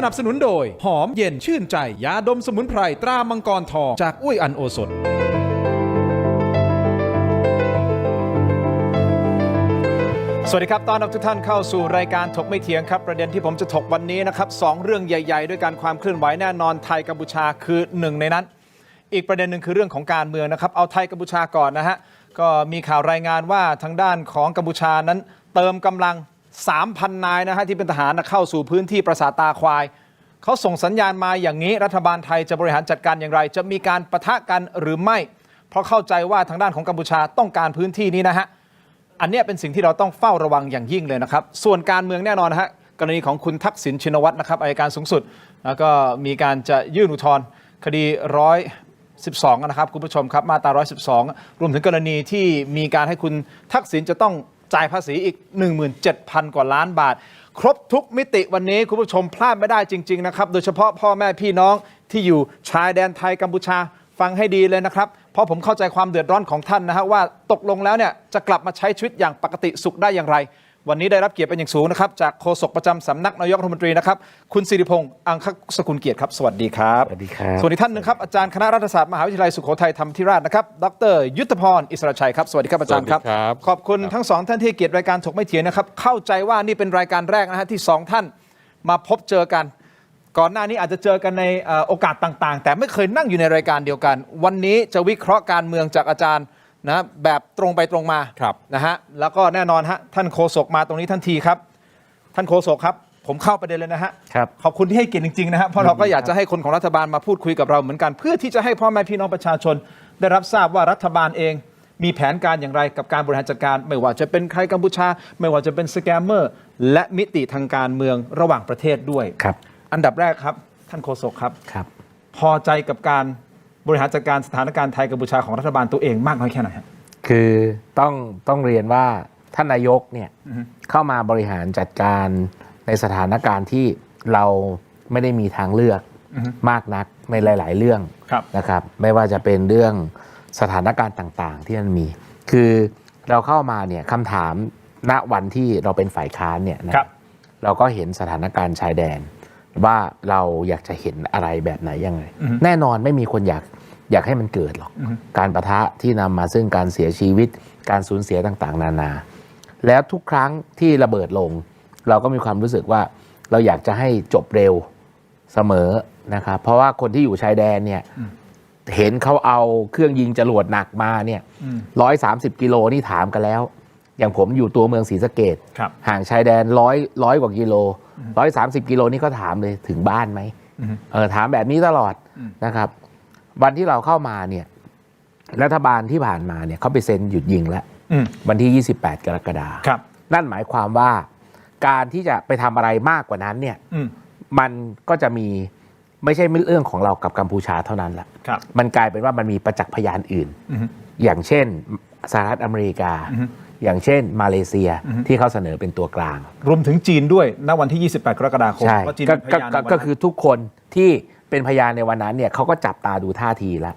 นับสนุนโดยหอมเย็นชื่นใจยาดมสมุนไพรตรามังกรทองจากอุ้ยอันโอสถสวัสดีครับต้อนรับทุกท่านเข้าสู่รายการถกไม่เถียงครับประเด็นที่ผมจะถกวันนี้นะครับ2เรื่องใหญ่ๆด้วยการความเคลื่อนไหวแน่นอนไทยกัมพูชาคือหนึ่งในนั้นอีกประเด็นหนึ่งคือเรื่องของการเมืองนะครับเอาไทยกัมพูชาก่อนนะฮะก็มีข่าวรายงานว่าทางด้านของกัมพูชานั้นเติมกำลัง 3,000 นายนะฮะที่เป็นทหารเข้าสู่พื้นที่ปราสาทตาควายเขาส่งสัญญาณมาอย่างนี้รัฐบาลไทยจะบริหารจัดการอย่างไรจะมีการปะทะกันหรือไม่เพราะเข้าใจว่าทางด้านของกัมพูชาต้องการพื้นที่นี้นะฮะอันนี้เป็นสิ่งที่เราต้องเฝ้าระวังอย่างยิ่งเลยนะครับส่วนการเมืองแน่นอนนะฮะกรณีของคุณทักษิณชินวัตรนะครับอัยการสูงสุดแล้วก็มีการจะยื่นอุทธรณ์คดี112นะครับคุณผู้ชมครับมาตรา112รวมถึงกรณีที่มีการให้คุณทักษิณจะต้องจ่ายภาษีอีก 17,000 กว่าล้านบาทครบทุกมิติวันนี้คุณผู้ชมพลาดไม่ได้จริงๆนะครับโดยเฉพาะพ่อแม่พี่น้องที่อยู่ชายแดนไทยกัมพูชาฟังให้ดีเลยนะครับเพราะผมเข้าใจความเดือดร้อนของท่านนะฮะว่าตกลงแล้วเนี่ยจะกลับมาใช้ชีวิตอย่างปกติสุขได้อย่างไรวันนี้ได้รับเกียรติเป็นอย่างสูงนะครับจากโฆษกประจำสำนักนายกรัฐมนตรีนะครับคุณสิริพงษ์อังคสกุลเกียรติครับสวัสดีครับสวัสดีครับส่วนอีกท่านหนึ่งครับอาจารย์คณะรัฐศาสตร์มหาวิทยาลัยสุโขทัยธรรมธิราชนะครับดร.ยุทธพรอิสระชัยครับสวัสดีครับอาจารย์ครับขอบคุณทั้งสองท่านที่เกียรติรายการถกไม่เถียงนะครับเข้าใจว่านี่เป็นรายการแรกนะฮะที่2ท่านมาพบเจอกันก่อนหน้านี้อาจจะเจอกันในโอกาสต่างๆแต่ไม่เคยนั่งอยู่ในรายการเดียวกันวันนี้จะวิเคราะห์การเมืองจากอาจารย์นะแบบตรงไปตรงมานะฮะแล้วก็แน่นอนฮะท่านโฆษกมาตรงนี้ทันทีครับท่านโฆษกครับผมเข้าประเด็นเลยนะฮะขอบคุณที่ให้เกียรติจริงๆนะฮะเพราะเราก็อยากจะให้คนของรัฐบาลมาพูดคุยกับเราเหมือนกันเพื่อที่จะให้พ่อแม่พี่น้องประชาชนได้รับทราบว่ารัฐบาลเองมีแผนการอย่างไรกับการบริหารจัดการไม่ว่าจะเป็นใครกัมพูชาไม่ว่าจะเป็นสแกมเมอร์และมิติทางการเมืองระหว่างประเทศด้วยอันดับแรกครับท่านโฆษกครับพอใจกับการบริหารจัดการสถานการณ์ไทยกัมพูชาของรัฐบาลตัวเองมากน้อยแค่ไหนครับคือต้องเรียนว่าท่านนายกเนี่ยเข้ามาบริหารจัดการในสถานการณ์ที่เราไม่ได้มีทางเลือกมากนักในหลายๆเรื่องนะครับไม่ว่าจะเป็นเรื่องสถานการณ์ต่างๆที่มันมีคือเราเข้ามาเนี่ยคำถามณวันที่เราเป็นฝ่ายค้านเนี่ยนะเราก็เห็นสถานการณ์ชายแดนว่าเราอยากจะเห็นอะไรแบบไหนยังไงแน่นอนไม่มีคนอยากให้มันเกิดหรอกการปะทะที่นำมาซึ่งการเสียชีวิตการสูญเสียต่างๆนานาแล้วทุกครั้งที่ระเบิดลงเราก็มีความรู้สึกว่าเราอยากจะให้จบเร็วเสมอนะครับเพราะว่าคนที่อยู่ชายแดนเนี่ยเห็นเขาเอาเครื่องยิงจรวดหนักมาเนี่ย130 กิโลนี่ถามกันแล้วอย่างผมอยู่ตัวเมืองศรีสะเกษห่างชายแดนร้อยกว่ากิโล130 กิโลนี่เขาถามเลยถึงบ้านไหมถามแบบนี้ตลอดนะครับวันที่เราเข้ามาเนี่ยรัฐบาลที่ผ่านมาเนี่ยเขาไปเซ็นหยุดยิงแล้ววันที่28 กรกฎาคมนั่นหมายความว่าการที่จะไปทำอะไรมากกว่านั้นเนี่ยมันก็จะมีไม่ใช่เรื่องของเรากับกัมพูชาเท่านั้นละมันกลายเป็นว่ามันมีประจักษ์พยานอื่นอย่างเช่นสหรัฐอเมริกาอย่างเช่นมาเลเซียที่เขาเสนอเป็นตัวกลางรวมถึงจีนด้วยณวันที่28 กรกฎาคมก็คือทุกคนที่เป็นพยานในวันนั้นเนี่ยเขาก็จับตาดูท่าทีแล้ว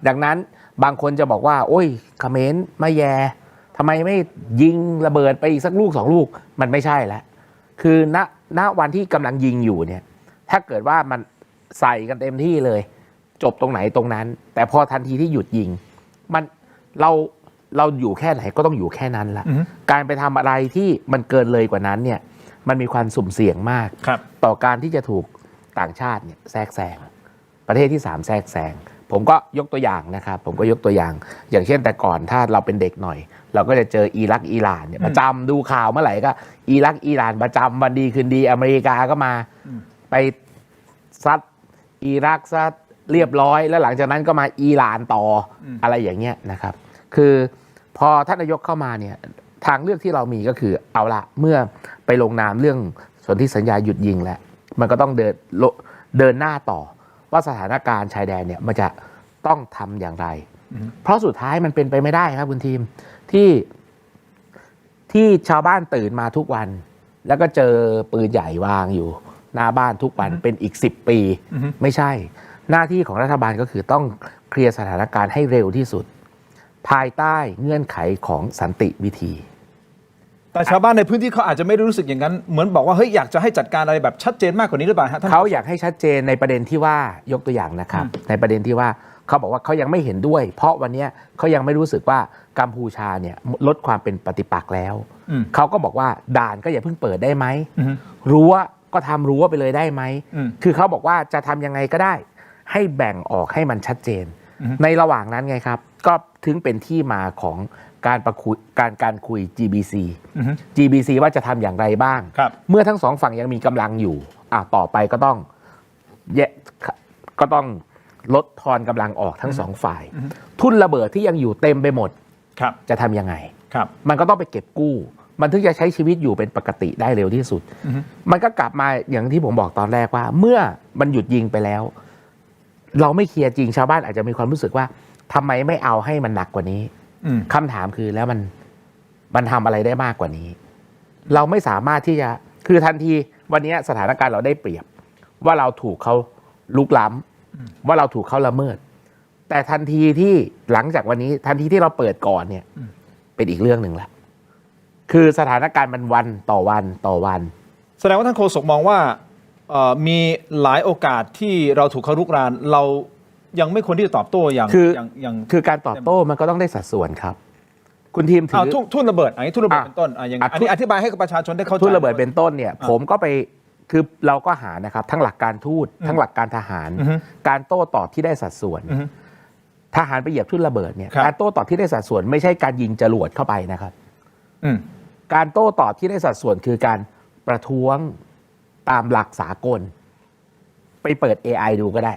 ดังนั้นบางคนจะบอกว่าโอ้ยเขมรมาแย่ทำไมไม่ยิงระเบิดไปอีกสักลูก2 ลูกมันไม่ใช่แล้วคือณวันที่กำลังยิงอยู่เนี่ยถ้าเกิดว่ามันใส่กันเต็มที่เลยจบตรงไหนตรงนั้นแต่พอทันทีที่หยุดยิงมันเราอยู่แค่ไหนก็ต้องอยู่แค่นั้นละการไปทำอะไรที่มันเกินเลยกว่านั้นเนี่ยมันมีความสุ่มเสี่ยงมากต่อการที่จะถูกต่างชาติเนี่ยแทรกแซงประเทศที่3แทรกแซงผมก็ยกตัวอย่างนะครับผมก็ยกตัวอย่างเช่นแต่ก่อนถ้าเราเป็นเด็กหน่อยเราก็จะเจออิรักอิหร่านเนี่ยประจำดูข่าวเมื่อไหร่ก็อิรักอิหร่านประจำวันดีคืนดีอเมริกาก็มาไปซัดอิรักซัดเรียบร้อยแล้วหลังจากนั้นก็มาอิหร่านต่ออะไรอย่างเงี้ยนะครับคือพอท่านนายกเข้ามาเนี่ยทางเลือกที่เรามีก็คือเอาละเมื่อไปลงนามเรื่องสนธิสัญญาหยุดยิงแล้วมันก็ต้องเดินหน้าต่อว่าสถานการณ์ชายแดนเนี่ยมันจะต้องทำอย่างไรเพราะสุดท้ายมันเป็นไปไม่ได้ครับคุณทีมที่ชาวบ้านตื่นมาทุกวันแล้วก็เจอปืนใหญ่วางอยู่หน้าบ้านทุกวันเป็นอีก10 ปีไม่ใช่หน้าที่ของรัฐบาลก็คือต้องเคลียร์สถานการณ์ให้เร็วที่สุดภายใต้เงื่อนไขของสันติวิธี แต่ชาวบ้านในพื้นที่เขาอาจจะไม่ได้รู้สึกอย่างนั้นเหมือนบอกว่าเฮ้ยอยากจะให้จัดการอะไรแบบชัดเจนมากกว่านี้หรือเปล่าฮะท่านเขาอยากให้ชัดเจนในประเด็นที่ว่ายกตัวอย่างนะครับในประเด็นที่ว่าเขาบอกว่าเขายังไม่เห็นด้วย เพราะวันนี้เขายังไม่รู้สึกว่ากัมพูชาเนี่ยลดความเป็นปฏิปักษ์แล้วเขาก็บอกว่าด่านก็อย่าเพิ่งเปิดได้ไหมรั้วก็ทำรั้วไปเลยได้ไหมคือเขาบอกว่าจะทำยังไงก็ได้ให้แบ่งออกให้มันชัดเจนในระหว่างนั้นไงครับก็ถึงเป็นที่มาของการคุย GBC ว่าจะทำอย่างไรบ้างเมื่อทั้งสองฝั่งยังมีกำลังอยู่ต่อไปก็ต้องลดทอนกำลังออกทั้งสองฝ่ายทุนระเบิดที่ยังอยู่เต็มไปหมดจะทำยังไงมันก็ต้องไปเก็บกู้มันถึงจะใช้ชีวิตอยู่เป็นปกติได้เร็วที่สุดมันก็กลับมาอย่างที่ผมบอกตอนแรกว่าเมื่อมันหยุดยิงไปแล้วเราไม่เคลียร์จริงชาวบ้านอาจจะมีความรู้สึกว่าทำไมไม่เอาให้มันหนักกว่านี้คำถามคือแล้วมันทำอะไรได้มากกว่านี้เราไม่สามารถที่จะคือทันทีวันนี้สถานการณ์เราได้เปรียบว่าเราถูกเขาลุกล้ำว่าเราถูกเขาละเมิดแต่ทันทีที่หลังจากวันนี้ทันทีที่เราเปิดก่อนเนี่ยเป็นอีกเรื่องหนึ่งละคือสถานการณ์มันวันต่อวันต่อวันแสดงว่าท่านโฆษกมองว่ามีหลายโอกาสที่เราถูกเขารุกรานเรายังไม่ควรที่จะตอบโต้อย่างคือการตอบโต้มันก็ต้องได้สัดส่วนครับคุณทีมถือทุ่นระเบิดอันนี้ทุ่นระเบิดเป็นต้นอย่างอันนี้อธิบายให้กับประชาชนได้เข้าใจทุ่นระเบิดเป็นต้นเนี่ยผมก็ไปคือเราก็หานะครับทั้งหลักการทูตทั้งหลักการทหารการโต้ตอบที่ได้สัดส่วนทหารไปเหยียบทุ่นระเบิดเนี่ยการโต้ตอบที่ได้สัดส่วนไม่ใช่การยิงจรวดเข้าไปนะครับการโต้ตอบที่ได้สัดส่วนคือการประท้วงตามหลักสากลไปเปิด AI ดูก็ได้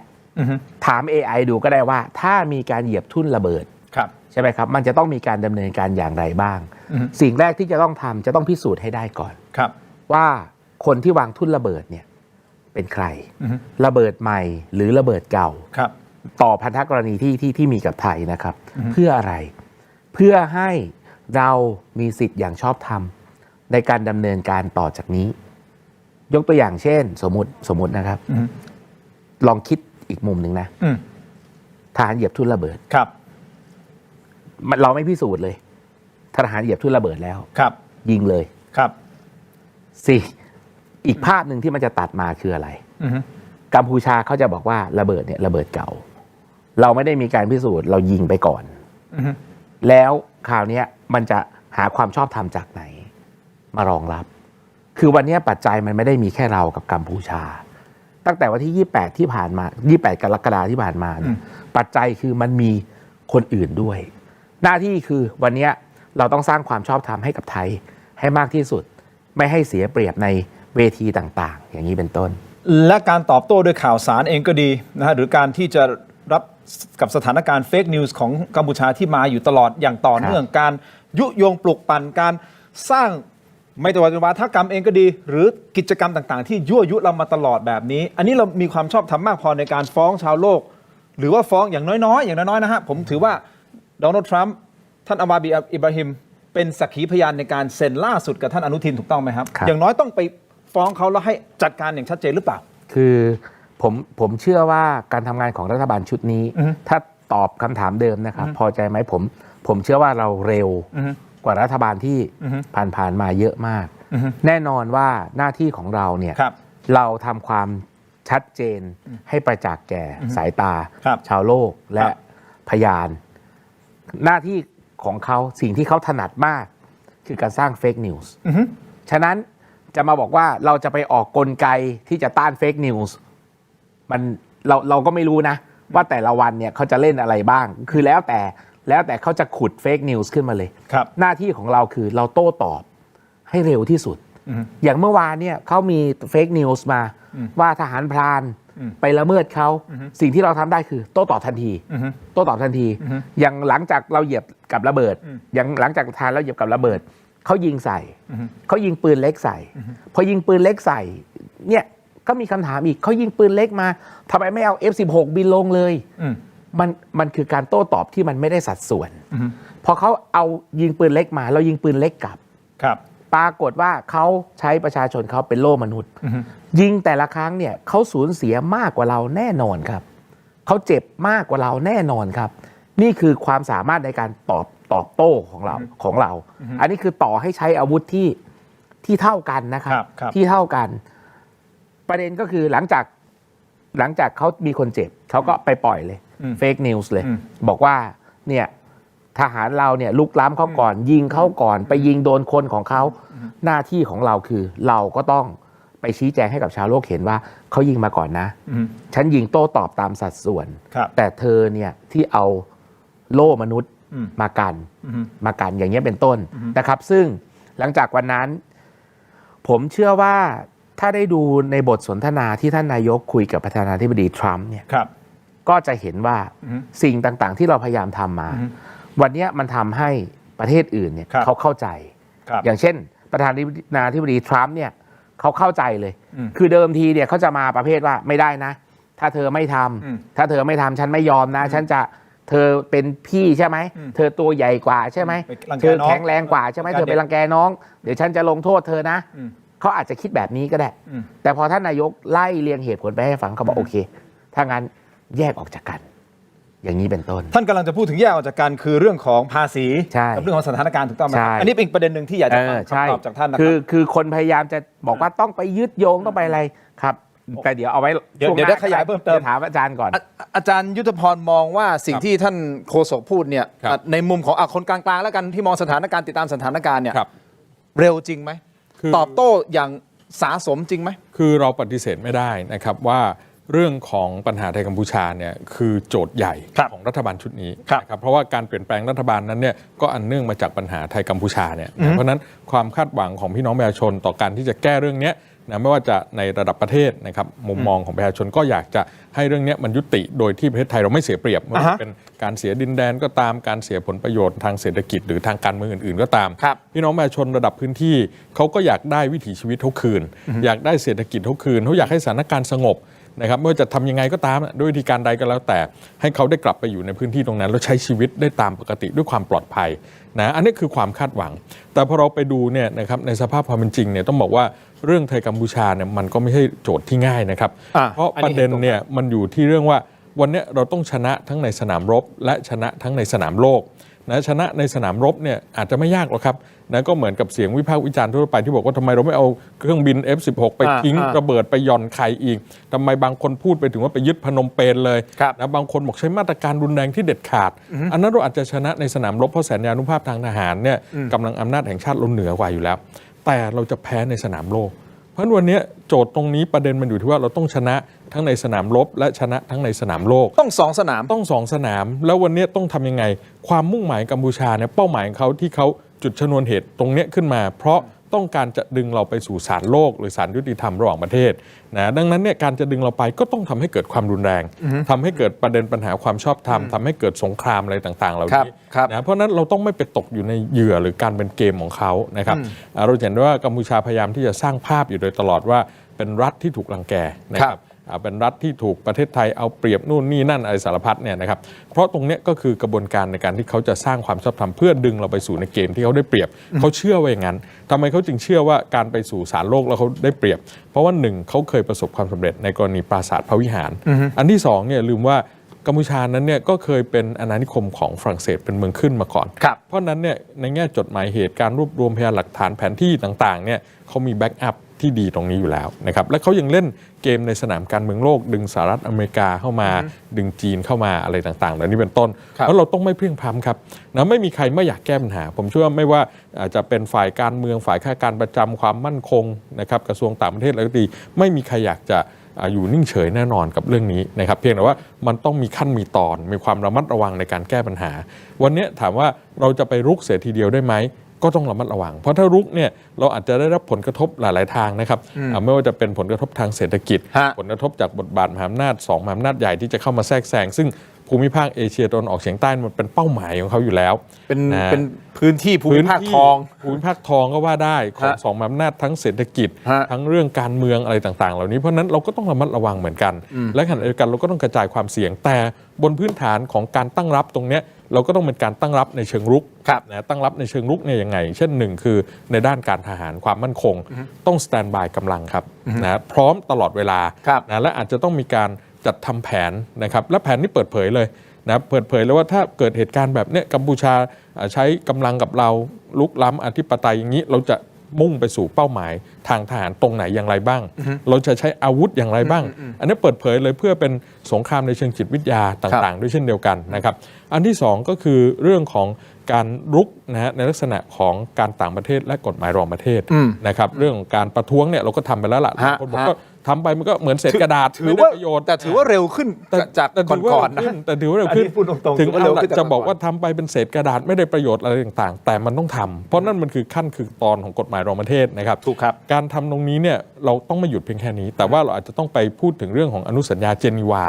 ถาม AI ดูก็ได้ว่าถ้ามีการเหยียบทุ่นระเบิดใช่ไหมครับมันจะต้องมีการดำเนินการอย่างไรบ้างสิ่งแรกที่จะต้องทำจะต้องพิสูจน์ให้ได้ก่อนว่าคนที่วางทุ่นระเบิดเนี่ยเป็นใครระเบิดใหม่หรือระเบิดเก่าต่อพันธกรณีที่มีกับไทยนะครับเพื่ออะไรเพื่อให้เรามีสิทธิ์อย่างชอบธรรมในการดำเนินการต่อจากนี้ยกตัวอย่างเช่นสมมตินะครับลองคิดอีกมุมหนึ่งนะทหารเหยียบทุ่นระเบิดเราไม่พิสูจน์เลยทหารเหยียบทุ่นระเบิดแล้วยิงเลยอีกภาพหนึ่งที่มันจะตัดมาคืออะไรกัมพูชาเขาจะบอกว่าระเบิดเนี่ยระเบิดเก่าเราไม่ได้มีการพิสูจน์เรายิงไปก่อนแล้วคราวนี้มันจะหาความชอบธรรมจากไหนมารองรับคือวันนี้ปัจจัยมันไม่ได้มีแค่เรากับกัมพูชาตั้งแต่วันที่28ที่ผ่านมา28กรกฎาคมที่ผ่านมาเนี่ยปัจจัยคือมันมีคนอื่นด้วยหน้าที่คือวันนี้เราต้องสร้างความชอบธรรมให้กับไทยให้มากที่สุดไม่ให้เสียเปรียบในเวทีต่างๆอย่างนี้เป็นต้นและการตอบโต้ด้วยข่าวสารเองก็ดีนะฮะหรือการที่จะรับกับสถานการณ์เฟกนิวส์ของกัมพูชาที่มาอยู่ตลอดอย่างต่อเนื่องการยุยงปลุกปั่นการสร้างไม่ว่าจะวาทกรรมเองก็ดีหรือกิจกรรมต่างๆที่ยั่วยุเรามาตลอดแบบนี้อันนี้เรามีความชอบธรรมมากพอในการฟ้องชาวโลกหรือว่าฟ้องอย่างน้อยๆนะฮะผมถือว่าโดนัลด์ทรัมป์ท่านอามาบีอิบราฮิมเป็นสักขีพยานในการเซ็นล่าสุดกับท่านอนุทินถูกต้องไหมครับอย่างน้อยต้องไปฟ้องเขาแล้วให้จัดการอย่างชัดเจนหรือเปล่าคือผมเชื่อว่าการทำงานของรัฐบาลชุดนี้ถ้าตอบคำถามเดิมนะครับพอใจไหมผมเชื่อว่าเราเร็วกว่ารัฐบาลที่ผ่านมาเยอะมากแน่นอนว่าหน้าที่ของเราเนี่ยเราทำความชัดเจนให้ประจักษ์แก่สายตาชาวโลกและพยานหน้าที่ของเขาสิ่งที่เขาถนัดมากคือการสร้างเฟกนิวส์ฉะนั้นจะมาบอกว่าเราจะไปออกกลไกที่จะต้านเฟกนิวส์เราก็ไม่รู้นะว่าแต่ละวันเนี่ยเขาจะเล่นอะไรบ้างคือแล้วแต่เขาจะขุดเฟกนิวส์ขึ้นมาเลยหน้าที่ของเราคือเราโต้ตอบให้เร็วที่สุดอย่างเมื่อวานเนี่ยเขามีเฟกนิวส์มาว่าทหารพรานไปละเมิดเขาสิ่งที่เราทำได้คือโต้ตอบทันทีอย่างหลังจากเราเหยียบกับระเบิดอย่างหลังจากทานแล้วเหยียบกับระเบิดเขายิงใส่เขายิงปืนเล็กใส่พอยิงปืนเล็กใส่เนี่ยก็มีคำถามอีกเขายิงปืนเล็กมาทำไมไม่เอา F16 บินลงเลยมันคือการโต้ตอบที่มันไม่ได้สัดส่วนพอเขาเอายิงปืนเล็กมาเรายิงปืนเล็กกลับปรากฏว่าเขาใช้ประชาชนเขาเป็นโล่มนุษย์ยิงแต่ละครั้งเนี่ยเขาสูญเสียมากกว่าเราแน่นอนครับเขาเจ็บมากกว่าเราแน่นอนครับนี่คือความสามารถในการตอบ ตอบโต้ของเรา อันนี้คือต่อให้ใช้อาวุธที่เท่ากันนะครับ ที่เท่ากัน ประเด็นก็คือหลังจากเขามีคนเจ็บเขาก็ไปปล่อยเลยเฟกนิวส์เลยบอกว่าเนี่ยทหารเราเนี่ยลุกล้ำเขาก่อนยิงเขาก่อนไปยิงโดนคนของเขาหน้าที่ของเราคือเราก็ต้องไปชี้แจงให้กับชาวโลกเห็นว่าเขายิงมาก่อนนะฉันยิงโต้ตอบตามสัดส่วนแต่เธอเนี่ยที่เอาโล่มนุษย์มากันอย่างเงี้ยเป็นต้นนะครับซึ่งหลังจากวันนั้นผมเชื่อว่าถ้าได้ดูในบทสนทนาที่ท่านนายกคุยกับประธานาธิบดีทรัมป์เนี่ยก็จะเห็นว่าสิ่งต่างๆที่เราพยายามทำมาวันนี้มันทำให้ประเทศอื่นเนี่ยเขาเข้าใจอย่างเช่นประธานาธิบดีทรัมป์เนี่ยเขาเข้าใจเลยคือเดิมทีเนี่ยเขาจะมาประเภทว่าไม่ได้นะถ้าเธอไม่ทำฉันไม่ยอมนะฉันจะเธอเป็นพี่ใช่ไหมเธอตัวใหญ่กว่าใช่ไหมเธอแข็งแรงกว่าใช่ไหมเธอไปรังแกน้องเดี๋ยวฉันจะลงโทษเธอนะเขาอาจจะคิดแบบนี้ก็ได้แต่พอท่านนายกไล่เรียงเหตุผลไปให้ฟังเขาบอกโอเคถ้างั้นแยกออกจากกันอย่างนี้เป็นต้นท่านกำลังจะพูดถึงแยกออกจากกันคือเรื่องของภาษีกับเรื่องของสถานการณ์ถูกต้องไหมอันนี้เป็นประเด็นหนึ่งที่อยากจะฟังคำตอบจากท่านนะครับคือคนพยายามจะบอกว่าต้องไปยึดโยงต้องไปอะไรครับแต่เดี๋ยวเอาไว้เดี๋ยวได้ขยายเพิ่มเติมถามอาจารย์ก่อนอาจารย์ยุทธพรมองว่าสิ่งที่ท่านโฆษกพูดเนี่ยในมุมของคนกลางๆแล้วกันที่มองสถานการณ์ติดตามสถานการณ์เนี่ยเร็วจริงไหมตอบโต้อย่างสาสมจริงไหมคือเราปฏิเสธไม่ได้นะครับว่าเรื่องของปัญหาไทยกัมพูชาเนี่ยคือโจทย์ใหญ่ของรัฐบาลชุดนี้นะครับเพราะว่าการเปลี่ยนแปลงรัฐบาลนั้นเนี่ยก็อันเนื่องมาจากปัญหาไทยกัมพูชาเนี่ยเพราะฉะนั้นความคาดหวังของพี่น้องประชาชนต่อการที่จะแก้เรื่องนี้นะไม่ว่าจะในระดับประเทศนะครับมุมมองของประชาชนก็อยากจะให้เรื่องนี้มันยุติโดยที่ประเทศไทยเราไม่เสียเปรียบไม่ว่าเป็นการเสียดินแดนก็ตามการเสียผลประโยชน์ทางเศรษฐกิจหรือทางการเมืองอื่นๆก็ตามพี่น้องประชาชนระดับพื้นที่เขาก็อยากได้วิถีชีวิตเขาคืนอยากได้เศรษฐกิจเขาคืนเขาอยากให้สถานการณ์สงบนะครับไม่ว่าจะทำยังไงก็ตามด้วยวิธีการใดก็แล้วแต่ให้เขาได้กลับไปอยู่ในพื้นที่ตรงนั้นแล้วใช้ชีวิตได้ตามปกติด้วยความปลอดภัยนะอันนี้คือความคาดหวังแต่พอเราไปดูเนี่ยนะครับในสภาพความเป็นจริงเนี่ยต้องบอกว่าเรื่องไทยกัมพูชาเนี่ยมันก็ไม่ใช่โจทย์ที่ง่ายนะครับเพราะประเด็นเนี่ยมันอยู่ที่เรื่องว่าวันนี้เราต้องชนะทั้งในสนามรบและชนะทั้งในสนามโลกนะชนะในสนามรบเนี่ยอาจจะไม่ยากหรอกครับนะก็เหมือนกับเสียงวิพากษ์วิจารณ์ทั่วไปที่บอกว่าทำไมเราไม่เอาเครื่องบิน F-16 ไปทิ้งระเบิดไปหย่อนไข่อีกทำไมบางคนพูดไปถึงว่าไปยึดพนมเปญเลยนะบางคนบอกใช้มาตรการรุนแรงที่เด็ดขาดอันนั้นเราอาจจะชนะในสนามรบเพราะสัญญานุภาพทางทหารเนี่ยกำลังอำนาจแห่งชาติเราเหนือกว่าอยู่แล้วแต่เราจะแพ้ในสนามโลกเพราะวันนี้โจทย์ตรงนี้ประเด็นมันอยู่ที่ว่าเราต้องชนะทั้งในสนามรบและชนะทั้งในสนามโลกต้อง2 สนามแล้ววันนี้ต้องทำยังไงความมุ่งหมายกัมพูชาเนี่ยเป้าหมายของเขาที่เขาจุดชนวนเหตุตรงนี้ขึ้นมาเพราะต้องการจะดึงเราไปสู่ศาลโลกหรือศาลยุติธรรมระหว่างประเทศนะดังนั้นเนี่ยการจะดึงเราไปก็ต้องทำให้เกิดความรุนแรงทำให้เกิดประเด็นปัญหาความชอบธรรมทำให้เกิดสงครามอะไรต่างๆเหล่านี้นะเพราะนั้นเราต้องไม่ไปตกอยู่ในเหยื่อหรือการเป็นเกมของเขานะครับเราเห็นว่ากัมพูชาพยายามที่จะสร้างภาพอยู่โดยตลอดว่าเป็นรัฐที่ถูกรังแกนะครับเป็นรัฐที่ถูกประเทศไทยเอาเปรียบนู่นนี่นั่นอะไรสารพัดเนี่ยนะครับเพราะตรงนี้ก็คือกระบวนการในการที่เขาจะสร้างความชอบธรรมเพื่อดึงเราไปสู่ในเกมที่เขาได้เปรียบเขาเชื่อว่าอย่างนั้นทำไมเขาจึงเชื่อว่าการไปสู่ศาลโลกแล้วเขาได้เปรียบเพราะว่าหนึ่งเขาเคยประสบความสำเร็จในกรณีปราสาทพระวิหารอันที่สองเนี่ยลืมว่ากัมพูชานั้นเนี่ยก็เคยเป็นอาณานิคมของฝรั่งเศสเป็นเมืองขึ้นมาก่อนเพราะนั้นเนี่ยในแง่จดหมายเหตุการรวบรวมพยานหลักฐานแผนที่ต่างๆเนี่ยเขามีแบ็กอัพที่ดีตรงนี้อยู่แล้วนะครับและเขายังเล่นเกมในสนามการเมืองโลกดึงสหรัฐอเมริกาเข้ามาดึงจีนเข้ามาอะไรต่างๆเหล่านี้เป็นต้นแล้วเราต้องไม่เพลียงพล้ำครับนะไม่มีใครไม่อยากแก้ปัญหาผมเชื่อว่าไม่ว่าจะเป็นฝ่ายการเมืองฝ่ายข้าราชการประจำความมั่นคงนะครับกระทรวงต่างประเทศอะไรก็ดีไม่มีใครอยากจะอยู่นิ่งเฉยแน่นอนกับเรื่องนี้นะครับเพียงแต่ว่ามันต้องมีขั้นมีตอนมีความระมัดระวังในการแก้ปัญหาวันนี้ถามว่าเราจะไปรุกเสียทีเดียวได้ไหมก็ต้องระมัดระวังเพราะถ้ารุกเนี่ยเราอาจจะได้รับผลกระทบหลายๆทางนะครับไม่ว่าจะเป็นผลกระทบทางเศรษฐกิจผลกระทบจากบทบาทมหาอำนาจ2มหาอำนาจใหญ่ที่จะเข้ามาแทรกแซงซึ่งภูมิภาคเอเชียตะวันออกเฉียงใต้มันเป็นเป้าหมายของเขาอยู่แล้วเป็นพื้นที่ภูมิภาคทองก็ว่าได้ของ2มหาอำนาจทั้งเศรษฐกิจทั้งเรื่องการเมืองอะไรต่างๆเหล่านี้เพราะนั้นเราก็ต้องระมัดระวังเหมือนกันและขณะเดียวกันเราก็ต้องกระจายความเสี่ยงแต่บนพื้นฐานของการตั้งรับตรงนี้เราก็ต้องเป็นการตั้งรับในเชิงรุกนะตั้งรับในเชิงรุกเนี่ยยังไงเช่นหนึ่งคือในด้านการทหารความมั่นคงต้องสแตนบายกำลังครับนะพร้อมตลอดเวลานะและอาจจะต้องมีการจัดทำแผนนะครับและแผนนี้เปิดเผยเลย นะเปิดเผยแล้วว่าถ้าเกิดเหตุการณ์แบบเนี้ยกัมพูชาใช้กำลังกับเราลุกล้ำอธิปไตยอย่างนี้เราจะมุ่งไปสู่เป้าหมายทางทหารตรงไหนอย่างไรบ้าง เราจะใช้อาวุธอย่างไรบ้าง อันนี้เปิดเผยเลยเพื่อเป็นสงครามในเชิงจิตวิทยาต่างๆด้วยเช่นเดียวกันนะครับอันที่2ก็คือเรื่องของการรุกนะฮะในลักษณะของการต่างประเทศและกฎหมายรองประเทศนะครับเรื่องของการประท้วงเนี่ยเราก็ทำไปแล้วล่ะคนบอกว่าทำไปมันก็เหมือนเศษกระดาษ ถือว่าประโยชน์แต่ถือว่าเร็วขึ้นจากก่อนๆนะแต่ถือว่าเร็วขึ้น พูดตรงๆ ถึง เร็วขึ้น จะบอกว่าทำไปเป็นเศษกระดาษไม่ได้ประโยชน์อะไรต่างๆแต่มันต้องทำเพราะนั่นมันคือขั้นคือตอนของกฎหมายรองประเทศนะครับ ถูกครับ การทำตรงนี้เนี่ยเราต้องไม่หยุดเพียงแค่นี้ แต่ว่าเราอาจจะต้องไปพูดถึงเรื่องของอนุสัญญาเจนีวา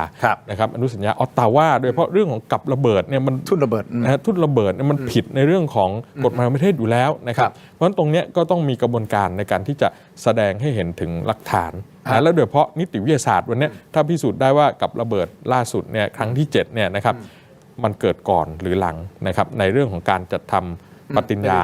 นะครับอนุสัญญาออตตาวาโดยเฉพาะเรื่องของกับระเบิดเนี่ยมัน ทุ่นระเบิด นะฮะทุ่นระเบิดเนี่ยมันผิดในเรื่องของกฎหมายประเทศอยู่แล้วนะครับเพราะฉะนั้นตรงเนี้ยก็ต้องมีกระบวนการในการที่จะแสดงให้เห็นถึงหลักฐานนะแล้วโดยเฉพาะนิติวิทยาศาสตร์วันนี้ถ้าพิสูจน์ได้ว่ากับระเบิดล่าสุดเนี่ยครั้งที่7เนี่ยนะครับมันเกิดก่อนหรือหลังนะครับในเรื่องของการจัดทำปฏิญญา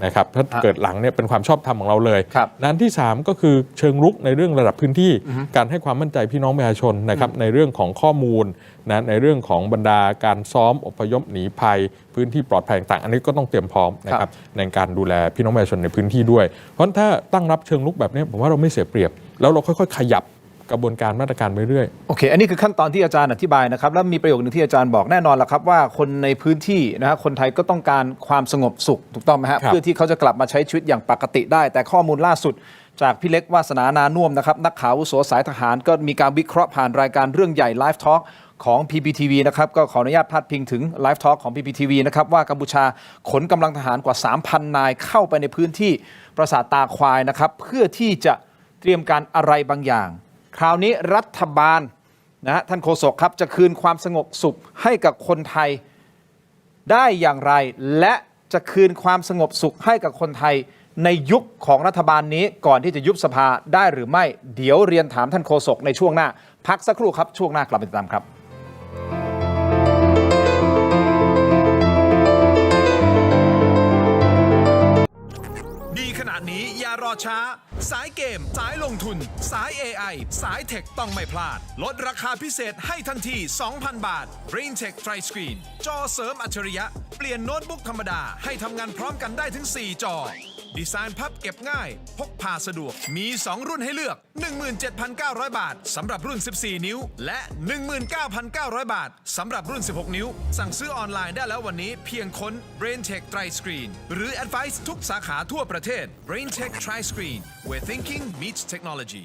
นะครับถ้าเกิดหลังเนี่ยเป็นความชอบธรรมของเราเลยนั้นที่3ก็คือเชิงรุกในเรื่องระดับพื้นที่การให้ความมั่นใจพี่น้องประชาชนนะครับในเรื่องของข้อมูลนะในเรื่องของบรรดาการซ้อมอพยพหนีภัยพื้นที่ปลอดภัยต่างๆอันนี้ก็ต้องเตรียมพร้อมนะครับในการดูแลพี่น้องประชาชนในพื้นที่ด้วยเพราะถ้าตั้งรับเชิงรุกแบบนี้ผมว่าเราไม่เสียเปรียบแล้วเราค่อยๆขยับกระบวนการมาตรการไปเรื่อยโอเคอันนี้คือขั้นตอนที่อาจารย์อธิบายนะครับแล้วมีประโยคนึงที่อาจารย์บอกแน่นอนละครับว่าคนในพื้นที่นะฮะคนไทยก็ต้องการความสงบสุขถูกต้องไหมฮะเพื่อที่เขาจะกลับมาใช้ชีวิตอย่างปกติได้แต่ข้อมูลล่าสุดจากพี่เล็กวาสนานานุ่วมนะครับนักข่าวอาวุโสสายทหารก็มีการวิเคราะห์ผ่านรายการเรื่องใหญ่ Live Talk ของ PPTV นะครับก็ขออนุญาตพาดพิงถึง Live Talk ของ PPTV นะครับว่ากัมพูชาขนกำลังทหารกว่า 3,000 นายเข้าไปในพื้นที่ปราสาทตาควายนะครับเพื่อที่จะเตรียมการอะไรบางอย่างคราวนี้รัฐบาลนะฮะท่านโฆษกครับจะคืนความสงบสุขให้กับคนไทยได้อย่างไรและจะคืนความสงบสุขให้กับคนไทยในยุคของรัฐบาลนี้ก่อนที่จะยุบสภาได้หรือไม่เดี๋ยวเรียนถามท่านโฆษกในช่วงหน้าพักสักครู่ครับช่วงหน้ากลับมาติดตามครับขณะนี้อย่ารอช้าสายเกมสายลงทุนสาย AI สายเทคต้องไม่พลาดลดราคาพิเศษให้ทันที 2,000 บาท BrainTech Tri Screen จอเสริมอัจฉริยะเปลี่ยนโน้ตบุ๊กธรรมดาให้ทำงานพร้อมกันได้ถึง 4 จอดีไซน์พับเก็บง่ายพกพาสะดวกมี 2 รุ่นให้เลือก 17,900 บาทสำหรับรุ่น 14 นิ้วและ 19,900 บาทสำหรับรุ่น 16 นิ้วสั่งซื้อออนไลน์ได้แล้ววันนี้เพียงค้น BrainTech Tri Screen หรือ Advice ทุกสาขาทั่วประเทศ BrainTech Tri Screen where thinking meets technology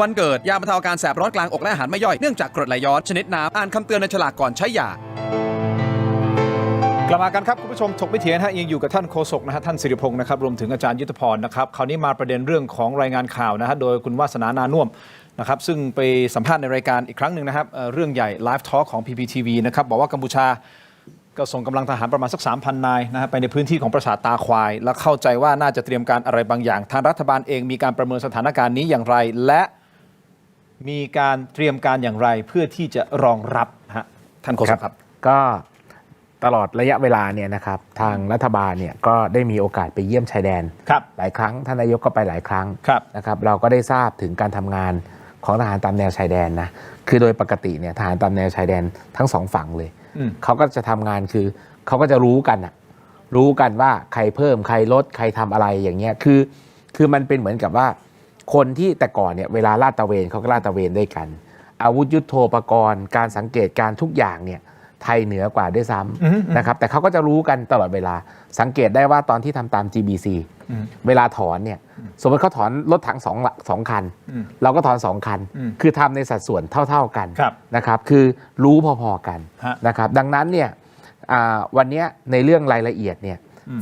วันเกิดยาบรรเทาอาการแสบร้อนกลางอกและอาหารไม่ย่อยเนื่องจากกรดไหลย้อนชนิดน้ำอ่านคำเตือนในฉลากก่อนใช้ยา กลับมากันครับคุณผู้ชมถกไม่เถียงฮะยังอยู่กับท่านโฆษกนะฮะท่านสิริพงศ์นะครับรวมถึงอาจารย์ยุทธพรนะครับคราวนี้มาประเด็นเรื่องของรายงานข่าวนะฮะโดยคุณวาสนานานุ่วมนะครับซึ่งไปสัมภาษณ์ในรายการอีกครั้งหนึ่งนะครับเรื่องใหญ่ไลฟ์ทอล์กของ PPTV นะครับบอกว่ากัมพูชาก็ส่งกำลังทหารประมาณสัก 3,000 นายนะฮะไปในพื้นที่ของปราสาทตาควายและเข้าใจว่าน่าจะเตรียมการอะไรบางอย่างทางรัฐบาลเองมีการประเมินสถานการณ์นี้อย่างไรและมีการเตรียมการอย่างไรเพื่อที่จะรองรับฮะท่านโฆษกครับ ก็ตลอดระยะเวลาเนี่ยนะครับทางรัฐบาลเนี่ยก็ได้มีโอกาสไปเยี่ยมชายแดน ครับ หลายครั้งท่านนายกก็ไปหลายครั้ง ครับ นะครับเราก็ได้ทราบถึงการทำงานของทหารตามแนวชายแดนนะคือโดยปกติเนี่ยทหารตามแนวชายแดนทั้งสองฝั่งเลยเขาก็จะทำงานคือเขาก็จะรู้กันอะรู้กันว่าใครเพิ่มใครลดใครทำอะไรอย่างเงี้ยคือมันเป็นเหมือนกับว่าคนที่แต่ก่อนเนี่ยเวลาลาดตระเวนเขาก็ลาดตระเวนด้วยกันอาวุธยุทโธปกรณ์การสังเกตการทุกอย่างเนี่ยไทยเหนือกว่าด้วยซ้ำนะครับแต่เขาก็จะรู้กันตลอดเวลาสังเกตได้ว่าตอนที่ทำตาม GBC เวลาถอนเนี่ยสมมติเขาถอนรถถังสองคันเราก็ถอน2 คันคือทำในสัดส่วนเท่าๆกันนะครับคือรู้พอๆกันนะครับดังนั้นเนี่ยวันนี้ในเรื่องรายละเอียดเนี่ย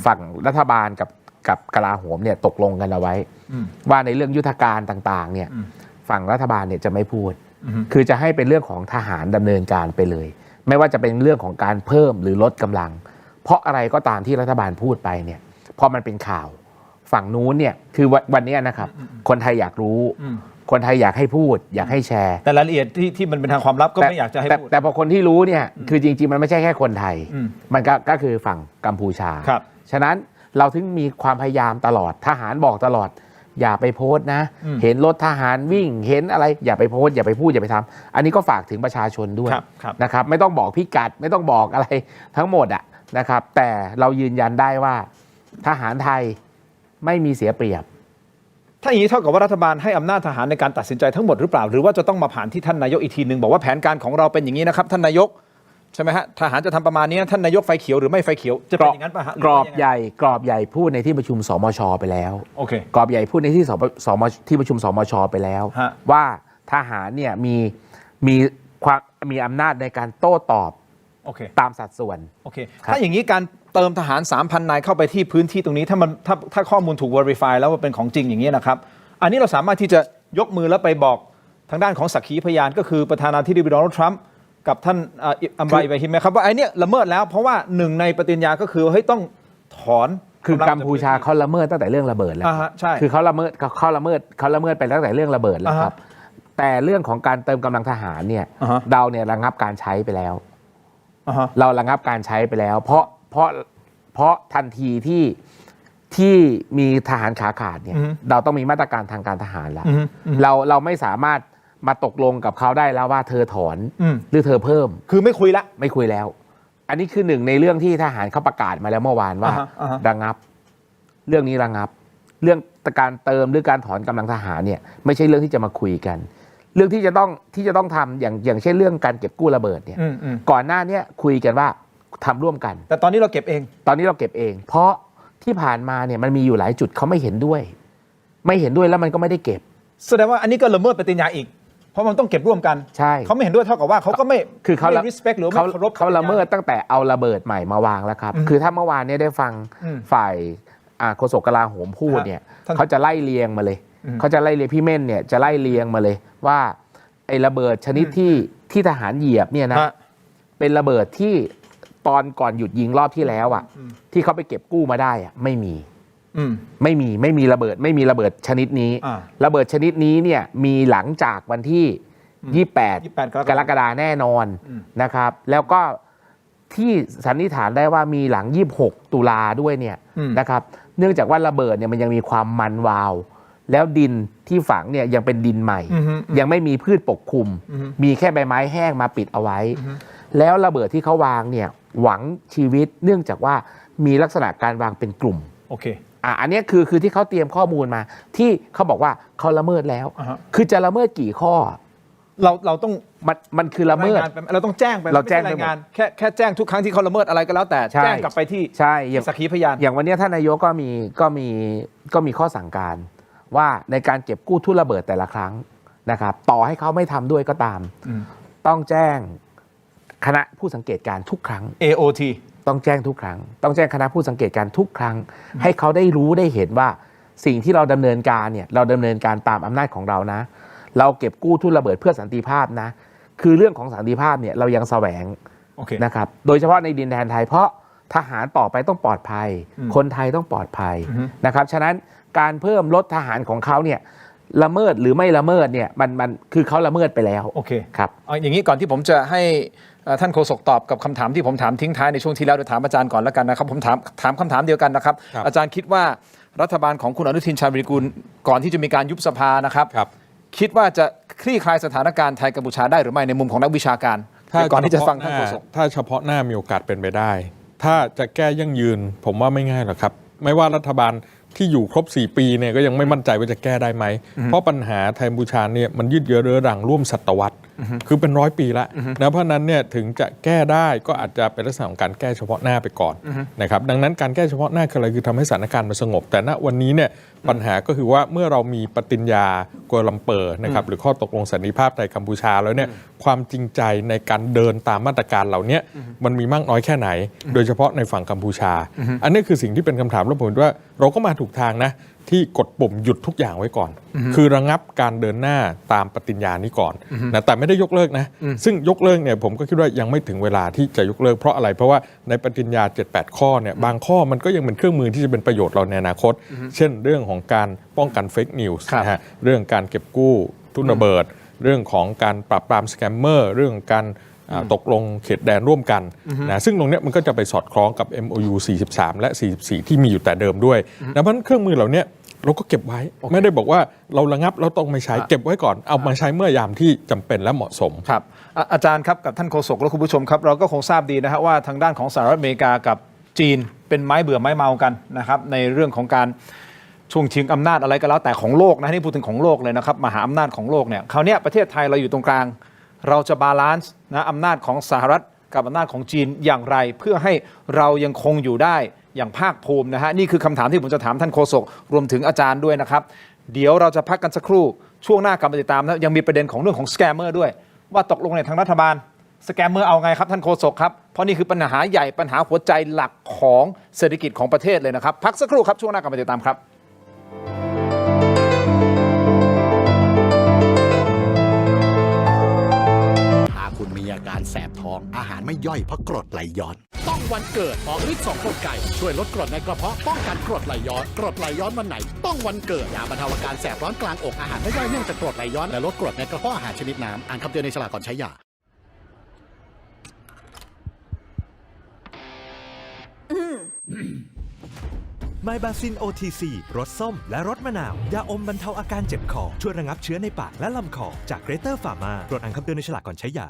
ฝั่งรัฐบาลกับกลาโหมเนี่ยตกลงกันเอาไว้ว่าในเรื่องยุทธการต่างๆเนี่ยฝั่งรัฐบาลเนี่ยจะไม่พูดคือจะให้เป็นเรื่องของทหารดำเนินการไปเลยไม่ว่าจะเป็นเรื่องของการเพิ่มหรือลดกำลังเพราะอะไรก็ตามที่รัฐบาลพูดไปเนี่ยพอมันเป็นข่าวฝั่งนู้นเนี่ยคือวันนี้นะครับคนไทยอยากรู้คนไทยอยากให้พูดอยากให้แชร์แต่รายละเอียดที่มันเป็นทางความลับก็ไม่อยากจะให้พูดแต่พอคนที่รู้เนี่ยคือจริงๆมันไม่ใช่แค่คนไทยมันก็คือฝั่งกัมพูชาฉะนั้นเราถึงมีความพยายามตลอดทหารบอกตลอดอย่าไปโพสต์นะเห็นรถทหารวิ่งเห็นอะไรอย่าไปโพสต์อย่าไปพูดอย่าไปทำอันนี้ก็ฝากถึงประชาชนด้วยนะครับไม่ต้องบอกพิกัดไม่ต้องบอกอะไรทั้งหมดอะนะครับแต่เรายืนยันได้ว่าทหารไทยไม่มีเสียเปรียบถ้าอย่างนี้เท่ากับว่ารัฐบาลให้อำนาจทหารในการตัดสินใจทั้งหมดหรือเปล่าหรือว่าจะต้องมาผ่านที่ท่านนายกอีกทีหนึ่งบอกว่าแผนการของเราเป็นอย่างนี้นะครับท่านนายกใช่ไหมฮะทหารจะทำประมาณนี้ท่านนายกไฟเขียวหรือไม่ไฟเขียวจะเป็นอย่างนั้นป่ะฮะกรอบใหญ่พูดในที่ประชุมสมช.ไปแล้วโอเคกรอบใหญ่พูดในที่ที่ประชุมสมช.ไปแล้วว่าทหารเนี่ยมีอำนาจในการโต้ตอบตามสัดส่วนโอเคถ้าอย่างนี้การเติมทหาร 3,000 นายเข้าไปที่พื้นที่ตรงนี้ถ้าข้อมูลถูก verify แล้วว่าเป็นของจริงอย่างนี้นะครับอันนี้เราสามารถที่จะยกมือแล้วไปบอกทางด้านของสักขีพยานก็คือประธานาธิบดีโดนัลด์ทรัมป์กับท่านอัมบาอิบราฮิมไหมครับว่าไอ้นี่ละเมิดแล้วเพราะว่าหนึ่งในปฏิญญาก็คือเฮ้ยต้องถอนคือกัมพูชาเขาละเมิดตั้งแต่เรื่องระเบิดแล้วใช่คือเขาละเมิดไปตั้งแต่เรื่องระเบิดแล้วครับแต่เรื่องของการเติมกำลังทหารเนี่ยเราเนี่ยระงับการใช้ไปแล้วเราระงับการใช้ไปแล้วเพราะทันทีที่มีทหารขาขาดเนี่ยเราต้องมีมาตรการทางการทหารแล้วเราไม่สามารถมาตกลงกับเขาได้แล้วว่าเธอถอนหรือเธอเพิ่มคือไม่คุยแล้ว อันนี้คือหนึ่งในเรื่องที่ทหารเขาประกาศมาแล้วเมื่อวานว่าระงับเรื่องนี้ระงับเรื่องการเติมหรือการถอนกำลังทหารเนี่ยไม่ใช่เรื่องที่จะมาคุยกันเรื่องที่จะต้องทำอย่างเช่นเรื่องการเก็บกู้ระเบิดเนี่ยก่อนหน้านี้คุยกันว่าทำร่วมกันแต่ตอนนี้เราเก็บเองเพราะที่ผ่านมาเนี่ยมันมีอยู่หลายจุดเขาไม่เห็นด้วยแล้วมันก็ไม่ได้เก็บแสดงว่าอันนี้ก็ละเมิดปฏิญญาอีกเพราะมันต้องเก็บร่วมกันใช่เขาไม่เห็นด้วยเท่ากับว่าเขาก็ไม่คือเขา respect หรือไม่เคารพเขาละเมิดตั้งแต่เอาระเบิดใหม่มาวางแล้วครับคือถ้าเมื่อวานนี้ได้ฟังฝ่ายโฆษกกลาโหมพูดเนี่ยเขาจะไล่เรียงมาเลยเขาจะไล่เรียงพี่เม่นเนี่ยจะไล่เรียงมาเลยว่าไอ้ระเบิดชนิดที่ทหารเหยียบเนี่ยนะเป็นระเบิดที่ตอนก่อนหยุดยิงรอบที่แล้วอ่ะที่เขาไปเก็บกู้มาได้อ่ะไม่มีระเบิดชนิดนี้ระเบิดชนิดนี้เนี่ยมีหลังจากวันที่28 กรกฎาคมแน่นอนนะครับแล้วก็ที่สันนิษฐานได้ว่ามีหลัง26 ตุลาด้วยเนี่ยนะครับเนื่องจากว่าระเบิดเนี่ยมันยังมีความมันวาวแล้วดินที่ฝังเนี่ยยังเป็นดินใหม่ยังไม่มีพืชปกคลุมมีแค่ใบไม้แห้งมาปิดเอาไว้แล้วระเบิดที่เขาวางเนี่ยหวังชีวิตเนื่องจากว่ามีลักษณะการวางเป็นกลุ่มโอเคอันนี้คือที่เขาเตรียมข้อมูลมาที่เขาบอกว่าเขาละเมิดแล้วคือจะละเมิดกี่ข้อเราต้องมันคือละเมิดเราต้องแจ้งไปเราแจ้งรายงานแค่แจ้งทุกครั้งที่เขาละเมิดอะไรก็แล้วแต่แจ้งกลับไปที่สักขีพยานอย่างวันนี้ท่านนายกก็มีข้อสั่งการว่าในการเก็บกู้ทุ่นระเบิดแต่ละครั้ง นะครับต่อให้เขาไม่ทำด้วยก็ตามต้องแจ้งคณะผู้สังเกตการณ์ทุกครั้ง AOT ต้องแจ้งทุกครั้งต้องแจ้งคณะผู้สังเกตการณ์ทุกครั้งให้เขาได้รู้ได้เห็นว่าสิ่งที่เราดำเนินการเนี่ยเราดำเนินการตามอำนาจของเรานะเราเก็บกู้ทุนระเบิดเพื่อสันติภาพนะคือเรื่องของสันติภาพเนี่ยเรายังแสวงนะครับโดยเฉพาะในดินแดนไทยเพราะทหารต่อไปต้องปลอดภัยคนไทยต้องปลอดภัยนะครับฉะนั้นการเพิ่มลดทหารของเขาเนี่ยละเมิดหรือไม่ละเมิดเนี่ยมันคือเขาละเมิดไปแล้วโอเคครับอย่างนี้ก่อนที่ผมจะให้ท่านโฆษกตอบกับคำถามที่ผมถามทิ้งท้ายในช่วงที่แล้วเดี๋ยวถามอาจารย์ก่อนแล้วกันนะครับผมถามคำถามเดียวกันนะครับอาจารย์คิดว่ารัฐบาลของคุณอนุทินชาญวิรุฬกูลก่อนที่จะมีการยุบสภานะครับคิดว่าจะคลี่คลายสถานการณ์ไทยกัมพูชาได้หรือไม่ในมุมของนักวิชาการก่อนที่จะฟังท่านโฆษกถ้าเฉพาะหน้ามีโอกาสเป็นไปได้ถ้าจะแก้ยั่งยืนผมว่าไม่ง่ายหรอกครับไม่ว่ารัฐบาลที่อยู่ครบ4 ปีเนี่ยก็ยังไม่มั่นใจว่าจะแก้ได้ไหมเพราะปัญหาไทยกัมพูชาเนี่ยมันยืดเยื้อเรื้อรังร่วมศตวรรษคือเป็น100 ปีแล้วนะเพราะนั้นเนี่ยถึงจะแก้ได้ก็อาจจะเป็นลักษณะของการแก้เฉพาะหน้าไปก่อนนะครับดังนั้นการแก้เฉพาะหน้าคืออะไรคือทำให้สถานการณ์มันสงบแต่ณวันนี้เนี่ยปัญหาก็คือว่าเมื่อเรามีปฏิญญากัวลัมเปอร์นะครับหรือข้อตกลงสันติภาพไทยกัมพูชาแล้วเนี่ยความจริงใจในการเดินตามมาตรการเหล่านี้มันมีมากน้อยแค่ไหนโดยเฉพาะในฝั่งกัมพูชาอันนี้คือสิ่งที่เป็นคำถามแล้วผมว่าเราก็มาถูกทางนะที่กดปุ่มหยุดทุกอย่างไว้ก่อนคือระงับการเดินหน้าตามปฏิญญานี้ก่อนนะแต่ไม่ได้ยกเลิกนะซึ่งยกเลิกเนี่ยผมก็คิดว่ายังไม่ถึงเวลาที่จะยกเลิกเพราะอะไรเพราะว่าในปฏิญญา 7-8 ข้อเนี่ยบางข้อมันก็ยังเป็นเครื่องมือที่จะเป็นประโยชน์เราในอนาคตเช่นเรื่องของการป้องกันเฟกนิวส์นะฮะเรื่องการเก็บกู้ทุนระเบิดเรื่องของการปราบปรามสแกมเมอร์เรื่องการตกลงเขตแดนร่วมกันนะซึ่งตรงนี้มันก็จะไปสอดคล้องกับ MOU 43 และ 44 ที่มีอยู่แต่เดิมด้วยนะเพราะเครื่องมือเหล่านี้เราก็เก็บไว้ไม่ได้บอกว่าเราระงับเราต้องไม่ใช้เก็บไว้ก่อนเอามาใช้เมื่อยามที่จำเป็นและเหมาะสมครับอาจารย์ครับกับท่านโฆษกและคุณผู้ชมครับเราก็คงทราบดีนะฮะว่าทางด้านของสหรัฐอเมริกากับจีนเป็นไม้เบื่อไม้เมากันนะครับในเรื่องของการช่วงชิงอำนาจอะไรก็แล้วแต่ของโลกนะนี่พูดถึงของโลกเลยนะครับมหาอำนาจของโลกเนี่ยคราวนี้ประเทศไทยเราอยู่ตรงกลางเราจะบาลานซ์นะอำนาจของสหรัฐกับอำนาจของจีนอย่างไรเพื่อให้เรายังคงอยู่ได้อย่างภาคภูมินะฮะนี่คือคำถามที่ผมจะถามท่านโฆษกรวมถึงอาจารย์ด้วยนะครับเดี๋ยวเราจะพักกันสักครู่ช่วงหน้ากลับมาติดตามนะยังมีประเด็นของเรื่องของสแกมเมอร์ด้วยว่าตกลงในทางรัฐบาลสแกมเมอร์เอาไงครับท่านโฆษกครับเพราะนี่คือปัญหาใหญ่ปัญหาหัวใจหลักของเศรษฐกิจของประเทศเลยนะครับพักสักครู่ครับช่วงหน้ากลับมาติดตามครับคุณมีอาการแสบท้องอาหารไม่ย่อยเพราะกรดไหลย้อนต้องวันเกิดออกฤทธิ์2 กลไกช่วยลดกรดในกระเพาะป้องกันกรดไหลย้อนกรดไหลย้อนวันไหนต้องวันเกิดยาบรรเทาอาการแสบร้อนกลางอกอาหารไม่ย่อยเนื่องจากกรดไหลย้อนและลดกรดในกระเพาะอาหารชนิดน้ำอ่านคำเตือนในฉลากก่อนใช้ยาไมบาซิน OTC รสส้มและรสมะนาว ยาอมบรรเทาอาการเจ็บคอช่วยระงับเชื้อในปากและลำคอจากเกรเตอร์ฟาร์มาโปรดอ่านคำเตือนในฉลากก่อนใช้ยา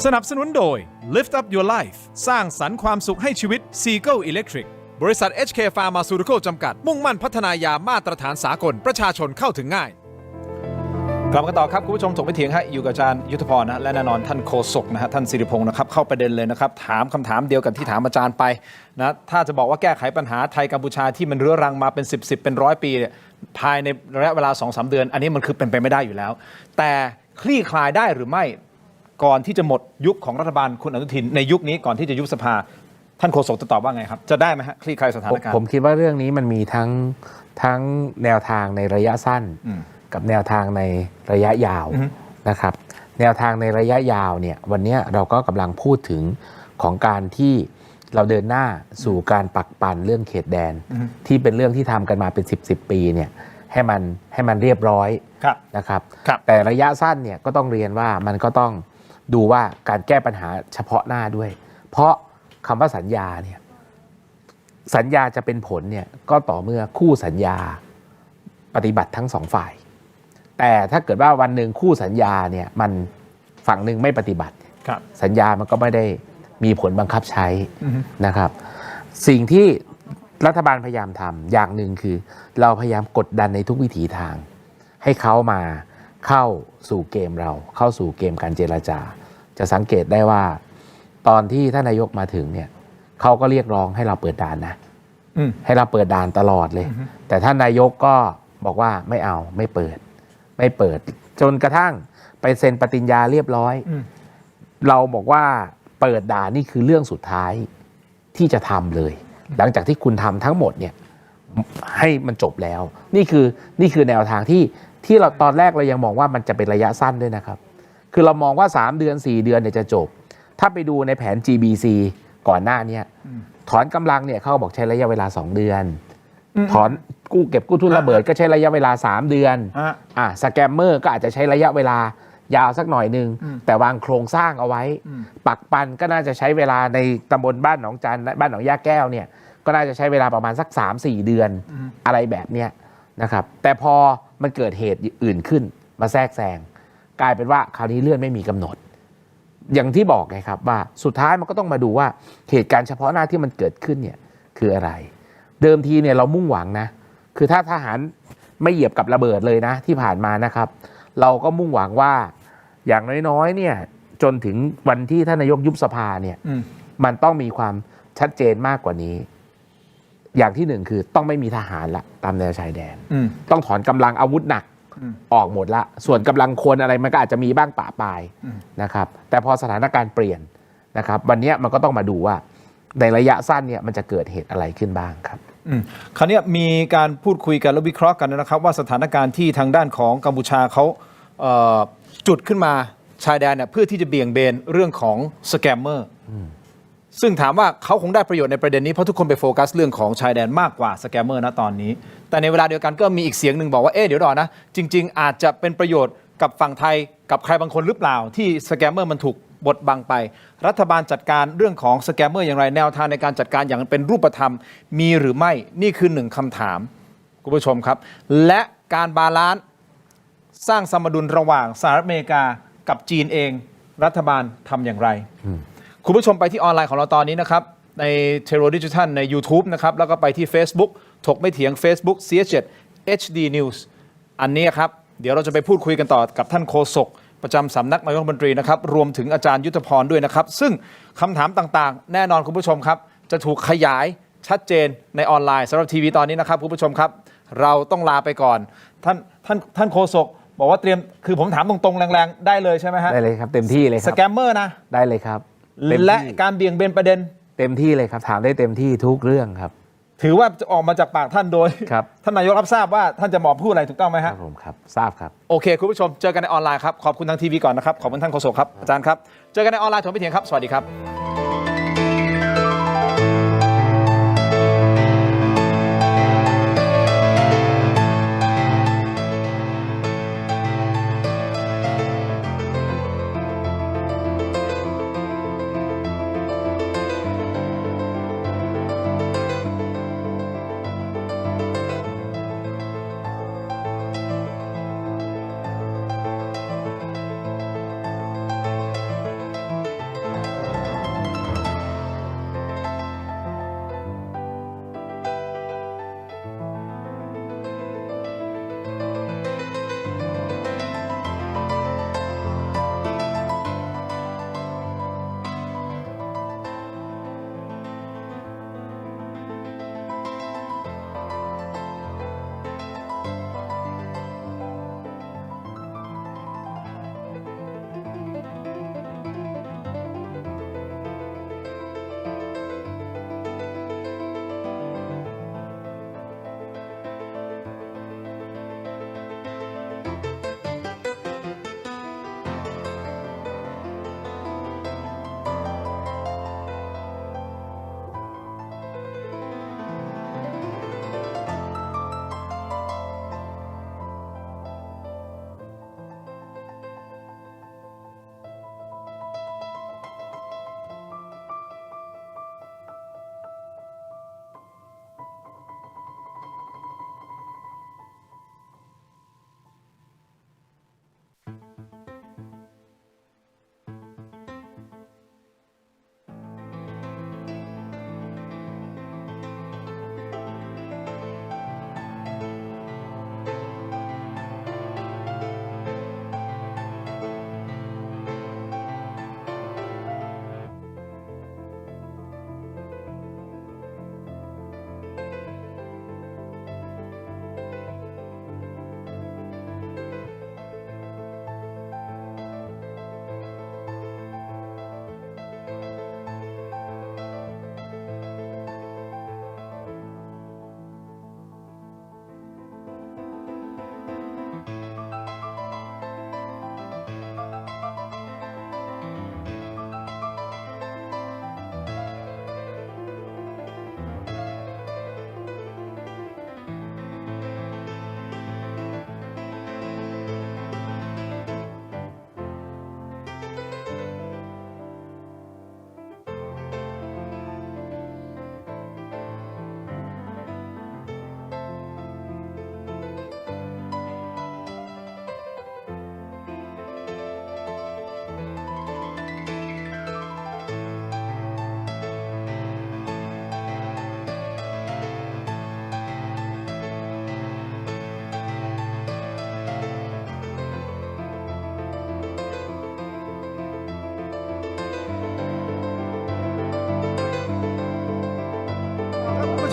สนับสนุนโดย Lift Up Your Life สร้างสรรค์ความสุขให้ชีวิต Seagull Electric บริษัท HK Pharmaceutical จำกัดมุ่งมั่นพัฒนายามาตรฐานสากลประชาชนเข้าถึงง่ายกลับมากันต่อครับคุณผู้ชมถกไม่เถียงอยู่กับอาจารย์ยุทธพรนะและแน่นอนท่านโฆษกนะฮะท่านสิริพงศ์นะครับเข้าประเด็นเลยนะครับถามคำถามเดียวกับที่ถามอาจารย์ไปนะถ้าจะบอกว่าแก้ไขปัญหาไทยกัมพูชาที่มันเรื้อรังมาเป็น10เป็น100ปีเนี่ยภายในระยะเวลา 2-3 เดือนอันนี้มันคือเป็นไปไม่ได้อยู่แล้วแต่คลี่คลายได้หรือไม่ก่อนที่จะหมดยุคของรัฐบาลคุณอนุทินในยุคนี้ก่อนที่จะยุบสภาท่านโฆษกจะตอบว่าไงครับจะได้ไหมฮะคลี่คลายสถานการณ์ ผมคิดว่าเรื่องนี้มันมีทั้งแนวทางในระยะสั้นกับแนวทางในระยะยาวนะครับแนวทางในระยะยาวเนี่ยวันนี้เราก็กำลังพูดถึงของการที่เราเดินหน้าสู่การปักปั่นเรื่องเขตแดนที่เป็นเรื่องที่ทำกันมาเป็น10 ปีเนี่ยให้มันเรียบร้อยนะครับแต่ระยะสั้นเนี่ยก็ต้องเรียนว่ามันก็ต้องดูว่าการแก้ปัญหาเฉพาะหน้าด้วยเพราะคำว่าสัญญาเนี่ยสัญญาจะเป็นผลเนี่ยก็ต่อเมื่อคู่สัญญาปฏิบัติทั้งสองฝ่ายแต่ถ้าเกิดว่าวันหนึ่งคู่สัญญาเนี่ยมันฝั่งหนึ่งไม่ปฏิบัติสัญญามันก็ไม่ได้มีผลบังคับใช้นะครับสิ่งที่รัฐบาลพยายามทำอย่างหนึ่งคือเราพยายามกดดันในทุกวิถีทางให้เขามาเข้าสู่เกมเราเข้าสู่เกมการเจรจาจะสังเกตได้ว่าตอนที่ท่านนายกมาถึงเนี่ยเขาก็เรียกร้องให้เราเปิดด่านนะให้เราเปิดด่านตลอดเลยแต่ท่านนายกก็บอกว่าไม่เอาไม่เปิดจนกระทั่งไปเซ็นปฏิญญาเรียบร้อยเราบอกว่าเปิดด่านนี่คือเรื่องสุดท้ายที่จะทำเลยหลังจากที่คุณทำทั้งหมดเนี่ยให้มันจบแล้วนี่คือแนวทางที่เราตอนแรกเรายังมองว่ามันจะเป็นระยะสั้นด้วยนะครับคือเรามองว่า3 เดือน 4 เดือนเนี่ยจะจบถ้าไปดูในแผน GBC ก่อนหน้านี้ถอนกำลังเนี่ยเขาบอกใช้ระยะเวลา2 เดือนถอนเก็บกู้ทุนระเบิดก็ใช้ระยะเวลา3 เดือนสแกมเมอร์ก็อาจจะใช้ระยะเวลายาวสักหน่อยนึงแต่วางโครงสร้างเอาไว้ปักปันก็น่าจะใช้เวลาในตำบลบ้านหนองจันและบ้านหนองย่าแก้วเนี่ยก็น่าจะใช้เวลาประมาณสัก 3-4 เดือนอะไรแบบเนี้ยนะครับแต่พอมันเกิดเหตุอื่นขึ้นมาแทรกแซงกลายเป็นว่าคราวนี้เลื่อนไม่มีกำหนดอย่างที่บอกไงครับว่าสุดท้ายมันก็ต้องมาดูว่าเหตุการณ์เฉพาะหน้าที่มันเกิดขึ้นเนี่ยคืออะไรเดิมทีเนี่ยเรามุ่งหวังนะคือถ้าทหารไม่เหยียบกับระเบิดเลยนะที่ผ่านมานะครับเราก็มุ่งหวังว่าอย่างน้อยๆเนี่ยจนถึงวันที่ท่านนายกยุบสภาเนี่ยมันต้องมีความชัดเจนมากกว่านี้อย่างที่หนึ่งคือต้องไม่มีทหารละตามแนวชายแดนต้องถอนกำลังอาวุธหนักออกหมดละส่วนกำลังคนอะไรมันก็อาจจะมีบ้างปะปายนะครับแต่พอสถานการณ์เปลี่ยนนะครับวันนี้มันก็ต้องมาดูว่าในระยะสั้นเนี่ยมันจะเกิดเหตุอะไรขึ้นบ้างครับคราวนี้มีการพูดคุยกันและวิเคราะห์กันนะครับว่าสถานการณ์ที่ทางด้านของกัมพูชาเขาจุดขึ้นมาชายแดนเนี่ยเพื่อที่จะเบี่ยงเบนเรื่องของสแกมเมอร์ซึ่งถามว่าเขาคงได้ประโยชน์ในประเด็นนี้เพราะทุกคนไปโฟกัสเรื่องของชายแดนมากกว่าสแกมเมอร์นะตอนนี้แต่ในเวลาเดียวกันก็มีอีกเสียงหนึ่งบอกว่าเดี๋ยวรอนะจริงๆอาจจะเป็นประโยชน์กับฝั่งไทยกับใครบางคนหรือเปล่าที่สแกมเมอร์มันถูกบดบังไปรัฐบาลจัดการเรื่องของสแกมเมอร์อย่างไรแนวทางในการจัดการอย่างเป็นรูปธรรมมีหรือไม่นี่คือหนึ่งคำถามคุณผู้ชมครับและการบาลานซ์สร้างสมดุลระหว่างสหรัฐอเมริกากับจีนเองรัฐบาลทำอย่างไรคุณผู้ชมไปที่ออนไลน์ของเราตอนนี้นะครับในเทโรดิจิทัลใน YouTube นะครับแล้วก็ไปที่ Facebook ถกไม่เถียง Facebook CS7 HD News อันนี้ครับเดี๋ยวเราจะไปพูดคุยกันต่อกับท่านโฆษกประจำสำนักนายกรัฐมนตรีนะครับรวมถึงอาจารย์ยุทธพรด้วยนะครับซึ่งคำถามต่างๆแน่นอนคุณผู้ชมครับจะถูกขยายชัดเจนในออนไลน์สำหรับทีวีตอนนี้นะครับคุณผู้ชมครับเราต้องลาไปก่อนท่านโฆษกบอกว่าเตรียมคือผมถามตรงๆแรงๆได้เลยใช่ไหมฮะได้เลยครับเต็มที่เลยครับสแกมเมอร์นะได้เลยครับและการเบี่ยงเบนประเด็นเต็มที่เลยครับถามได้เต็มที่ทุกเรื่องครับถือว่าจะออกมาจากปากท่านโดยท่านนายกรับทราบว่าท่านจะบอกพูดอะไรถูกต้องไหมฮะครับผมครับทราบครับโอเคคุณผู้ชมเจอกันในออนไลน์ครับขอบคุณทางทีวีก่อนนะครับขอบคุณท่านโฆษกครับอาจารย์ครับเจอกันในออนไลน์ถกไม่เถียงครับสวัสดีครับ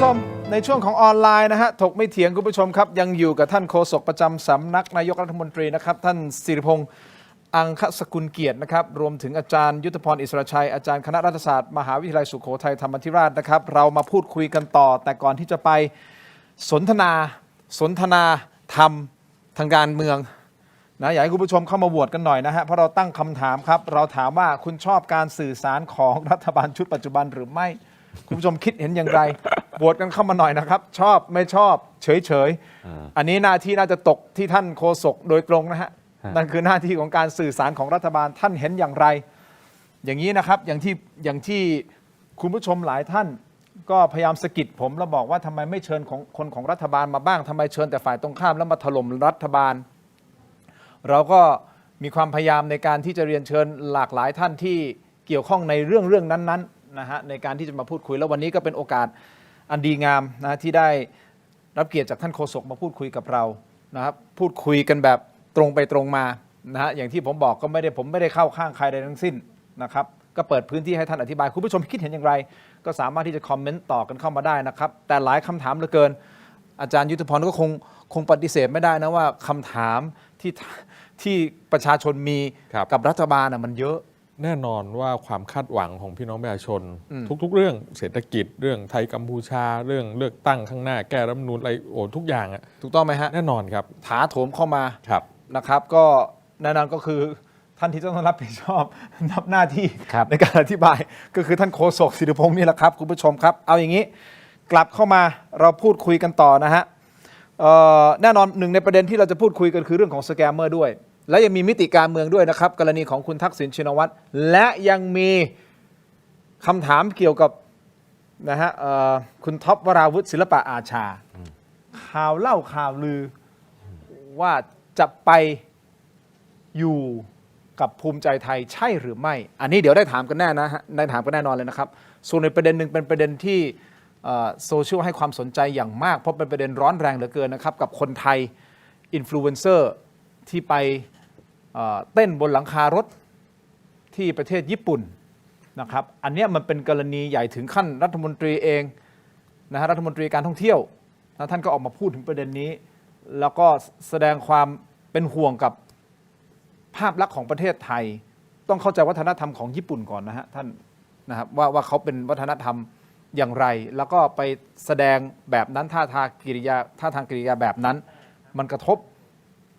ชมในช่วงของออนไลน์นะฮะถกไม่เถียงคุณผู้ชมครับยังอยู่กับท่านโฆษกประจำสำนักนายกรัฐมนตรีนะครับท่านศิริพงษ์อังคสกุลเกียรตินะครับรวมถึงอาจารย์ยุทธพรอิสระชัยอาจารย์คณะรัฐศาสตร์มหาวิทยาลัยสุโขทัยธรรมาธิราชนะครับเรามาพูดคุยกันต่อแต่ก่อนที่จะไปสนทนาธรรมทางการเมืองนะอยากให้คุณผู้ชมเข้ามาโหวตกันหน่อยนะฮะเพราะเราตั้งคำถามครับเราถามว่าคุณชอบการสื่อสารของรัฐบาลชุดปัจจุบันหรือไม่คุณผู้ชมคิดเห็นอย่างไรโหวตกันเข้ามาหน่อยนะครับชอบไม่ชอบเฉยอันนี้หน้าที่น่าจะตกที่ท่านโฆษกโดยตรงนะฮะนั่นคือหน้าที่ของการสื่อสารของรัฐบาลท่านเห็นอย่างไรอย่างนี้นะครับอย่างที่คุณผู้ชมหลายท่านก็พยายามสะกิดผมแล้วบอกว่าทำไมไม่เชิญคนของรัฐบาลมาบ้างทำไมเชิญแต่ฝ่ายตรงข้ามแล้วมาถล่มรัฐบาลเราก็มีความพยายามในการที่จะเรียนเชิญหลากหลายท่านที่เกี่ยวข้องในเรื่องนั้นๆนะฮะในการที่จะมาพูดคุยแล้ววันนี้ก็เป็นโอกาสอันดีงามนะที่ได้รับเกียรติจากท่านโฆษกมาพูดคุยกับเรานะครับพูดคุยกันแบบตรงไปตรงมานะฮะอย่างที่ผมบอกก็ผมไม่ได้เข้าข้างใครใดทั้งสิ้นนะครับก็เปิดพื้นที่ให้ท่านอธิบายคุณผู้ชมคิดเห็นอย่างไรก็สามารถที่จะคอมเมนต์ต่อกันเข้ามาได้นะครับแต่หลายคำถามเหลือเกินอาจารย์ยุทธพรก็คงปฏิเสธไม่ได้นะว่าคำถามที่ประชาชนมีกับรัฐบาลมันเยอะแน่นอนว่าความคาดหวังของพี่น้องประชาชนทุกๆเรื่องเศรษฐกิจเรื่องไทยกัมพูชาเรื่องเลือกตั้งข้างหน้าแก้รัฐธรรมนูญอะไรทุกอย่างอ่ะถูกต้องไหมฮะแน่นอนครับถาโถมเข้ามานะครับก็แน่นอนก็คือท่านที่ต้องรับผิดชอบรับหน้าที่ในการอธิบายก็คือท่านโฆษกศิริพงษ์นี่แหละครับคุณผู้ชมครับเอาอย่างนี้กลับเข้ามาเราพูดคุยกันต่อนะฮะแน่นอนหนึ่งในประเด็นที่เราจะพูดคุยกันคือเรื่องของสแกมเมอร์ด้วยและยังมีมิติการเมืองด้วยนะครับกรณีของคุณทักษิณชินวัตรและยังมีคำถามเกี่ยวกับนะฮะคุณท็อปวราวุฒิศิลปะอาชาข่าวเล่าข่าวลือว่าจะไปอยู่กับภูมิใจไทยใช่หรือไม่อันนี้เดี๋ยวได้ถามกันแน่นะฮะได้ถามกันแน่นอนเลยนะครับส่วนในประเด็นหนึ่งเป็นประเด็นที่โซเชียลให้ความสนใจอย่างมากเพราะเป็นประเด็นร้อนแรงเหลือเกินนะครับกับคนไทยอินฟลูเอนเซอร์ที่ไปเต้นบนหลังคารถที่ประเทศญี่ปุ่นนะครับอันนี้มันเป็นกรณีใหญ่ถึงขั้นรัฐมนตรีเองนะฮะรัฐมนตรีการท่องเที่ยวนะท่านก็ออกมาพูดถึงประเด็นนี้แล้วก็แสดงความเป็นห่วงกับภาพลักษณ์ของประเทศไทยต้องเข้าใจวัฒนธรรมของญี่ปุ่นก่อนนะฮะท่านนะครับว่าเขาเป็นวัฒนธรรมอย่างไรแล้วก็ไปแสดงแบบนั้นท่าทางกิริยาแบบนั้นมันกระทบ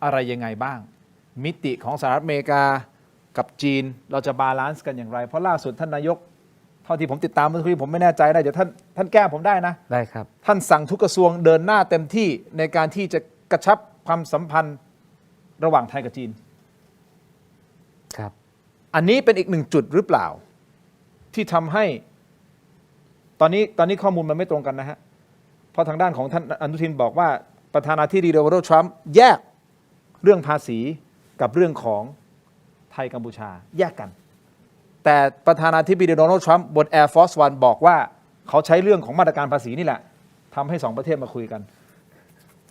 อะไรยังไงบ้างมิติของสหรัฐอเมริกากับจีนเราจะบาลานซ์กันอย่างไรเพราะล่าสุดท่านนายกเท่าที่ผมติดตามเมื่อกี้ผมไม่แน่ใจนะเดี๋ยวท่านแก้ผมได้นะได้ครับท่านสั่งทุกกระทรวงเดินหน้าเต็มที่ในการที่จะกระชับความสัมพันธ์ระหว่างไทยกับจีนครับอันนี้เป็นอีกหนึ่งจุดหรือเปล่าที่ทำให้ตอนนี้ข้อมูลมันไม่ตรงกันนะฮะเพราะทางด้านของท่านอนุทินบอกว่าประธานาธิบดีโดนัลด์ทรัมป์แยกเรื่องภาษีกับเรื่องของไทยกัมพูชาแยกกันแต่ประธานาธิบดีโดนัลด์ทรัมป์บน Air Force One บอกว่าเขาใช้เรื่องของมาตรการภาษีนี่แหละทำให้สองประเทศมาคุยกัน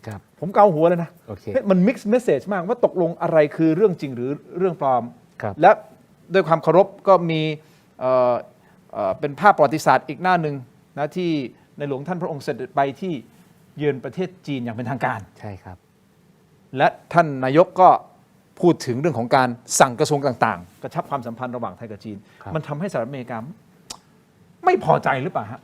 ครับผมเกาหัวเลยนะ okay. มัน mixed message มากว่าตกลงอะไรคือเรื่องจริงหรือเรื่องปลอมและด้วยความเคารพก็มีเป็นภาพประวัติศาสตร์อีกหน้าหนึ่งนะที่ในหลวงท่านพระองค์เสด็จไปที่เยือนประเทศจีนอย่างเป็นทางการใช่ครับและท่านนายกก็พูดถึงเรื่องของการสั่งกระทรวงต่างๆกระชับความสัมพันธ์ระหว่างไทยกับจีนมันทำให้สหรัฐอเมริกาไม่พอใจหรือเปล่าฮะ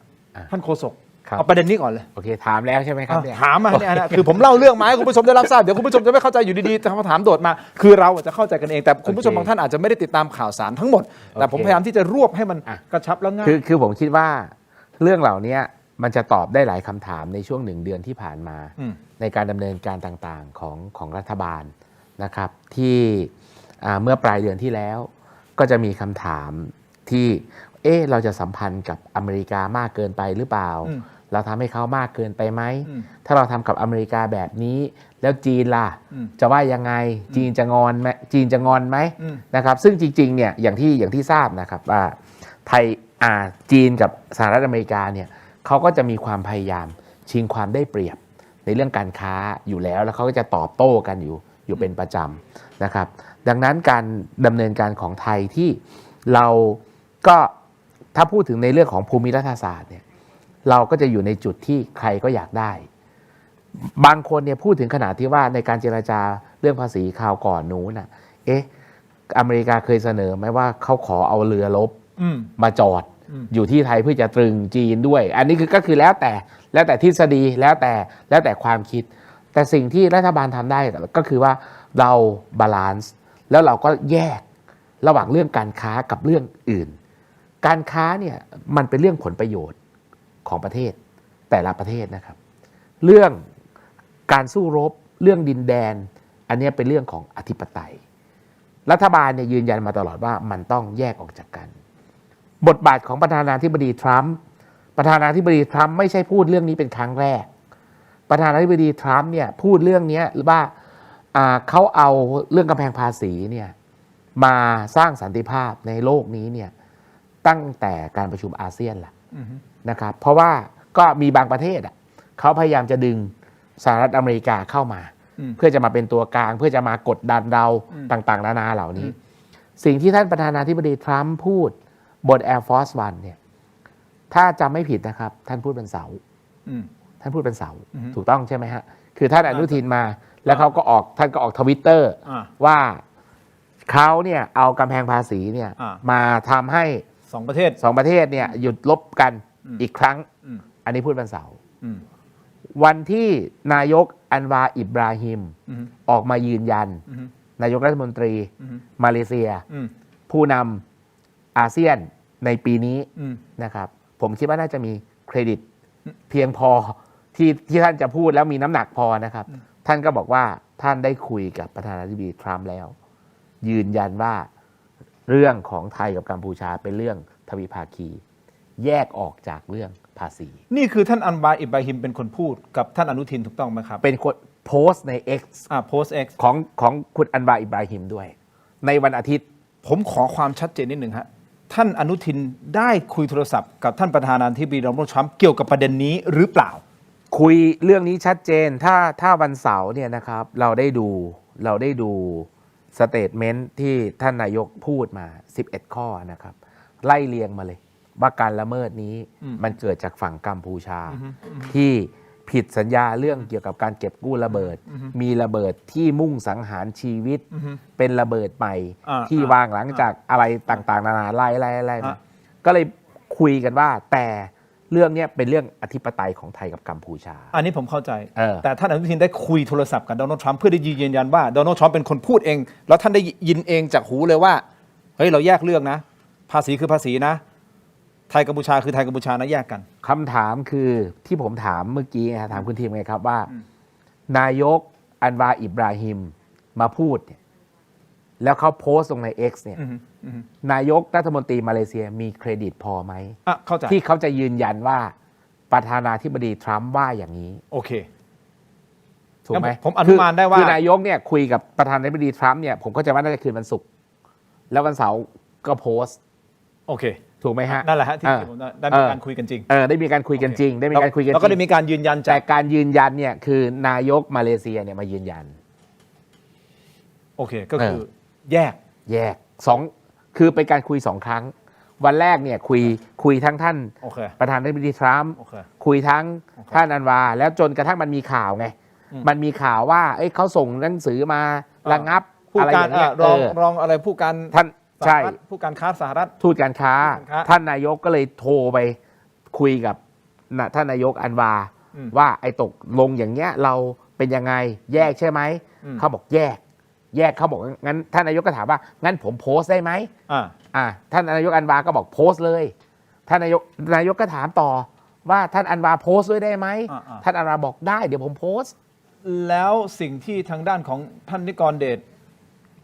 ท่านโฆษกเอาประเด็นนี้ก่อนเลยโอเคถามแล้วใช่ไหมครับถามมาเนี่ยนะคือผมเล่าเรื่องมาให้คุณผู้ชมได้รับทราบเดี๋ยวคุณผู้ชมจะไม่เข้าใจอยู่ดีๆแต่คำถามโดดมาคือเราจะเข้าใจกันเองแต่คุณผู้ชมบางท่านอาจจะไม่ได้ติดตามข่าวสารทั้งหมดแต่ผมพยายามที่จะรวบให้มันกระชับแล้วง่ายคือผมคิดว่าเรื่องเหล่านี้มันจะตอบได้หลายคำถามในช่วง1 เดือนที่ผ่านมาในการดำเนินการต่างๆของรัฐบาลนะครับที่เมื่อปลายเดือนที่แล้วก็จะมีคำถามที่เราจะสัมพันธ์กับอเมริกามากเกินไปหรือเปล่าเราทำให้เขามากเกินไปไหมถ้าเราทำกับอเมริกาแบบนี้แล้วจีนล่ะจะว่ายังไงจีนจะงอนไหมนะครับซึ่งจริงๆเนี่ยอย่างที่ทราบนะครับว่าไทยจีนกับสหรัฐอเมริกาเนี่ยเขาก็จะมีความพยายามชิงความได้เปรียบในเรื่องการค้าอยู่แล้วเขาก็จะตอบโต้กันอยู่เป็นประจำนะครับดังนั้นการดำเนินการของไทยที่เราก็ถ้าพูดถึงในเรื่องของภูมิรัฐศาสตร์เนี่ย เราก็จะอยู่ในจุดที่ใครก็อยากได้ บางคนเนี่ยพูดถึงขนาดที่ว่าในการเจรจาเรื่องภาษีคราวก่อนนู้นนะอเมริกาเคยเสนอไหมว่าเขาขอเอาเรือรบมาจอดอยู่ที่ไทยเพื่อจะตรึงจีนด้วย อันนี้ก็คือแล้วแต่ทฤษฎีแล้วแต่ความคิด แต่สิ่งที่รัฐบาลทำได้ก็คือว่าเราบาลานซ์แล้วเราก็แยกระหว่างเรื่องการค้ากับเรื่องอื่น การค้าเนี่ยมันเป็นเรื่องผลประโยชน์ของประเทศแต่ละประเทศนะครับเรื่องการสู้รบเรื่องดินแดนอันนี้เป็นเรื่องของอธิปไตยรัฐบาลเนี่ยยืนยันมาตลอดว่ามันต้องแยกออกจากกันบทบาทของประธานาธิบดีทรัมป์ไม่ใช่พูดเรื่องนี้เป็นครั้งแรกประธานาธิบดีทรัมป์เนี่ยพูดเรื่องนี้ว่าเขาเอาเรื่องกำแพงภาษีเนี่ยมาสร้างสันติภาพในโลกนี้เนี่ยตั้งแต่การประชุมอาเซียนแหละนะครับเพราะว่าก็มีบางประเทศเขาพยายามจะดึงสหรัฐอเมริกาเข้ามาเพื่อจะมาเป็นตัวกลางเพื่อจะมากดดันเราต่างๆนานาเหล่านี้สิ่งที่ท่านประธานาธิบดีทรัมป์พูดบน Air Force One เนี่ยถ้าจำไม่ผิดนะครับท่านพูดเป็นเสาถูกต้องใช่ไหมฮะคือท่านอนุทินมาแล้วท่านก็ออกทวิตเตอร์ว่าเขาเนี่ยเอากำแพงภาษีเนี่ยมาทำให้สองประเทศเนี่ยหยุดลบกันอีกครั้งอันนี้พูดเป็นเสาวันที่นายกอันวาอิบราฮิมออกมายืนยันนายกรัฐมนตรีมาเลเซียผู้นำอาเซียนในปีนี้นะครับผมคิดว่าน่าจะมีเครดิตเพียงพอที่ท่านจะพูดแล้วมีน้ำหนักพอนะครับท่านก็บอกว่าท่านได้คุยกับประธานาธิบดีทรัมป์แล้วยืนยันว่าเรื่องของไทยกับกัมพูชาเป็นเรื่องทวิภาคีแยกออกจากเรื่องภาษีนี่คือท่านอันวาอิบราฮิมเป็นคนพูดกับท่านอนุทินถูกต้องไหมครับเป็นคนโพสต์ใน X โพสต์ X ของคุณอันวาอิบราฮิมด้วยในวันอาทิตย์ผมขอความชัดเจนนิดหนึ่งฮะท่านอนุทินได้คุยโทรศัพท์กับท่านประธานาธิบดีโดนัลด์ทรัมป์เกี่ยวกับประเด็นนี้หรือเปล่าคุยเรื่องนี้ชัดเจนถ้าวันเสาร์เนี่ยนะครับเราได้ดูสเตทเมนต์ที่ท่านนายกพูดมา11ข้อนะครับไล่เรียงมาเลยว่าการละเมิดนี้มันเกิดจากฝั่งกัมพูชาที่ผิดสัญญาเรื่องเกี่ยวกับการเก็บกู้ระเบิดมีระเบิดที่มุ่งสังหารชีวิตเป็นระเบิดใหม่ที่วางหลังจากอะไรต่างๆนานาไล่มาก็เลยคุยกันว่าแต่เรื่องนี้เป็นเรื่องอธิปไตยของไทยกับกัมพูชาอันนี้ผมเข้าใจแต่ท่านอนุทินได้คุยโทรศัพท์กับโดนัลด์ทรัมป์เพื่อได้ยืนยันว่าโดนัลด์ทรัมป์เป็นคนพูดเองแล้วท่านได้ยินเองจากหูเลยว่าเฮ้ยเราแยกเรื่องนะภาษีคือภาษีนะไทยกัมพูชาคือไทยกัมพูชานะแยกกันคำถามคือที่ผมถามเมื่อกี้ถามคุณทีมไงครับว่านายกอันวาอิบราฮิมมาพูดเนี่ยแล้วเขาโพสต์ลงใน X เนี่ยนายกรัฐมนตรีมาเลเซียมีเครดิตพอไหมที่เขาจะยืนยันว่าประธานาธิบดีทรัมป์ว่าอย่างนี้โอเคถูกไหมผมอนุมานได้ว่าคือนายกเนี่ยคุยกับประธานาธิบดีทรัมป์เนี่ยผมเข้าใจว่าน่าจะคืนวันศุกร์แล้ววันเสาร์ก็โพสต์โอเคถูกไหมฮะนั่นแหละฮะที่ผมได้มีการคุยกันจริงได้มีการคุยกันจริงแล้วก็ได้มีการยืนยันแต่การยืนยันเนี่ยคือนายกมาเลเซียเนี่ยมายืนยันโอเคก็คือแยกคือเป็นการคุย2ครั้งวันแรกเนี่ยคุยทั้งท่านประธานาธิบดีทรัมป์คุยทั้งท่านอันวาแล้วจนกระทั่งมันมีข่าวไงมันมีข่าวว่าเขาส่งหนังสือมาระงับอะไรอย่างเงี้ยรองอะไรผู้การท่านใช่ผู้การค้าสหรัฐทูตการค้าท่านนายกก็เลยโทรไปคุยกับท่านนายกอันวาว่าไอ้ตกลงอย่างเงี้ยเราเป็นยังไงแยกใช่ไหมเขาบอกแยกเขาบอกงั้นท่านนายกก็ถามว่างั้นผมโพสต์ได้ไหมท่านนายกอันวาก็บอกโพสต์เลยท่านนายกก็ถามต่อว่าท่านอันวาโพสต์ด้วยได้ไหมท่านอันวาบอกได้เดี๋ยวผมโพสต์แล้วสิ่งที่ทางด้านของท่านนิกรเดช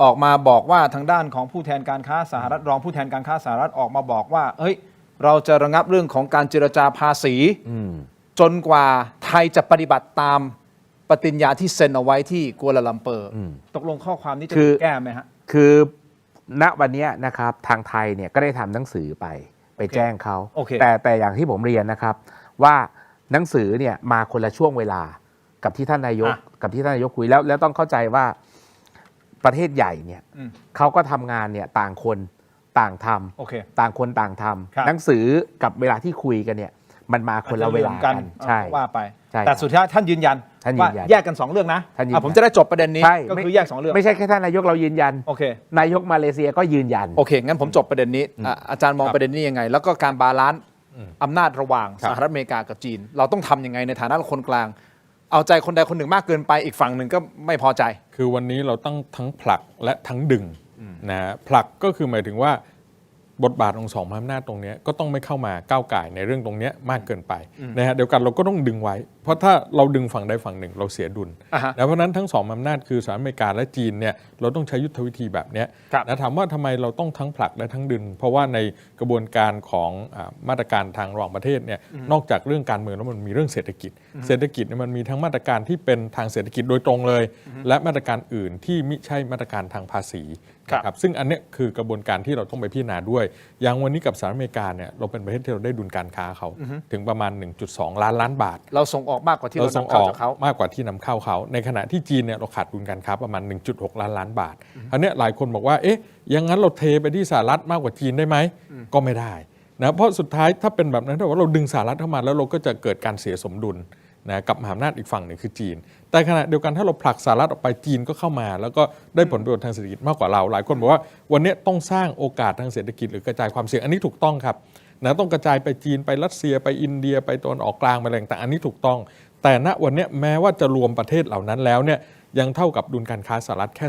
ออกมาบอกว่าทางด้านของผู้แทนการค้าสหรัฐรองผู้แทนการค้าสหรัฐออกมาบอกว่าเฮ้ยเราจะระงับเรื่องของการเจรจาภาษีจนกว่าไทยจะปฏิบัติตามปฏิญญาที่เซ็นเอาไว้ที่กัวลาลัมเปอร์ตกลงข้อความนี้จะแก้ไหมฮะคือณวันนี้นะครับทางไทยเนี่ยก็ได้ทำหนังสือไปแจ้งเขาแต่อย่างที่ผมเรียนนะครับว่าหนังสือเนี่ยมาคนละช่วงเวลากับที่ท่านนายกคุยแล้วต้องเข้าใจว่าประเทศใหญ่เนี่ยเขาก็ทำงานเนี่ยต่างคนต่างทำต่างคนต่างทำหนังสือกับเวลาที่คุยกันเนี่ย มันมาคนละเวลากันใช่ ว่าไป ใช่ แต่สุดท้ายท่านยืนยัน ท่านยื ว่าน ยัน แยกกัน2เรื่องนะ ท่านยืนยัน ผมจะได้จบประเด็นนี้ ใช่ ก็คือแยก2เรื่อง ไม่ใช่แค่ท่านนายกเรายืนยัน โอเค นายกมาเลเซียก็ยืนยัน โอเคงั้นผมจบประเด็นนี้อาจารย์มองประเด็นนี้ยังไง แล้วก็การบาลานซ์อำนาจระหว่างสหรัฐอเมริกากับจีน เราต้องทำยังไงในฐานะคนกลาง เอาใจคนใดคนหนึ่งมากเกินไปอีกฝั่งหนึ่งก็ไม่พอใจ คือวันนี้เราต้องทั้งผลักและทั้งดึงนะผลักก็คือหมายถึงว่าบทบาทของสองมหาอำนาจตรงนี้ก็ต้องไม่เข้ามาก้าวก่ายในเรื่องตรงนี้มากเกินไปนะฮะเดียวกันเราก็ต้องดึงไว้ เพราะถ้าเราดึงฝั่งใดฝั่งหนึ่งเราเสียดุล อ่าฮะ นะเพราะฉะนั้นทั้งสองมหาอำนาจคือสหรัฐอเมริกาและจีนเนี่ยเราต้องใช้ยุทธวิธีแบบเนี้ย ครับ นะถามว่าทำไมเราต้องทั้งผลักและทั้งดึง เพราะว่าในกระบวนการของมาตรการทางระหว่างประเทศเนี่ยนอกจากเรื่องการเมืองแล้วมันมีเรื่องเศรษฐกิจ เศรษฐกิจเนี่ยมันมีทั้งมาตรการที่เป็นทางเศรษฐกิจโดยตรงเลย และมาตรการอื่นที่ไม่ใช่มาตรการทางภาษี ครับ นะครับซึ่งอันเนี้ยคือกระบวนการที่เราต้องไปพิจารณาด้วย อย่างวันนี้กับสหรัฐอเมริกาเนี่ยเราเป็นประเทศที่เราได้ดุลการค้าเขาถึงประมาณ 1.2 ล้านบาท เราส่งออกมากกว่าที่เรา ส่ง นำ อ เข้า อก จากเขา มากกว่าที่นำเข้าเขา ในขณะที่จีนเนี่ยเราขาดดุลการค้าประมาณ 1.6 ล้านบาทอันเนี้ยหลายคนบอกว่าเอ๊ะอย่างนั้นเราเทไปที่สหรัฐมากกว่าจีนได้ไหมก็ไม่ได้นะเพราะสุดท้ายถ้าเป็นแบบนั้นถ้าว่าเราดึงสหรัฐเข้ามาแล้วเราก็จะเกิดการเสียสมดุลนะกับมหาอำนาจอีกฝั่งหนึ่งคือจีน แต่ขณะเดียวกันถ้าเราผลักสหรัฐออกไปจีนก็เข้ามา แล้วก็ได้ผลประโยชน์ทางเศรษฐกิจมากกว่าเราหลายคนบอกว่าวันนี้ต้องสร้างโอกาสทางเศรษฐกิจหรือกระจายความเสี่ยงอันนี้ถูกต้องครับนะต้องกระจายไปจีนไปรัสเซียไปอินเดียไปตะวันออกกลางไปอะไรต่างๆอันนี้ถูกต้อง แต่ณวันนี้แม้ว่าจะรวมประเทศเหล่านั้นแล้วเนี่ยยังเท่ากับดุลการค้าสหรัฐแค่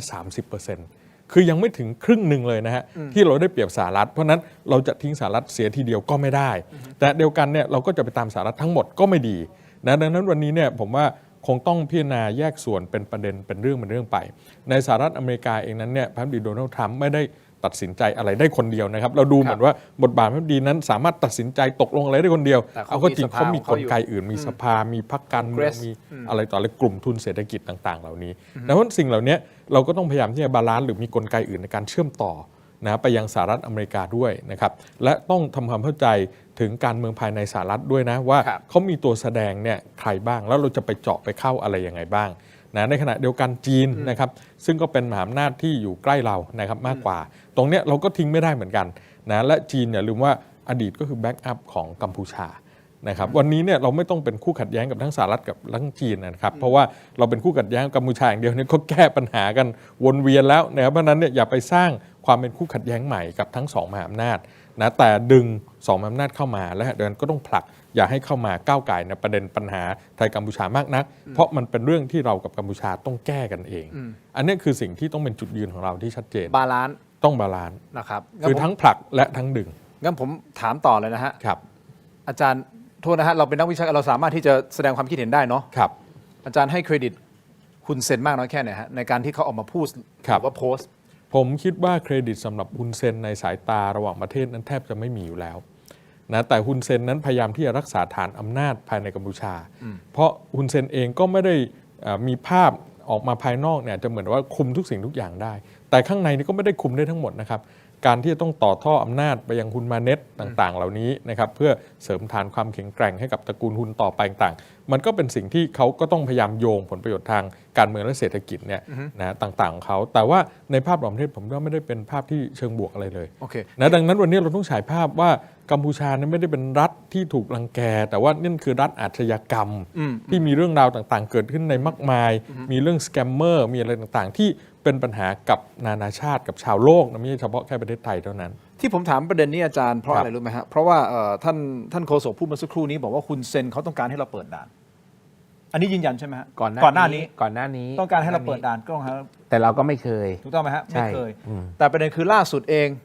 30%คือยังไม่ถึงครึ่งหนึ่งเลยนะฮะที่เราได้เปรียบสหรัฐเพราะนั้นเราจะทิ้งสหรัฐเสียทีเดียวก็ไม่ได้ แต่เดียวกันเนี่ยเราก็จะไปตามสหรัฐทั้งหมดก็ไม่ดีนะดังนั้นวันนี้เนี่ยผมว่าคงต้องพิจารณาแยกส่วนเป็นประเด็นเป็นเรื่องไป ในสหรัฐอเมริกาเองนั้นเนี่ยพระบดีโดนัลด์ทรัมป์ไม่ได้ตัดสินใจอะไรได้คนเดียวนะครับเราดูเหมือนว่าบทบาทพระบดีนั้นสามารถตัดสินใจตกลงอะไรได้คนเดียว แต่เขา เอาก็จริง มีสภา เขามี ของ ก เขา ล อยู่ ไกอื่นมีสภามีพรรคการเมือง Congress มีอะไรต่ออะไรกลุ่มทุนเศรษฐกิจต่างๆ เหล่านี้ดังนั้นสิ่งเหล่านี้เราก็ต้องพยายามที่จะบาลานซ์หรือมีกลไกอื่นในการเชื่อมต่อนะไปยังสหรัฐอเมริกาด้วยนะครับและต้องทำความเข้าใจถึงการเมืองภายในสหรัฐด้วยนะว่า ครับ เขามีตัวแสดงเนี่ยใครบ้างแล้วเราจะไปเจาะไปเข้าอะไรยังไงบ้างนะในขณะเดียวกันจีนนะครับซึ่งก็เป็นมหาอำนาจที่อยู่ใกล้เรานะครับมากกว่า ตรงเนี้ยเราก็ทิ้งไม่ได้เหมือนกันนะและจีนอย่าลืมว่าอดีตก็คือแบ็กอัพของกัมพูชานะครับวันนี้เนี่ยเราไม่ต้องเป็นคู่ขัดแย้งกับทั้งสหรัฐกับทั้งจีนนะครับเพราะว่าเราเป็นคู่ขัดแย้งกับกัมพูชาอย่างเดียวเนี่ยก็แก้ปัญหากันวนเวียนแล้วนะครับเพราะฉะนั้นเนี่ยอย่าไปสร้างความเป็นคู่ขัดแย้งใหม่กับทั้งสองมหาอำนาจนะแต่ดึงสองมหาอำนาจเข้ามาและเดินก็ต้องผลักอย่าให้เข้ามาก้าวไก่ในประเด็นปัญหาไทยกัมพูชามากนัก เพราะมันเป็นเรื่องที่เรากับกัมพูชาต้องแก้กันเอง อันนี้คือสิ่งที่ต้องเป็นจุดยืนของเราที่ชัดเจน บาลานซ์ ต้องบาลานซ์ นะครับ คือทั้งผลักและทั้งดึง งั้นผมถามต่อเลยนะฮะ ครับ อาจารย์โทษนะฮะเราเป็นนักวิชาการเราสามารถที่จะแสดงความคิดเห็นได้เนาะ ครับ อาจารย์ให้เครดิตคุณเซนมากน้อยแค่ไหนฮะในการที่เขาออกมาพูดห ครับ รือว่าโพสต์ ผมคิดว่าเครดิตสำหรับฮุนเซนในสายตาระหว่างประเทศนั้นแทบจะไม่มีอยู่แล้วนะแต่ฮุนเซนนั้นพยายามที่จะรักษาฐานอำนาจภายในกัมพูชา เพราะฮุนเซนเองก็ไม่ได้มีภาพออกมาภายนอกเนี่ยจะเหมือนว่าคุมทุกสิ่งทุกอย่างได้ แต่ข้างในนี่ก็ไม่ได้คุมได้ทั้งหมดนะครับการที่จะต้องต่อท่ออำนาจไปยังฮุนมาเน็ตต่างๆ เหล่านี้นะครับเพื่อเสริมฐานความแข็งแกร่งให้กับตระกูลฮุนต่อไปต่างๆมันก็เป็นสิ่งที่เขาก็ต้องพยายามโยงผลประโยชน์ทางการเมืองและเศรษฐกิจเนี่ยนะต่างๆของเขาแต่ว่าในภาพรวมประเทศผมก็ไม่ได้เป็นภาพที่เชิงบวกอะไรเลย โอเค นะดังนั้นวันนี้เราต้องฉายภาพว่ากัมพูชานั้นไม่ได้เป็นรัฐที่ถูกรังแก แต่ว่านี่คือรัฐอาชญากรรม ที่มีเรื่องราวต่างๆ เกิดขึ้นในมากมาย มีเรื่องสแกมเมอร์มีอะไรต่างๆ ที่เป็นปัญหากับนานาชาติกับชาวโลกนะไม่ใช่เฉพาะแค่ประเทศไทยเท่านั้น ที่ผมถามประเด็นนี้อาจารย์เพราะ ครับ อะไรรู้ไหมฮะเพราะว่าท่านโฆษกพูดเมื่อสักครู่นี้บอกว่าคุณเซนเขาต้องการให้เราเปิดด่าน อันนี้ยืนยันใช่ไหมฮะ ก่อนหน้า ก่อนห นี้ น้านี้ ก่อนหน้านี้ ต้องการให้เราเปิดด่านก็ต้องครับ แต่เราก็ไม่เคย ถูกต้องไหมฮะ ใช่ ไม่เคย อืม แต่ประเด็นคือล่าสุดเอง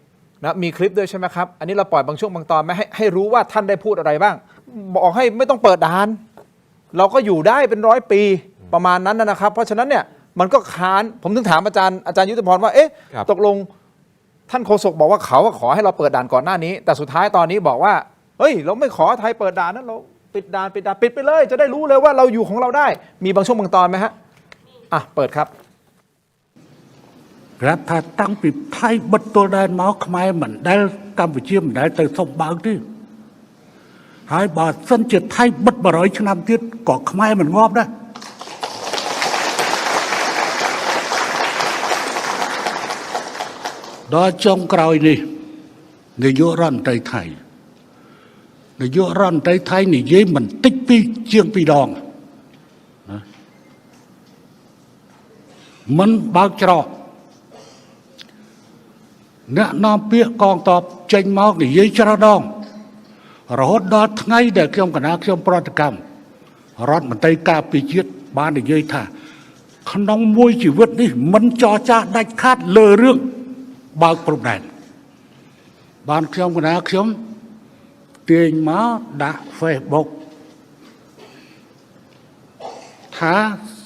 นะมีคลิปด้วยใช่ไหมครับ อันนี้เราปล่อยบางช่วงบางตอนไม่ให้รู้ว่าท่านได้พูดอะไรบ้าง บอกให้ไม่ต้องเปิดด่าน เราก็อยู่ได้เป็น100 ปีประมาณนั้นนะครับ เพราะฉะนั้นเนี่ยมันก็ค้านผมถึงถามอาจารย์ยุทธพรว่าเอ๊ะ ครับ ตกลงท่านโฆษกบอกว่าเขาขอให้เราเปิดด่านก่อนหน้านี้ แต่สุดท้ายตอนนี้บอกว่าเฮ้ยเราไม่ขอไทยเปิดด่านนั้นเราปิดด่านปิดไปเลย จะได้รู้เลยว่าเราอยู่ของเราได้ มีบางช่วงบางตอนไหมฮะอ่ะเปิดครับ រដ្ឋាតាំងពីថៃបិទទល់ដែនមកខ្មែរមិនដែលកម្ពុជាមិនដែលទៅសុំបើកទេហើយបើសិនជាថៃបិទ100ឆ្នាំទៀតក៏ខ្មែរមិនងាប់ដែរដល់ចុងក្រោយនេះនាយករដ្ឋមន្ត្រីថៃ นายกรัฐมนตรีไทยนี่เย้มันติ๊กปีเชียงปีดองนะมันบางจรอเนี่ยน้อมเปียกองตอบเจงมอกนี่เย้จระดองรถดอดไงเด็กขยมคณะขยมปฏิกรรมรัฐมนตรีกาปีจิตบ้านนี่เย้ท่าขนมมวยชีวิตนี่มันจอจ้าได้คาดเลอเรื่องบางประเด็นบ้านขยมคณะขยมเตียงม้าด่าเฟซบุ๊กท้า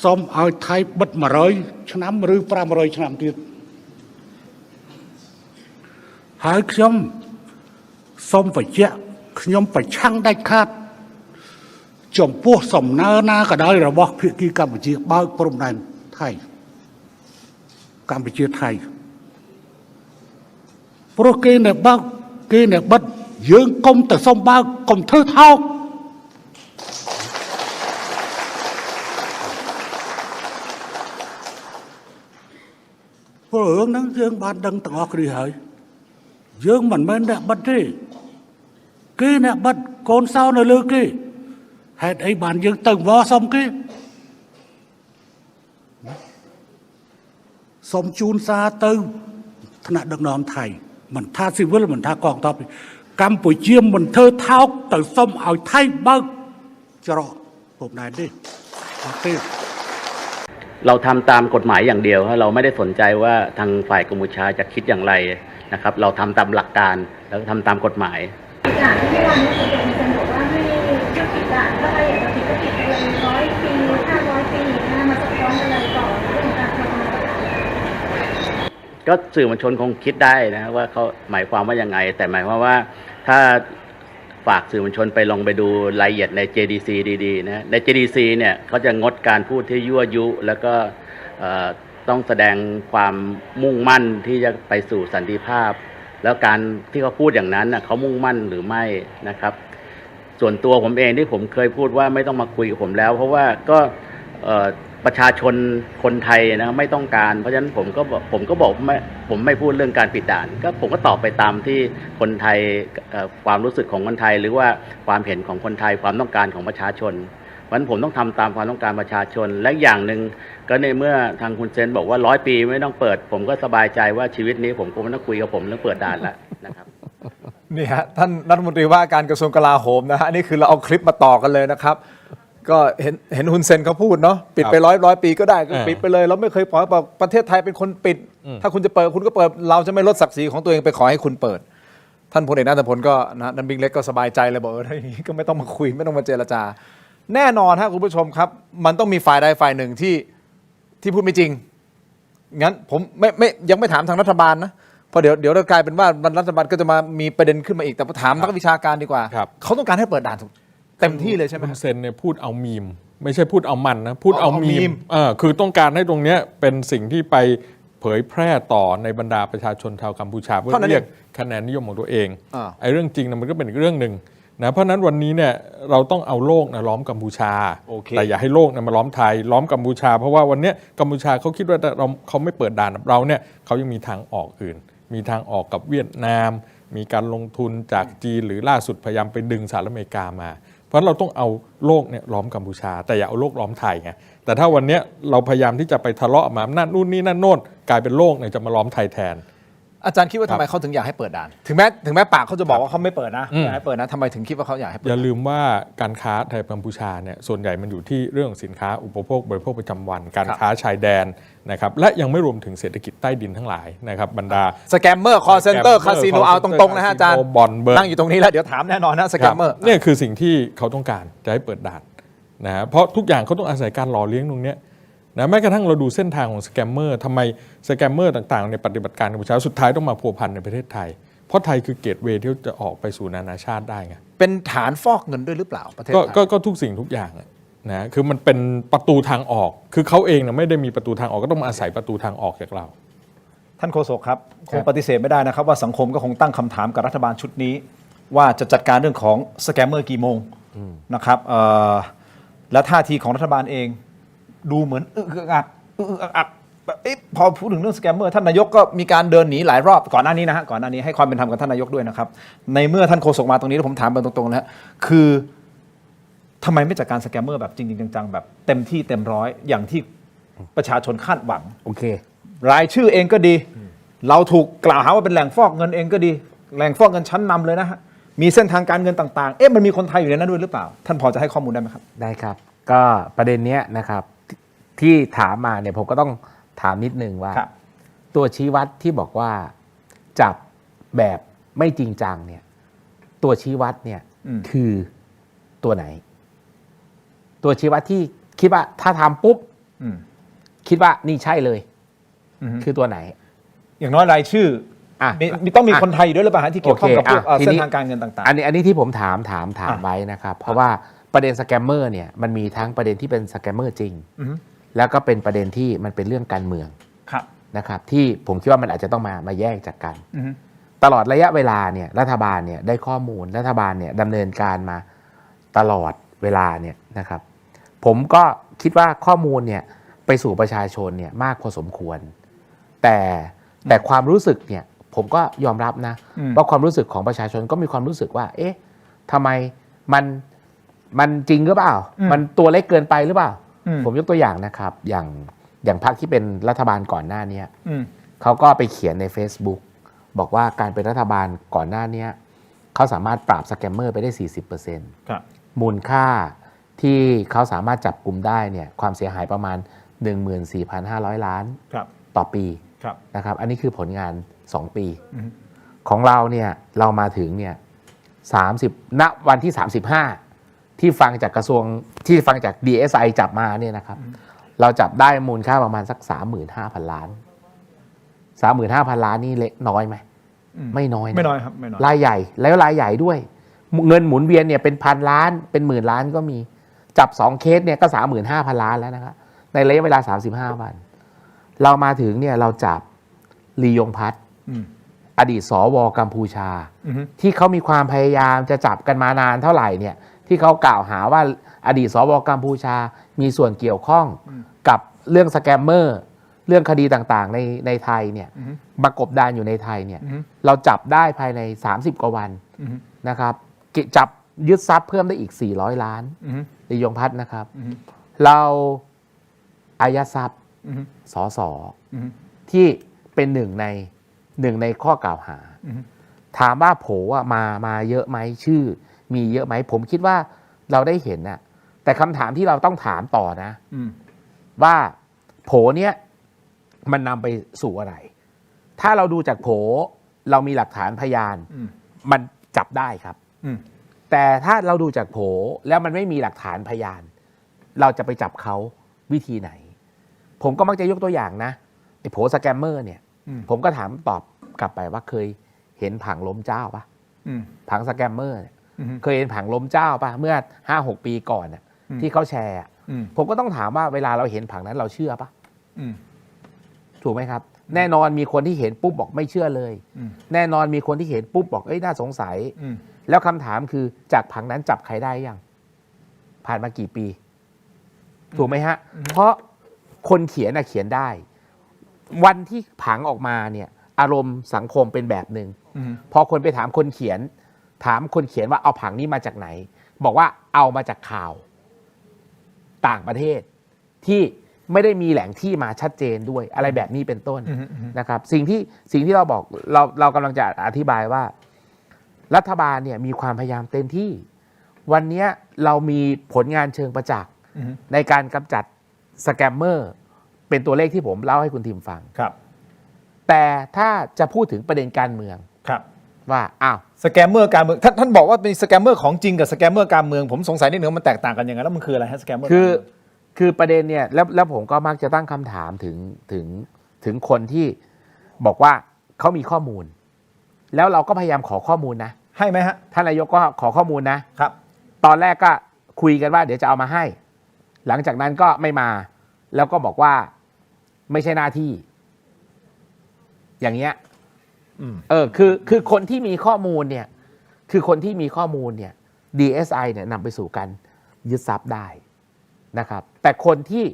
ซ้อมเอาไทยบัดมาเลยชนะหรือปรามเลยชนะทีหายขยมซ้อมไปเจ้าขยมไปช่างได้คาดจมพวกสมนาหน้าก็ได้ระบอกพิธีกรรมจีบ้าปรมแดนไทยกัมพูชีไทยโปรเกเนบ้าเกเนบัดยืงกลมแต่ส้มบ้ากลมเท่าเท่าเพราะเรื่องนั้นยืงบ้านดังต่างออกดีเหรอยืงมันไม่ได้บัดที่เกเนบัดโกนเศร้าในเลือกกี้เหตุไอ้บ้านยืงตึงวอส้มกี้สมจูนซาตึงขณะดังนอมไทยมันท่าซิวิลมันท่ากองทัพกัมพูเชียมันเธอเท้าแต่ส้มเอาไทยบ้างจะรอผมนายดิเราทำตามกฎหมายอย่างเดียวเราไม่ได้สนใจว่าทางฝ่ายกัมพูชาจะคิดอย่างไรนะครับเราทำตามหลักการแล้วทำตามกฎหมายอย่างที่วันนี้คุณเป็นบอกว่าให้ยุติการถ้าใครอยากจะผิดก็ผิดไปเลย100 ปี 500 ปีมาสะท้อนอะไรต่อเรื่องการทำงานก็สื่อมวลชนคงคิดได้นะว่าเขาหมายความว่ายังไงแต่หมายความว่าถ้าฝากสื่อมวลชนไปลองไปดูรายละเอียดใน JDC ดีๆนะใน JDC เนี่ยเขาจะงดการพูดที่ยั่วยุแล้วก็ต้องแสดงความมุ่งมั่นที่จะไปสู่สันติภาพแล้วการที่เขาพูดอย่างนั้นเขามุ่งมั่นหรือไม่นะครับส่วนตัวผมเองที่ผมเคยพูดว่าไม่ต้องมาคุยกับผมแล้วเพราะว่าก็ประชาชนคนไทยนะไม่ต้องการเพราะฉะนั้นผมก็บอกผมไม่พูดเรื่องการปิดด่านก็ผมก็ตอบไปตามที่คนไทยความรู้สึกของคนไทยหรือว่าความเห็นของคนไทยความต้องการของประชาชนเพราะฉะนั้นผมต้องทำตามความต้องการประชาชนและอย่างหนึ่งก็ในเมื่อทางคุณเซนบอกว่า100 ปีไม่ต้องเปิดผมก็สบายใจว่าชีวิตนี้ผมคงไม่ต้องคุยกับผมเรื่องเปิดด่านแล้วนะครับนี่ฮะท่านรัฐมนตรีว่าการกระทรวงกลาโหมนะฮะนี่คือเราเอาคลิปมาต่อกันเลยนะครับก็เห็นฮุนเซนเขาพูดเนาะปิดไปร้อยปีก็ได้ก็ปิดไปเลยเราไม่เคยปล่อยประเทศไทยเป็นคนปิดถ้าคุณจะเปิดคุณก็เปิดเราจะไม่ลดศักดิ์ศรีของตัวเองไปขอให้คุณเปิดท่านพลเอกนัทพลก็นะท่านบิ๊กเล็กก็สบายใจเลยบอกอย่างนี้ก็ไม่ต้องมาคุยไม่ต้องมาเจรจาแน่นอนฮะคุณผู้ชมครับมันต้องมีฝ่ายใดฝ่ายหนึ่งที่พูดไม่จริงงั้นผมยังไม่ถามทางรัฐบาลนะเพราะเดี๋ยวกลายเป็นว่ารัฐบาลก็จะมามีประเด็นขึ้นมาอีกแต่ถามนักวิชาการดีกว่าเขาต้องการให้เปิดด่านเต็มที่เลยใช่ไหมคุณเซนเนี่ยพูดเอามีมไม่ใช่พูดเอามันนะพูดเอามีมคือต้องการให้ตรงเนี้ยเป็นสิ่งที่ไปเผยแพร่ต่อในบรรดาประชาชนชาวกัมพูชาเพื่อเรียกคะแนนนิยมของตัวเองไอ้เรื่องจริงนะมันก็เป็นอีกเรื่องหนึ่งนะเพราะนั้นวันนี้เนี่ยเราต้องเอาโลกนะล้อมกัมพูชาแต่อย่าให้โลกนะมาล้อมไทยล้อมกัมพูชาเพราะว่าวันนี้กัมพูชาเขาคิดว่าเขาไม่เปิดด่านเราเนี่ยเขายังมีทางออกอื่นมีทางออกกับเวียดนามมีการลงทุนจากจีนหรือล่าสุดพยายามไปดึงสหรัฐอเมริกามาเพราะเราต้องเอาโลกเนี่ยล้อมกัมพูชาแต่อย่าเอาโลกล้อมไทยไงแต่ถ้าวันนี้เราพยายามที่จะไปทะเลาะมานั่นนู่นนี่นั่นโน่นกลายเป็นโลกเนี่ยจะมาล้อมไทยแทนอาจารย์คิดว่าทำไมเขาถึงอยากให้เปิดด่านถึงแม้ปากเขาจะบอกว่าเขาไม่เปิดนะอยากให้เปิดนะทำไมถึงคิดว่าเขาอยากให้เปิดอย่าลืมว่าการค้าไทยกัมพูชาเนี่ยส่วนใหญ่มันอยู่ที่เรื่องสินค้าอุปโภคบริโภคประจำวันการค้าชายแดนนะครับและยังไม่รวมถึงเศรษฐกิจใต้ดินทั้งหลายนะครับบรรดาสแกมเมอร์คอร์เซนเตอร์คาสิโนเอาตรงๆนะฮะอาจารย์นั่งอยู่ตรงนี้แล้วเดี๋ยวถามแน่นอนนะสแกมเมอร์เนี่ยคือสิ่งที่เขาต้องการจะให้เปิดด่านนะเพราะทุกอย่างเขาต้องอาศัยการหล่อเลี้ยงตรงนี้นะแม้กระทั่งเราดูเส้นทางของสแกมเมอร์ทำไมสแกมเมอร์ต่างๆในปฏิบัติการกัมพูชาสุดท้ายต้องมาพัวพันในประเทศไทยเพราะไทยคือเกตเวย์ที่จะออกไปสู่นานาชาติได้ไงเป็นฐานฟอกเงินด้วยหรือเปล่าประเทศไทยก็ทุกสิ่งทุกอย่างนะคือมันเป็นประตูทางออกคือเขาเองนะไม่ได้มีประตูทางออกก็ต้องมาอาศัยประตูทางออกจากเราท่านโฆษกครับคงปฏิเสธไม่ได้นะครับว่าสังคมก็คงตั้งคำถามกับรัฐบาลชุดนี้ว่าจะจัดการเรื่องของสแกมเมอร์กี่โมงนะครับและท่าทีของรัฐบาลเองดูเหมือนอัก พอพูดถึงเรื่องสแกมเมอร์ท่านนายกก็มีการเดินหนีหลายรอบก่อนหน้านี้นะฮะก่อนหน้านี้ให้ความเป็นธรรมกับท่านนายกด้วยนะครับในเมื่อท่านโฆษกมาตรงนี้แล้วผมถามไปตรงๆนะคือทำไมไม่จัดการสแกมเมอร์แบบจริงๆจังๆแบบเต็มที่เต็มร้อยอย่างที่ประชาชนคาดหวัง โอเค รายชื่อเองก็ดี เราถูกกล่าวหาว่าเป็นแหล่งฟอกเงินเองก็ดีแหล่งฟอกเงินชั้นนำเลยนะฮะมีเส้นทางการเงินต่างๆมันมีคนไทยอยู่ในนั้นด้วยหรือเปล่าท่านพอจะให้ข้อมูลได้ไหมครับ ได้ครับ ก็ประเด็นเนี้ยนะครับที่ถามมาเนี่ยผมก็ต้องถามนิดนึงว่า ตัวชี้วัดที่บอกว่าจับแบบไม่จริงจังเนี่ยตัวชี้วัดเนี่ยคือตัวไหน ตัวชี้วัดที่คิดว่าถ้าทำปุ๊บคิดว่านี่ใช่เลยคือตัวไหน อย่างน้อยรายชื่อมีต้องมีคนไทยอยู่ด้วยหรือเปล่าที่เกี่ยวข้องกับพวกเส้นทางการเงินต่างๆอันนี้ที่ผมถามไว้นะครับเพราะว่าประเด็นสแกมเมอร์เนี่ยมันมีทั้งประเด็นที่เป็นสแกมเมอร์จริงแล้วก็เป็นประเด็นที่มันเป็นเรื่องการเมืองนะครับที่ผมคิดว่ามันอาจจะต้องมาแยกจากกันตลอดระยะเวลาเนี่ยรัฐบาลเนี่ยได้ข้อมูลรัฐบาลเนี่ยดำเนินการมาตลอดเวลาเนี่ยนะครับผมก็คิดว่าข้อมูลเนี่ยไปสู่ประชาชนเนี่ยมากพอสมควรแต่ความรู้สึกเนี่ยผมก็ยอมรับนะว่าความรู้สึกของประชาชนก็มีความรู้สึกว่าเอ๊ะทำไมมันจริงหรือเปล่ามันตัวเล็กเกินไปหรือเปล่าผมยกตัวอย่างนะครับอย่างพรรคที่เป็นรัฐบาลก่อนหน้านี้เขาก็ไปเขียนใน Facebook บอกว่าการเป็นรัฐบาลก่อนหน้านี้เขาสามารถปราบสแกมเมอร์ไปได้ 40% มูลค่าที่เขาสามารถจับกลุ่มได้เนี่ยความเสียหายประมาณ 14,500 ล้านต่อปีนะครับอันนี้คือผลงาน2 ปีของเราเนี่ยเรามาถึงเนี่ย30ณวันที่35ที่ฟังจากกระทรวงที่ฟังจาก DSI จับมาเนี่ยนะครับเราจับได้มูลค่าประมาณสัก 35,000 ล้าน 35,000 ล้านนี่เล็กน้อยไหมไม่น้อยนะ ไม่น้อยครับไม่น้อยรายใหญ่แล้วรายใหญ่ด้วยเงินหมุนเวียนเนี่ยเป็น1,000 ล้านเป็น10,000 ล้านก็มีจับ2เคสเนี่ยก็ 35,000 ล้านแล้วนะครับในระยะเวลา35 วันเรามาถึงเนี่ยเราจับลียงพัฒน์อดีตสวกัมพูชาที่เขามีความพยายามจะจับกันมานานเท่าไหร่เนี่ยที่เขากล่าวหาว่าอดีตสวกัมพูชามีส่วนเกี่ยวข้องกับเรื่องสแกมเมอร์เรื่องคดีต่างๆในไทยเนี่ยมากบดานอยู่ในไทยเนี่ยเราจับได้ภายใน30 กว่าวันนะครับจับยึดทรัพย์เพิ่มได้อีก400 ล้านลียงพัฒน์นะครับเราอายัดทรัพย์สสที่เป็นหนึ่งในข้อกล่าวหาถามว่าโผมาเยอะไหมชื่อมีเยอะไหมผมคิดว่าเราได้เห็นน่ะแต่คำถามที่เราต้องถามต่อนะว่าโผเนี้ยมันนำไปสู่อะไรถ้าเราดูจากโผเรามีหลักฐานพยานมันจับได้ครับแต่ถ้าเราดูจากโผแล้วมันไม่มีหลักฐานพยานเราจะไปจับเขาวิธีไหนผมก็มักจะยกตัวอย่างนะไอ้โผสแกมเมอร์เนี่ยผมก็ถามตอบกลับไปว่าเคยเห็นผังล้มเจ้าปะผังสแกมเมอร์เนี่ยเคยเห็นผังล้มเจ้าปะเมื่อ 5-6 ปีก่อนน่ะที่เขาแชร์ผมก็ต้องถามว่าเวลาเราเห็นผังนั้นเราเชื่อปะถูกไหมครับแน่นอนมีคนที่เห็นปุ๊บบอกไม่เชื่อเลยแน่นอนมีคนที่เห็นปุ๊บบอกเอ้ยน่าสงสัยแล้วคำถามคือจากผังนั้นจับใครได้ยังผ่านมากี่ปีถูกไหมฮะเพราะคนเขียนเขียนได้วันที่ผังออกมาเนี่ยอารมณ์สังคมเป็นแบบหนึ่งพอคนไปถามคนเขียนว่าเอาผังนี้มาจากไหนบอกว่าเอามาจากข่าวต่างประเทศที่ไม่ได้มีแหล่งที่มาชัดเจนด้วยอะไรแบบนี้เป็นต้นนะครับสิ่งที่เราบอกเรากำลังจะอธิบายว่ารัฐบาลเนี่ยมีความพยายามเต็มที่วันนี้เรามีผลงานเชิงประจักษ์ในการกำจัดสแกมเมอร์เป็นตัวเลขที่ผมเล่าให้คุณทีมฟังแต่ถ้าจะพูดถึงประเด็นการเมืองว่าอ้าวสแกมเมอร์การเมืองท่านบอกว่าเป็นสแกมเมอร์ของจริงกับสแกมเมอร์การเมืองผมสงสัยนิดนึงมันแตกต่างกันยังไงแล้วมันคืออะไรฮะสแกมเมอร์คือประเด็นเนี่ยแล้วผมก็มักจะตั้งคำถามถึงคนที่บอกว่าเขามีข้อมูลแล้วเราก็พยายามขอข้อมูลนะให้ไหมฮะท่านนายกก็ขอข้อมูลนะครับตอนแรกก็คุยกันว่าเดี๋ยวจะเอามาให้หลังจากนั้นก็ไม่มาแล้วก็บอกว่าไม่ใช่หน้าที่อย่างเงี้ยคือคนที่มีข้อมูลเนี่ยคือคนที่มีข้อมูลเนี่ย DSI เนี่ยนำไปสู่การยึดทรัพย์ได้นะครับแต่คนที่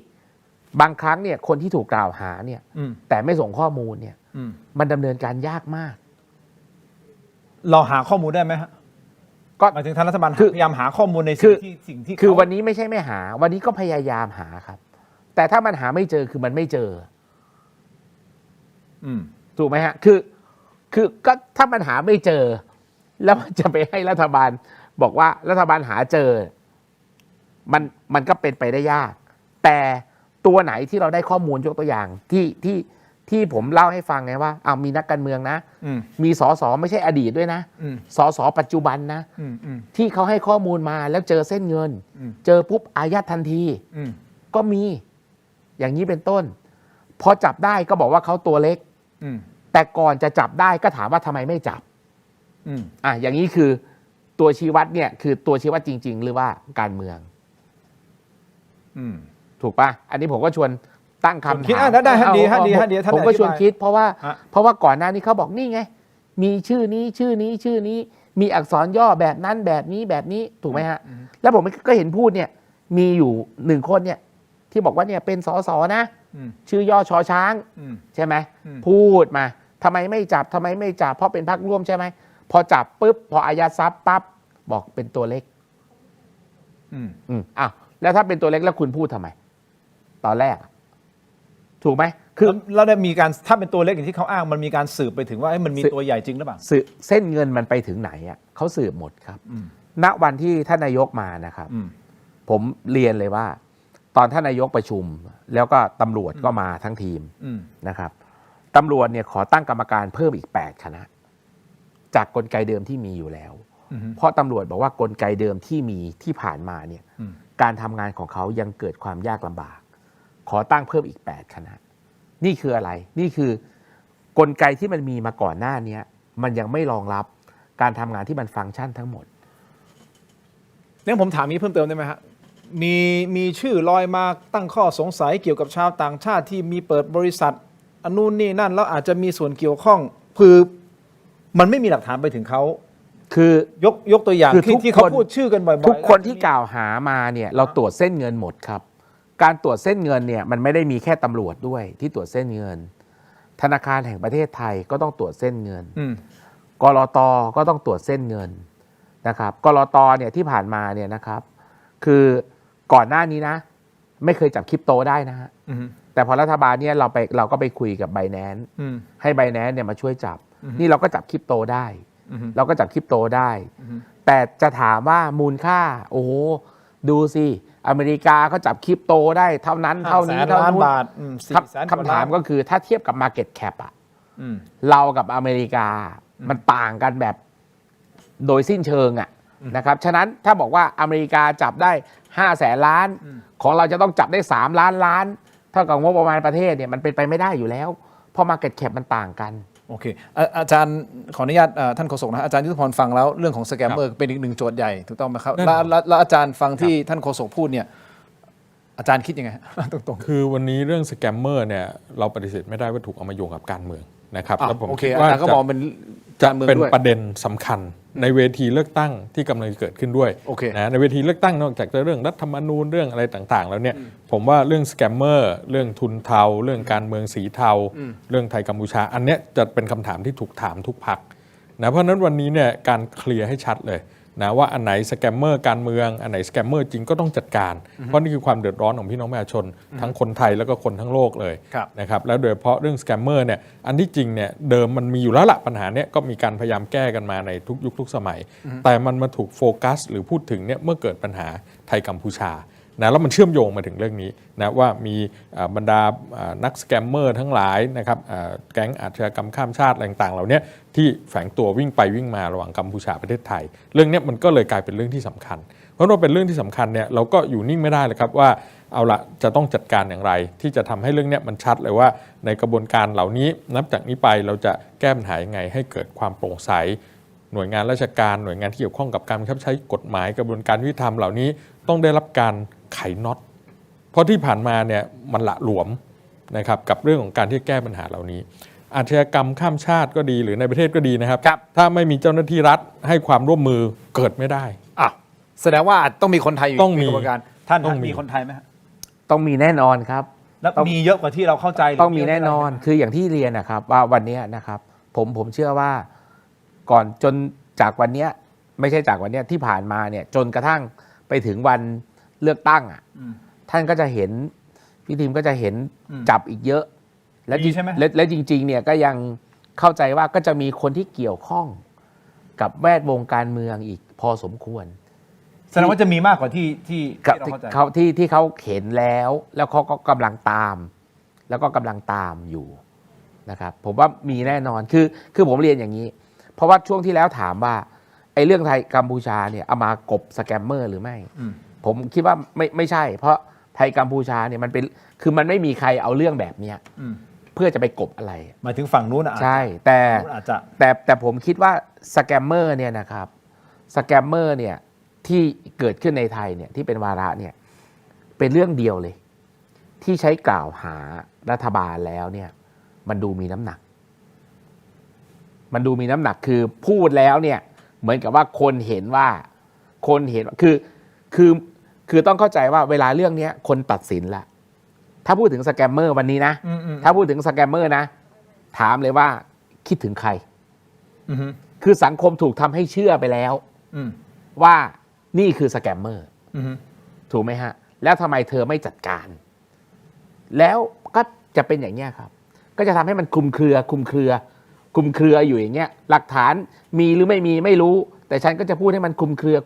บางครั้งเนี่ยคนที่ถูกกล่าวหาเนี่ยแต่ไม่ส่งข้อมูลเนี่ยมันดำเนินการยากมาก เราหาข้อมูลได้ไหมฮะ ก็ หมายถึงทางรัฐบาล คือ พยายามหาข้อมูลใน คือ สิ่งที่ คือ เขา วันนี้ไม่ใช่ไม่หา วันนี้ก็พยายามหาครับ แต่ถ้ามันหาไม่เจอคือมันไม่เจอ ถูกไหมฮะคือก็ถ้ามันหาไม่เจอ แล้วมันจะไปให้รัฐบาลบอกว่ารัฐบาลหาเจอมันก็เป็นไปได้ยาก แต่ตัวไหนที่เราได้ข้อมูลยกตัวอย่างที่ผมเล่าให้ฟังไงว่าเอามีนักการเมืองนะมีสสไม่ใช่อดีตด้วยนะสสปัจจุบันนะที่เขาให้ข้อมูลมาแล้วเจอเส้นเงินเจอปุ๊บอายัดทันทีก็มีอย่างนี้เป็นต้นพอจับได้ก็บอกว่าเขาตัวเล็กแต่ก่อนจะจับได้ก็ถามว่าทำไมไม่จับอย่างนี้คือตัวชี้วัดเนี่ยคือตัวชี้วัดจริงๆหรือว่าการเมืองถูกปะอันนี้ผมก็ชวนตั้งคำถาม ได้ฮะดีฮะดีฮะดีท่าน ผมก็ชวนคิดเพราะว่า ฮะ ก่อนหน้านี้เขาบอกนี่ไงมีชื่อนี้ชื่อนี้ชื่อนี้มีอักษรย่อแบบนั้นแบบนี้แบบนี้ถูกไหมฮะแล้วผมก็เห็นพูดเนี่ยมีอยู่1 คนเนี่ยที่บอกว่าเนี่ยเป็นสสนะชื่อย่อชอช้างใช่ไหมพูดมาทำไมไม่จับทำไมไม่จับเพราะเป็นพรรคร่วมใช่ไหมพอจับปุ๊บพออายัดทรัพย์ปั๊บบอกเป็นตัวเล็กอ้าวแล้วถ้าเป็นตัวเล็กแล้วคุณพูดทำไมตอนแรกถูกไหมคือแล้วได้มีการถ้าเป็นตัวเล็กอย่างที่เขาอ้างมันมีการสืบไปถึงว่ามันมีตัวใหญ่จริงหรือเปล่าเส้นเงินมันไปถึงไหนอ่ะเขาสืบหมดครับณวันที่ท่านนายกมานะครับผมเรียนเลยว่าตอนท่านนายกประชุมแล้วก็ตำรวจก็มาทั้งทีมนะครับตำรวจเนี่ยขอตั้งกรรมการเพิ่มอีก8 คณะจากกลไกเดิมที่มีอยู่แล้วเพราะตำรวจบอกว่ากลไกเดิมที่มีที่ผ่านมาเนี่ยการทำงานของเขายังเกิดความยากลำบากขอตั้งเพิ่มอีก8 คณะนี่คืออะไรนี่คือกลไกที่มันมีมาก่อนหน้านี้มันยังไม่รองรับการทำงานที่มันฟังก์ชันทั้งหมดงั้นผมถามนี้เพิ่มเติมได้ไหมฮะมีชื่อลอยมาตั้งข้อสงสัยเกี่ยวกับชาวต่างชาติที่มีเปิดบริษัทอันนู่นนี่นั่นแล้วอาจจะมีส่วนเกี่ยวข้องคือมันไม่มีหลักฐานไปถึงเขาคือยกตัวอย่างที่เขาพูดชื่อกันบ่อยๆทุกคนที่กล่าวหามาเนี่ยเราตรวจเส้นเงินหมดครับการตรวจเส้นเงินเนี่ยมันไม่ได้มีแค่ตำรวจด้วยที่ตรวจเส้นเงินธนาคารแห่งประเทศไทยก็ต้องตรวจเส้นเงินกลต.ก็ต้องตรวจเส้นเงินนะครับกลต.เนี่ยที่ผ่านมาเนี่ยนะครับคือก่อนหน้านี้นะไม่เคยจับคริปโตได้นะฮะแต่พอรัฐบาลเนี่ยเราก็ไปคุยกับ Binance ให้ Binance เนี่ยมาช่วยจับนี่เราก็จับคริปโตได้เราก็จับคริปโตได้แต่จะถามว่ามูลค่าโอ้โหดูสิอเมริกาเขาจับคริปโตได้เท่านั้นเท่านี้เท่านู้นคำถามก็คือถ้าเทียบกับ Market Cap อ่ะเรากับอเมริกามันต่างกันแบบโดยสิ้นเชิงอ่ะนะครับฉะนั้นถ้าบอกว่าอเมริกาจับได้500,000 ล้านของเราจะต้องจับได้3 ล้านเท่ากับงบประมาณประเทศเนี่ยมันเป็นไปไม่ได้อยู่แล้วเพราะ Market Cap มันต่างกันโอเคอาจารย์ขออนุญาตท่านโฆษกนะอาจารย์ยุทธพรฟังแล้วเรื่องของสแกมเมอร์เป็นอีก1 โจทย์ใหญ่ถูกต้องไหมครับแล้วอาจารย์ฟังที่ท่านโฆษกพูดเนี่ยอาจารย์คิดยังไงตรงๆคือวันนี้เรื่องสแกมเมอร์เนี่ยเราปฏิเสธไม่ได้ว่าถูกเอามาโยงกับการเมืองนะครับแล้วผมคิดว่าก็มองเป็นจะเป็นประเด็นสำคัญในเวทีเลือกตั้งที่กำลังเกิดขึ้นด้วยนะในเวทีเลือกตั้งนอกจากเรื่องรัฐธรรมนูญเรื่องอะไรต่างๆแล้วเนี่ยผมว่าเรื่องสแกมเมอร์เรื่องทุนเทาเรื่องการเมืองสีเทาเรื่องไทยกัมพูชาอันเนี้ยจะเป็นคำถามที่ถูกถามทุกพรรคนะเพราะนั้นวันนี้เนี่ยการเคลียร์ให้ชัดเลยนะว่าอันไหนสแกมเมอร์การเมืองอันไหนสแกมเมอร์จริงก็ต้องจัดการเพราะนี่คือความเดือดร้อนของพี่น้องประชาชนทั้งคนไทยแล้วก็คนทั้งโลกเลยนะครับแล้วโดยเฉพาะเรื่องสแกมเมอร์เนี่ยอันที่จริงเนี่ยเดิมมันมีอยู่แล้วละปัญหาเนี้ยก็มีการพยายามแก้กันมาในทุกยุคทุกสมัยแต่มันมาถูกโฟกัสหรือพูดถึงเนี่ยเมื่อเกิดปัญหาไทยกัมพูชานะแล้วมันเชื่อมโยงมาถึงเรื่องนี้นะว่ามีบรรดานักสแกมเมอร์ทั้งหลายนะครับแก๊งอาชญากรรมข้ามชาติอะไรต่างๆเหล่านี้ที่แฝงตัววิ่งไปวิ่งมาระหว่างกัมพูชาประเทศไทยเรื่องนี้มันก็เลยกลายเป็นเรื่องที่สำคัญเพราะว่าเป็นเรื่องที่สำคัญเนี่ยเราก็อยู่นิ่งไม่ได้เลยครับว่าเอาละจะต้องจัดการอย่างไรที่จะทำให้เรื่องนี้มันชัดเลยว่าในกระบวนการเหล่านี้นับจากนี้ไปเราจะแก้ปัญหายังไงให้เกิดความโปร่งใสหน่วยงานราชการหน่วยงานที่เกี่ยวข้องกับการบังคับใช้กฎหมายกระบวนการยุติธรรมเหล่านี้ต้องได้รับการไขน็อตเพราะที่ผ่านมาเนี่ยมันละหลวมนะครับกับเรื่องของการที่แก้ปัญหาเหล่านี้อาชญากรรมข้ามชาติก็ดีหรือในประเทศก็ดีนะครับถ้าไม่มีเจ้าหน้าที่รัฐให้ความร่วมมือเกิดไม่ได้แสดงว่าต้องมีคนไทยอยู่ในกระบวนการท่านมีคนไทยไหมฮะต้องมีแน่นอนครับ แล้วมีเยอะกว่าที่เราเข้าใจหรื ต้องมีแน่นอน คืออย่างที่เรียนนะครับว่าวันนี้นะครับผมเชื่อว่าก่อนจนจากวันนี้ไม่ใช่จากวันนี้ที่ผ่านมาเนี่ยจนกระทั่งไปถึงวันเลือกตั้งอ่ะท่านก็จะเห็นพี่ทีมก็จะเห็นจับอีกเยอะ ดีใช่ไหม และจริงๆเนี่ยก็ยังเข้าใจว่าก็จะมีคนที่เกี่ยวข้องกับแวดวงการเมืองอีกพอสมควร แสดงว่าจะมีมากกว่าที่เราเข้าใจ ที่เขาเห็นแล้วเขาก็กำลังตาม แล้วก็กำลังตามอยู่นะครับผมว่ามีแน่นอนคือผมเรียนอย่างนี้ เพราะว่าช่วงที่แล้วถามว่าไอ้เรื่องไทยกัมพูชาเนี่ยเอามากบสแกมเมอร์หรือไม่ผมคิดว่าไม่ใช่ เพราะไทยกัมพูชาเนี่ยมันเป็นคือมันไม่มีใครเอาเรื่องแบบเนี้ยเพื่อจะไปกบอะไร หมายถึงฝั่งนู้นอ่ะ ใช่แต่ผมคิดว่าสแกมเมอร์เนี่ยนะครับสแกมเมอร์เนี่ยที่เกิดขึ้นในไทยเนี่ยที่เป็นวาระเนี่ยเป็นเรื่องเดียวเลยที่ใช้กล่าวหารัฐบาลแล้วเนี่ยมันดูมีน้ำหนักคือพูดแล้วเนี่ยเหมือนกับว่าคนเห็นว่าคือต้องเข้าใจว่าเวลาเรื่องนี้คนตัดสินละถ้าพูดถึงสแกมเมอร์วันนี้นะถ้าพูดถึงสแกมเมอร์นะถามเลยว่าคิดถึงใครคือสังคมถูกทำให้เชื่อไปแล้วว่านี่คือสแกมเมอร์ถูกไหมฮะแล้วทำไมเธอไม่จัดการแล้วก็จะเป็นอย่างนี้ครับก็จะทำให้มันคลุมเครืออยู่อย่างเงี้ยหลักฐานมีหรือไม่มีไม่รู้แต่ฉันก็จะพูดให้มันคลุมเครือ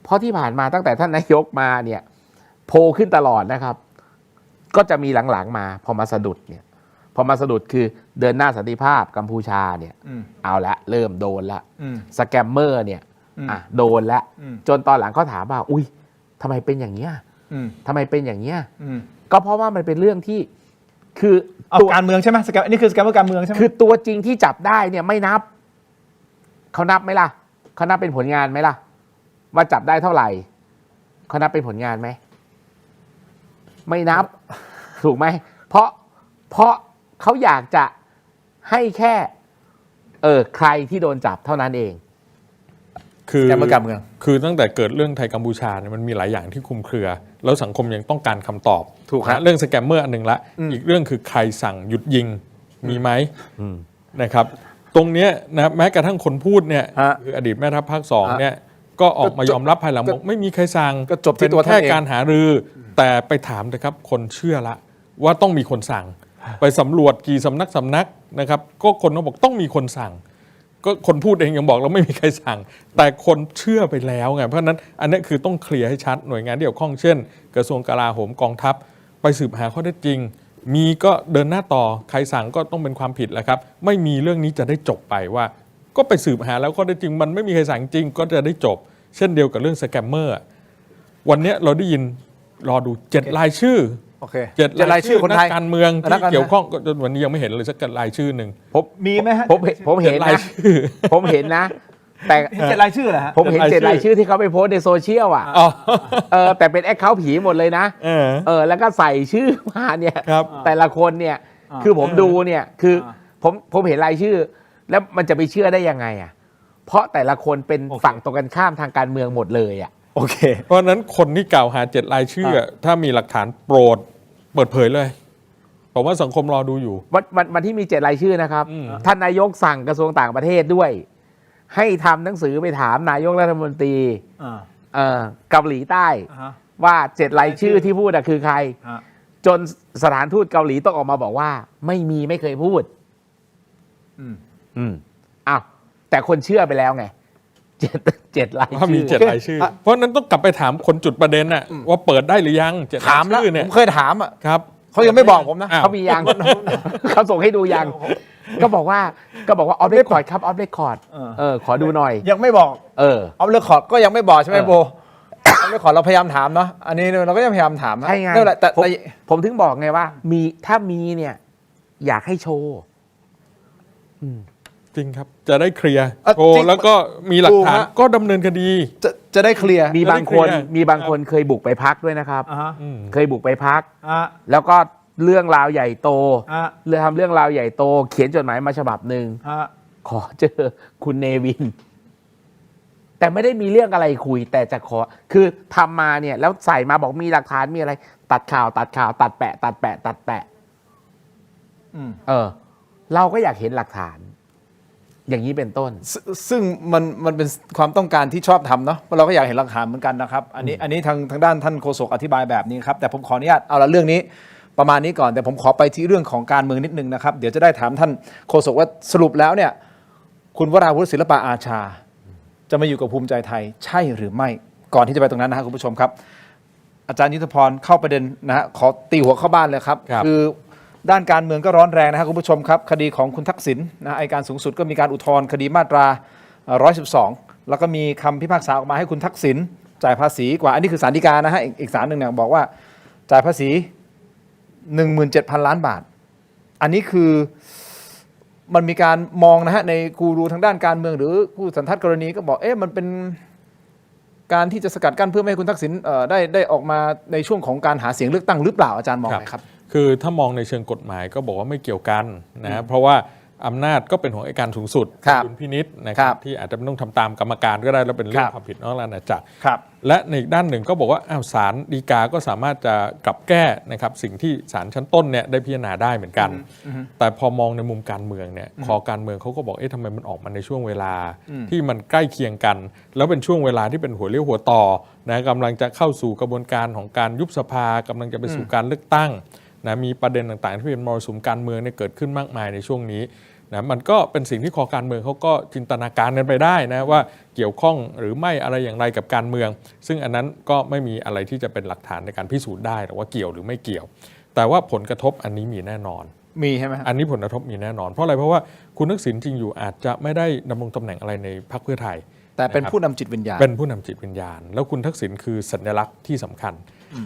เพราะที่ผ่านมาตั้งแต่ท่านนายกมาเนี่ยโผล่ขึ้นตลอดนะครับก็จะมีหลังๆมาพอมาสะดุดคือเดินหน้าสันติภาพกัมพูชาเนี่ยเอาละเริ่มโดนละสแกมเมอร์เนี่ยโดนละจนตอนหลังเขาถามว่าอุ้ยทำไมเป็นอย่างเงี้ยก็เพราะว่ามันเป็นเรื่องที่คือตัวการเมืองใช่ไหมสแกมนี่คือสแกมเมอร์การเมืองใช่ไหมคือตัวจริงที่จับได้เนี่ยไม่นับเขานับไหมล่ะเขานับเป็นผลงานไหมล่ะว่าจับได้เท่าไหร่เขานับเป็นผลงานไหมไม่นับ ถูกไหมเพราะเขาอยากจะให้แค่ใครที่โดนจับเท่านั้นเอง คือ สแกมเมอร์การเมือง คือตั้งแต่เกิดเรื่องไทยกัมพูชาเนี่ยมันมีหลายอย่างที่คลุมเครือแล้วสังคมยังต้องการคำตอบ ถูกครับ เรื่องสแกมเมอร์อันหนึ่งละอีกเรื่องคือใครสั่งหยุดยิงมีไหมนะครับตรงเนี้ยนะแม้กระทั่งคนพูดเนี่ยคืออดีตแม่ทัพภาค2เนี่ยก็ออกมายอมรับภายหลังบอกไม่มีใครสั่ง ก็จบที่ตัวท่านเอง แค่การหารือแต่ไปถามนะครับคนเชื่อละว่าต้องมีคนสั่งไปสำรวจกี่สำนักนะครับก็คนก็บอกต้องมีคนสั่งก็คนพูดเองยังบอกแล้วไม่มีใครสั่งแต่คนเชื่อไปแล้วไงเพราะฉะนั้นอันนี้คือต้องเคลียร์ให้ชัดหน่วยงานที่เกี่ยวข้องเช่นกระทรวงกลาโหมกองทัพไปสืบหาข้อเท็จจริงมีก็เดินหน้าต่อใครสั่งก็ต้องเป็นความผิดแหละครับไม่มีเรื่องนี้จะได้จบไปว่าก็ไปสืบหาแล้วข้อเท็จจริงมันไม่มีใครสั่งจริงก็จะได้จบเช่นเดียวกับเรื่องสแกมเมอร์วันนี้เราได้ยินรอดู7รายชื่อโอเค 7รายชื่อ คนไทย นักการเมืองที่เกี่ยวข้องก็จนวันนี้ยังไม่เห็นเลยสักรายชื่อหนึ่ง มีไหมฮะ ผมเห็น 7ราย นะ ชื่อ ผมเห็นนะ แต่ 7 รายชื่อเหรอฮะ ผมเห็น7 รายชื่อที่เขาไปโพสต์ในโซเชียลอ่ะแต่เป็นแอคเคาท์ผีหมดเลยนะแล้วก็ใส่ชื่อมาเนี่ย ครับ แต่ละคนเนี่ยคือผมดูเนี่ยคือผมเห็นรายชื่อ แล้วมันจะไปเชื่อได้ยังไงอ่ะเพราะแต่ละคนเป็นฝั่งตรงกันข้ามทางการเมืองหมดเลยอ่ะ โอเค เพราะฉะนั้นคนที่กล่าวหา7รายชื่อถ้ามีหลักฐานโปรดเปิดเผยเลยผมว่าสังคมรอดูอยู่วันที่มี7 รายชื่อนะครับท่านนายกสั่งกระทรวงต่างประเทศด้วยให้ทำหนังสือไปถามนายกรัฐมนตรีเกาหลีใต้ว่า7 รายชื่อที่พูดคือใครจนสถานทูตเกาหลีต้องออกมาบอกว่าไม่เคยพูดอ้าวแต่คนเชื่อไปแล้วไง7 รายชื่อว่ามี7รายชื่อเพราะนั้นต้องกลับไปถามคนจุดประเด็นน่ะว่าเปิดได้หรือยัง7รายชื่อเนี่ยผมเคยถามอ่ะ ครับเขายังไม่บอกผมนะ เขามียัง เขาส่งให้ดูยังก็บอกว่าออฟเรคคอร์ดครับออฟเรคคอร์ดขอดูหน่อยยังไม่บอกออฟเรคคอร์ดก็ยังไม่บอกใช่ไหมโบออฟเรคคอร์ดเราพยายามถามเนาะอันนี้เราก็ยังพยายามถามนะ ใช่ไง นั่นแหละแต่ ผมถึงบอกไงว่าถ้ามีเนี่ยอยากให้โชว์ จริงครับจะได้เคลียร์โชว์แล้วก็มีหลักฐานก็ดำเนินคดีจะได้เคลียร์มีบางคนเคยบุกไปพักด้วยนะครับเคยบุกไปพักแล้วก็เรื่องราวใหญ่โตทำเรื่องราวใหญ่โตเขียนจดหมายมาฉบับหนึ่งขอเจอคุณเนวิน แต่ไม่ได้มีเรื่องอะไรคุยแต่จะขอคือทำมาเนี่ยแล้วใส่มาบอกมีหลักฐานมีอะไร ตัดข่าวตัดแปะตัดแปะเราก็อยากเห็นหลักฐาน อย่างนี้เป็นต้นซึ่งมันเป็นความต้องการที่ชอบทำเนาะเราก็อยากเห็นหลักฐานเหมือนกันนะครับอันนี้ทางด้านท่านโฆษกอธิบายแบบนี้ครับแต่ผมขออนุญาตเอาละเรื่องนี้ประมาณนี้ก่อนแต่ผมขอไปที่เรื่องของการเมืองนิดนึงนะครับเดี๋ยวจะได้ถามท่านโฆษกว่าสรุปแล้วเนี่ยคุณวราวุฒิศิลปะอาชาจะมาอยู่กับภูมิใจไทยใช่หรือไม่ก่อนที่จะไปตรงนั้นนะครับคุณผู้ชมครับอาจารย์ยุทธพรเข้าประเด็นนะฮะขอตีหัวเข้าบ้านเลยครับคือด้านการเมืองก็ร้อนแรงนะครับคุณผู้ชมครับคดีของคุณทักษิณนะอัยการสูงสุดก็มีการอุทธรณ์คดีมาตรา112แล้วก็มีคำพิพากษาออกมาให้คุณทักษิณจ่ายภาษีกว่าอันนี้คือศาลฎีกานะฮะอีกศาลหนึ่งเนี่ยบอกว่าจ่ายภาษี 17,000 ล้านบาทอันนี้คือมันมีการมองนะฮะในกูรูทางด้านการเมืองหรือผู้สันทัดกรณีก็บอกมันเป็นการที่จะสกัดกั้นเพื่อไม่ให้คุณทักษิณได้ออกมาในช่วงของการหาเสียงเลือกตั้งหรือเปล่าอาจารย์มองไหมครับคือถ้ามองในเชิงกฎหมายก็บอกว่าไม่เกี่ยวกันนะเพราะว่าอำนาจก็เป็นของอัยการสูงสุดคุณพินิจนะครับที่อาจจะไม่ต้องทำตามกรรมการก็ได้แล้วเป็นเรื่องความผิดนอกราชอาณาจักรและในอีกด้านหนึ่งก็บอกว่าศาลฎีกาก็สามารถจะกลับแก้นะครับสิ่งที่ศาลชั้นต้นเนี่ยได้พิจารณาได้เหมือนกันแต่พอมองในมุมการเมืองเนี่ยคอการเมืองเขาก็บอกทำไมมันออกมาในช่วงเวลาที่มันใกล้เคียงกันแล้วเป็นช่วงเวลาที่เป็นหัวเลี้ยวหัวต่อนะกำลังจะเข้าสู่กระบวนการของการยุบสภากำลังจะไปสู่การเลือกตั้งนะมีประเด็นต่างๆที่เป็นมรสุมการเมืองเนี่ยเกิดขึ้นมากมายในช่วงนี้นะมันก็เป็นสิ่งที่คอการเมืองเขาก็จินตนาการกันไปได้นะว่าเกี่ยวข้องหรือไม่อะไรอย่างไรกับการเมืองซึ่งอันนั้นก็ไม่มีอะไรที่จะเป็นหลักฐานในการพิสูจน์ได้หรือว่าเกี่ยวหรือไม่เกี่ยวแต่ว่าผลกระทบอันนี้มีแน่นอนมีใช่ไหมอันนี้ผลกระทบมีแน่นอนเพราะอะไรเพราะว่าคุณทักษิณจริงอยู่อาจจะไม่ได้ดำรงตำแหน่งอะไรในพรรคเพื่อไทยแต่เป็นผู้นำจิตวิญญาณเป็นผู้นำจิตวิญญาณแล้วคุณทักษิณคือสัญลักษณ์ที่สำคัญ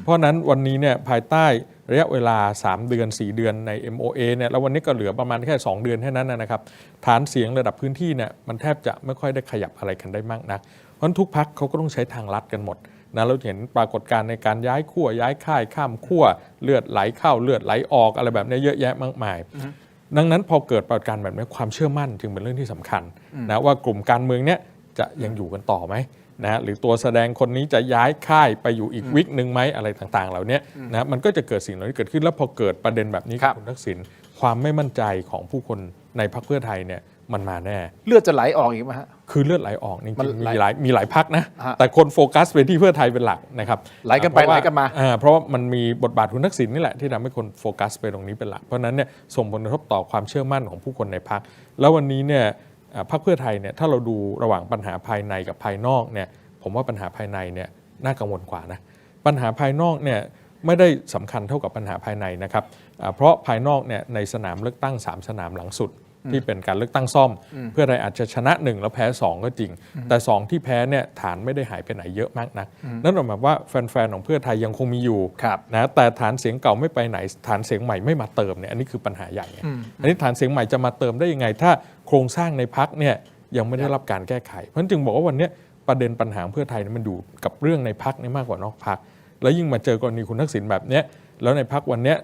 เพราะนั้นวันนี้เนี่ยภายใต้ระยะเวลา3 เดือน 4 เดือนใน MOA เนี่ยแล้ววันนี้ก็เหลือประมาณแค่2 เดือนแค่นั้นนะครับฐานเสียงระดับพื้นที่เนี่ยมันแทบจะไม่ค่อยได้ขยับอะไรกันได้มากนักเพราะทุกพรรคเขาก็ต้องใช้ทางลัดกันหมดนะเราเห็นปรากฏการณ์ในการย้ายขั้วย้ายค่ายข้ามขั้วเลือดไหลเข้าเลือดไหลออกอะไรแบบนี้เยอะแยะมากมายดังนั้นพอเกิดปรากฏการณ์แบบนี้ความเชื่อมั่นจึงเป็นเรื่องที่สำคัญนะว่ากลุ่มการเมืองเนี้ยจะยังอยู่กันต่อไหมนะหรือตัวแสดงคนนี้จะย้ายค่ายไปอยู่อีกวิกหนึ่งไหมอะไรต่างๆเหล่านี้นะมันก็จะเกิดสิ่งเหล่านี้เกิดขึ้นแล้วพอเกิดประเด็นแบบนี้กับคุณทักษิณความไม่มั่นใจของผู้คนในพรรคเพื่อไทยเนี่ยมันมาแน่เลือดจะไหลออกอีกไหมฮะคือเลือดไหลออกจริงๆมีหลายพรรคนะแต่คนโฟกัสไปที่เพื่อไทยเป็นหลักนะครับไหลกันไปไหลกันมาเพราะว่ามันมีบทบาทคุณทักษิณนี่แหละที่ทำให้คนโฟกัสไปตรงนี้เป็นหลักเพราะนั้นเนี่ยส่งผลกระทบต่อความเชื่อมั่นของผู้คนในพรรคแล้ววันนี้เนี่ยพรรคเพื่อไทยเนี่ยถ้าเราดูระหว่างปัญหาภายในกับภายนอกเนี่ยผมว่าปัญหาภายในเนี่ยน่ากังวลกว่านะปัญหาภายนอกเนี่ยไม่ได้สำคัญเท่ากับปัญหาภายในนะครับเพราะภายนอกเนี่ยในสนามเลือกตั้ง3 สนามหลังสุดที่เป็นการเลือกตั้งซ่อมเพื่อไทยอาจจะชนะ1แล้วแพ้2ก็จริงแต่2ที่แพ้เนี่ยฐานไม่ได้หายไปไหนเยอะมากนักนั่นหมายความว่าแฟนๆของเพื่อไทยยังคงมีอยู่นะแต่ฐานเสียงเก่าไม่ไปไหนฐานเสียงใหม่ไม่มาเติมเนี่ยอันนี้คือปัญหาใหญ่อันนี้ฐานเสียงใหม่จะมาเติมได้ยังไงถ้าโครงสร้างในพรรคเนี่ยยังไม่ได้รับการแก้ไขเพราะฉะนั้นจึงบอกว่าวันนี้ประเด็นปัญหาเพื่อไทยมันอยู่กับเรื่องในพรรคนี่มากกว่านอกพรรคแล้วยิ่งมาเจอกรณีคุณทักษิณแบบนี้แล้วในพรรควันนี้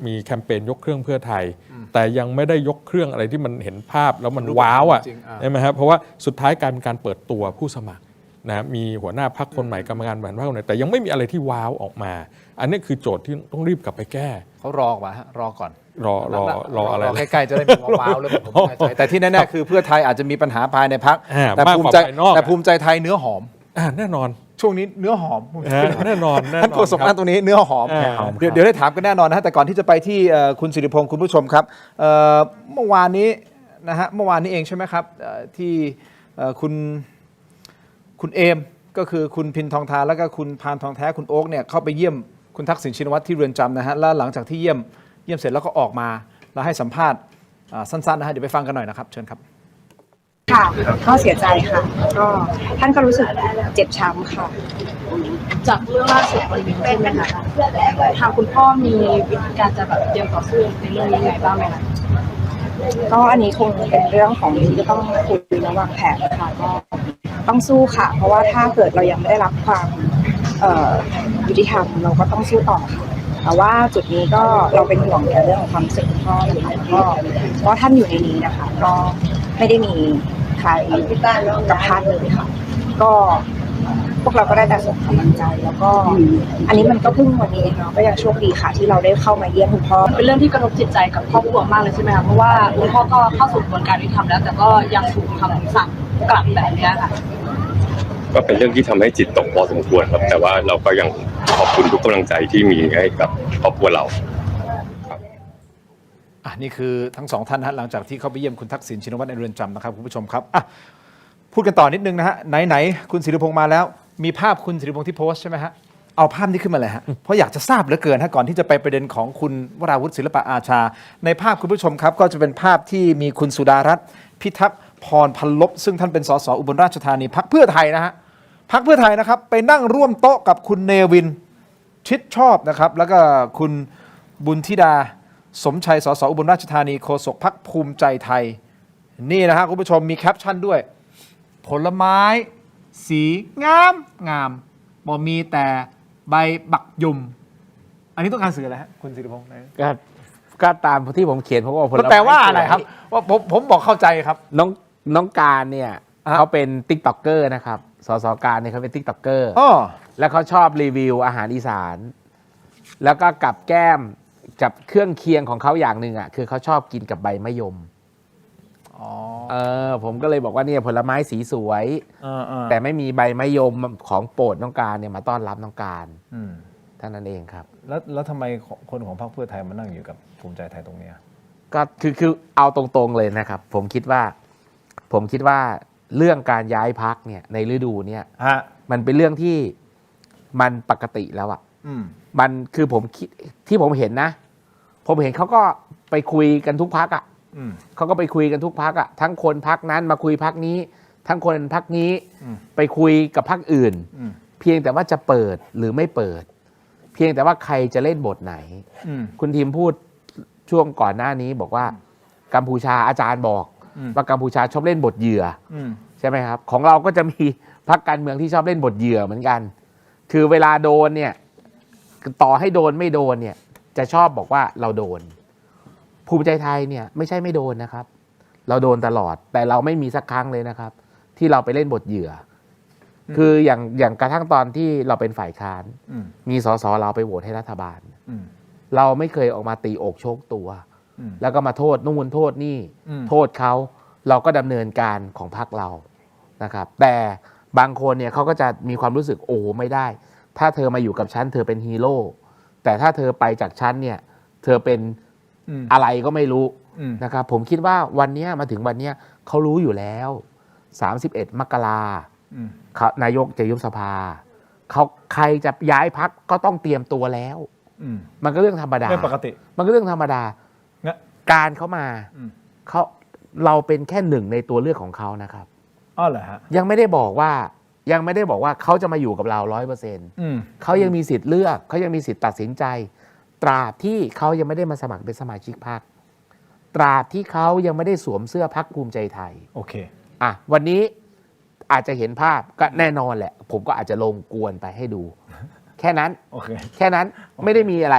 มีแคมเปญยกเครื่องเพื่อไทยแต่ยังไม่ได้ยกเครื่องอะไรที่มันเห็นภาพแล้วมันว้าวใช่ไหมครับเพราะว่าสุดท้ายกลายเป็นการเปิดตัวผู้สมัครนะมีหัวหน้าพรรคคนใหม่กรรมการบริหารพรรคคนใหม่แต่ยังไม่มีอะไรที่ว้าวออกมาอันนี้คือโจทย์ที่ต้องรีบกลับไปแก้เขารอว่ารอก่อนรออะไรใกล้ๆจะได้มีว้าวแล้วผมแน่ใจแต่ที่แน่ๆคือเพื่อไทยอาจจะมีปัญหาภายในพรรคแต่ภูมิใจไทยเนื้อหอมแน่นอนช่วงนี้เนื้อหอมแน่นอนท่านโฆษกตรงนี้เนื้อหอมเดี๋ยวได้ถามกันแน่นอนนะแต่ก่อนที่จะไปที่คุณสิริพงศ์คุณผู้ชมครับเมื่อวานนี้นะฮะเมื่อวานนี้เองใช่ไหมครับที่คุณเอมก็คือคุณพินทองทาแล้วก็คุณพานทองแท้คุณโอ๊คเนี่ยเข้าไปเยี่ยมคุณทักษิณชินวัตรที่เรือนจำนะฮะแล้วหลังจากที่เยี่ยมเสร็จแล้วก็ออกมาแล้วให้สัมภาษณ์สั้นๆนะฮะเดี๋ยวไปฟังกันหน่อยนะครับเชิญครับค่ะก็เสียใจค่ะก็ท่านก็รู้สึกเจ็บช้ำค่ะจากเรื่องล่าสุดวันนี้ใช่ไหมคะทางคุณพ่อมีวิธีการจะแบบเตรียมต่อสู้ในเรื่องนี้ยังไงบ้างไหมคะก็อันนี้คงเป็นเรื่องของที่จะต้องคุยและวางแผนค่ะก็ต้องสู้ค่ะเพราะว่าถ้าเกิดเรายังไม่ได้รับความยุติธรรมเราก็ต้องสู้ต่อค่ะแต่ว่าจุดนี้ก็เราเป็นห่วงในเรื่องของความรู้สึกคุณพ่อนะคะก็เพราะท่านอยู่ในนี้นะคะก็ไม่ได้มีใครกับท่านเลยค่ะ ก็พวกเราก็ได้แต่ส่งกำลังใจแล้วก็อันนี้มันก็เพิ่งวันนี้เองเนาะก็ยังโชคดีค่ะที่เราได้เข้ามาเยี่ยมคุณพ่อ เป็นเรื่องที่กระทบจิตใจกับครอบครัวมากเลยใช่ไหมคะเพราะว่าคุณพ่อก็เข้าสู่กระบวนการยุติธรรมแล้วแต่ก็ยังถูกคำสั่งกลับแบบนี้ค่ะ ก็เป็นเรื่องที่ทำให้จิตตกพอสมควรครับแต่ว่าเราก็ยังขอบคุณทุกกำลังใจที่มีให้กับครอบครัวเรา นี่คือทั้งสองท่านฮะหลังจากที่เขาไปเยี่ยมคุณทักษิณชินวัตรในเรือนจำนะครับคุณผู้ชมครับพูดกันต่อนิดนึงนะฮะไหนคุณศิริพงษ์มาแล้วมีภาพคุณศิริพงษ์ที่โพสต์ใช่ไหมฮะเอาภาพนี้ขึ้นมาเลยฮะเพราะอยากจะทราบเหลือเกินฮะก่อนที่จะไปประเด็นของคุณวราวุฒิศิลปะอาชาในภาพคุณผู้ชมครับก็จะเป็นภาพที่มีคุณสุดารัตน์พิทักษ์พรพันลบซึ่งท่านเป็นสสอุบลราชธานีพรรคเพื่อไทยนะฮะพรรคเพื่อไทยนะครับไปนั่งร่วมโต๊ะกับคุณเนวินชิดชอบนะครับแล้วก็คุณบุญธิดาสมชัยสสอุบลราชธานีโฆษกพรรคภูมิใจไทยนี่นะฮะคุณผู้ชมมีแคปชั่นด้วยผลไม้สีงามบ่มีแต่ใบบักยุมอันนี้ต้องการสื่ออะไรฮะคุณศิริพงษ์ ก็ตามที่ผมเขียนผมว่าผลไม้ แปลว่าอะไรครับว่าผมบอกเข้าใจครับน้องการเนี่ยเขาเป็นติ๊กต็อกเกอร์นะครับสสการเนี่ยเขาเป็นติ๊กต็อกเกอร์แล้วเขาชอบรีวิวอาหารอีสานแล้วก็กับแก้มกับเครื่องเคียงของเขาอย่างหนึ่งอ่ะคือเขาชอบกินกับใบมะยมผมก็เลยบอกว่าเนี่ยผลไม้สีสวยแต่ไม่มีใบมะยมของโปรดน้องการเนี่ยมาต้อนรับน้องการเท่านั้นเองครับแล้วทำไมคนของพรรคเพื่อไทยมานั่งอยู่กับภูมิใจไทยตรงนี้ก็คือเอาตรงๆเลยนะครับผมคิดว่าเรื่องการย้ายพรรคเนี่ยในฤดูเนี่ยมันเป็นเรื่องที่มันปกติแล้วอ่ะมันคือผมคิดที่ผมเห็นนะผมเห็นเขาก็ไปคุยกันทุกพรรคอ่ะเขาก็ไปคุยกันทุกพรรคอ่ะทั้งคนพรรคนั้นมาคุยพรรคนี้ทั้งคนพรรคนี้ไปคุยกับพรรคอื่นเพียงแต่ว่าจะเปิดหรือไม่เปิดเพียงแต่ว่าใครจะเล่นบทไหนคุณทีมพูดช่วงก่อนหน้านี้บอกว่ากัมพูชาอาจารย์บอกว่ากัมพูชาชอบเล่นบทเหยื่อใช่ไหมครับของเราก็จะมีพรรคการเมืองที่ชอบเล่นบทเหยื่อเหมือนกันคือเวลาโดนเนี่ยต่อให้โดนไม่โดนเนี่ยจะชอบบอกว่าเราโดนภูมิใจไทยเนี่ยไม่ใช่ไม่โดนนะครับเราโดนตลอดแต่เราไม่มีสักครั้งเลยนะครับที่เราไปเล่นบทเหยื่อคืออย่างกระทั่งตอนที่เราเป็นฝ่ายค้านมีสสเราไปโหวตให้รัฐบาลเราไม่เคยออกมาตีอกโชกตัวแล้วก็มาโทษนู่นโทษนี่โทษเขาเราก็ดำเนินการของพรรคเรานะครับแต่บางคนเนี่ยเขาก็จะมีความรู้สึกโอ้ไม่ได้ถ้าเธอมาอยู่กับฉันเธอเป็นฮีโร่แต่ถ้าเธอไปจากฉันเนี่ยเธอเป็นอะไรก็ไม่รู้นะครับผมคิดว่าวันนี้มาถึงวันนี้เขารู้อยู่แล้ว31 มกราคมนายกจะยุบสภาเขาใครจะย้ายพรรคก็ต้องเตรียมตัวแล้วมันก็เรื่องธรรมดาเรื่องปกติมันก็เรื่องธรรมดาการเขามาเราเป็นแค่หนึ่งในตัวเลือกของเขานะครับเหรอฮะยังไม่ได้บอกว่าเขาจะมาอยู่กับเรา 100% เขายังมีสิทธิ์เลือกเขายังมีสิทธิ์ตัดสินใจตราบที่เขายังไม่ได้มาสมัครเป็นสมาชิกพรรคตราบที่เขายังไม่ได้สวมเสื้อพรรคภูมิใจไทยโอเควันนี้อาจจะเห็นภาพก็แน่นอนแหละผมก็อาจจะลงกวนไปให้ดูแค่นั้นแค่นั้นไม่ได้มีอะไร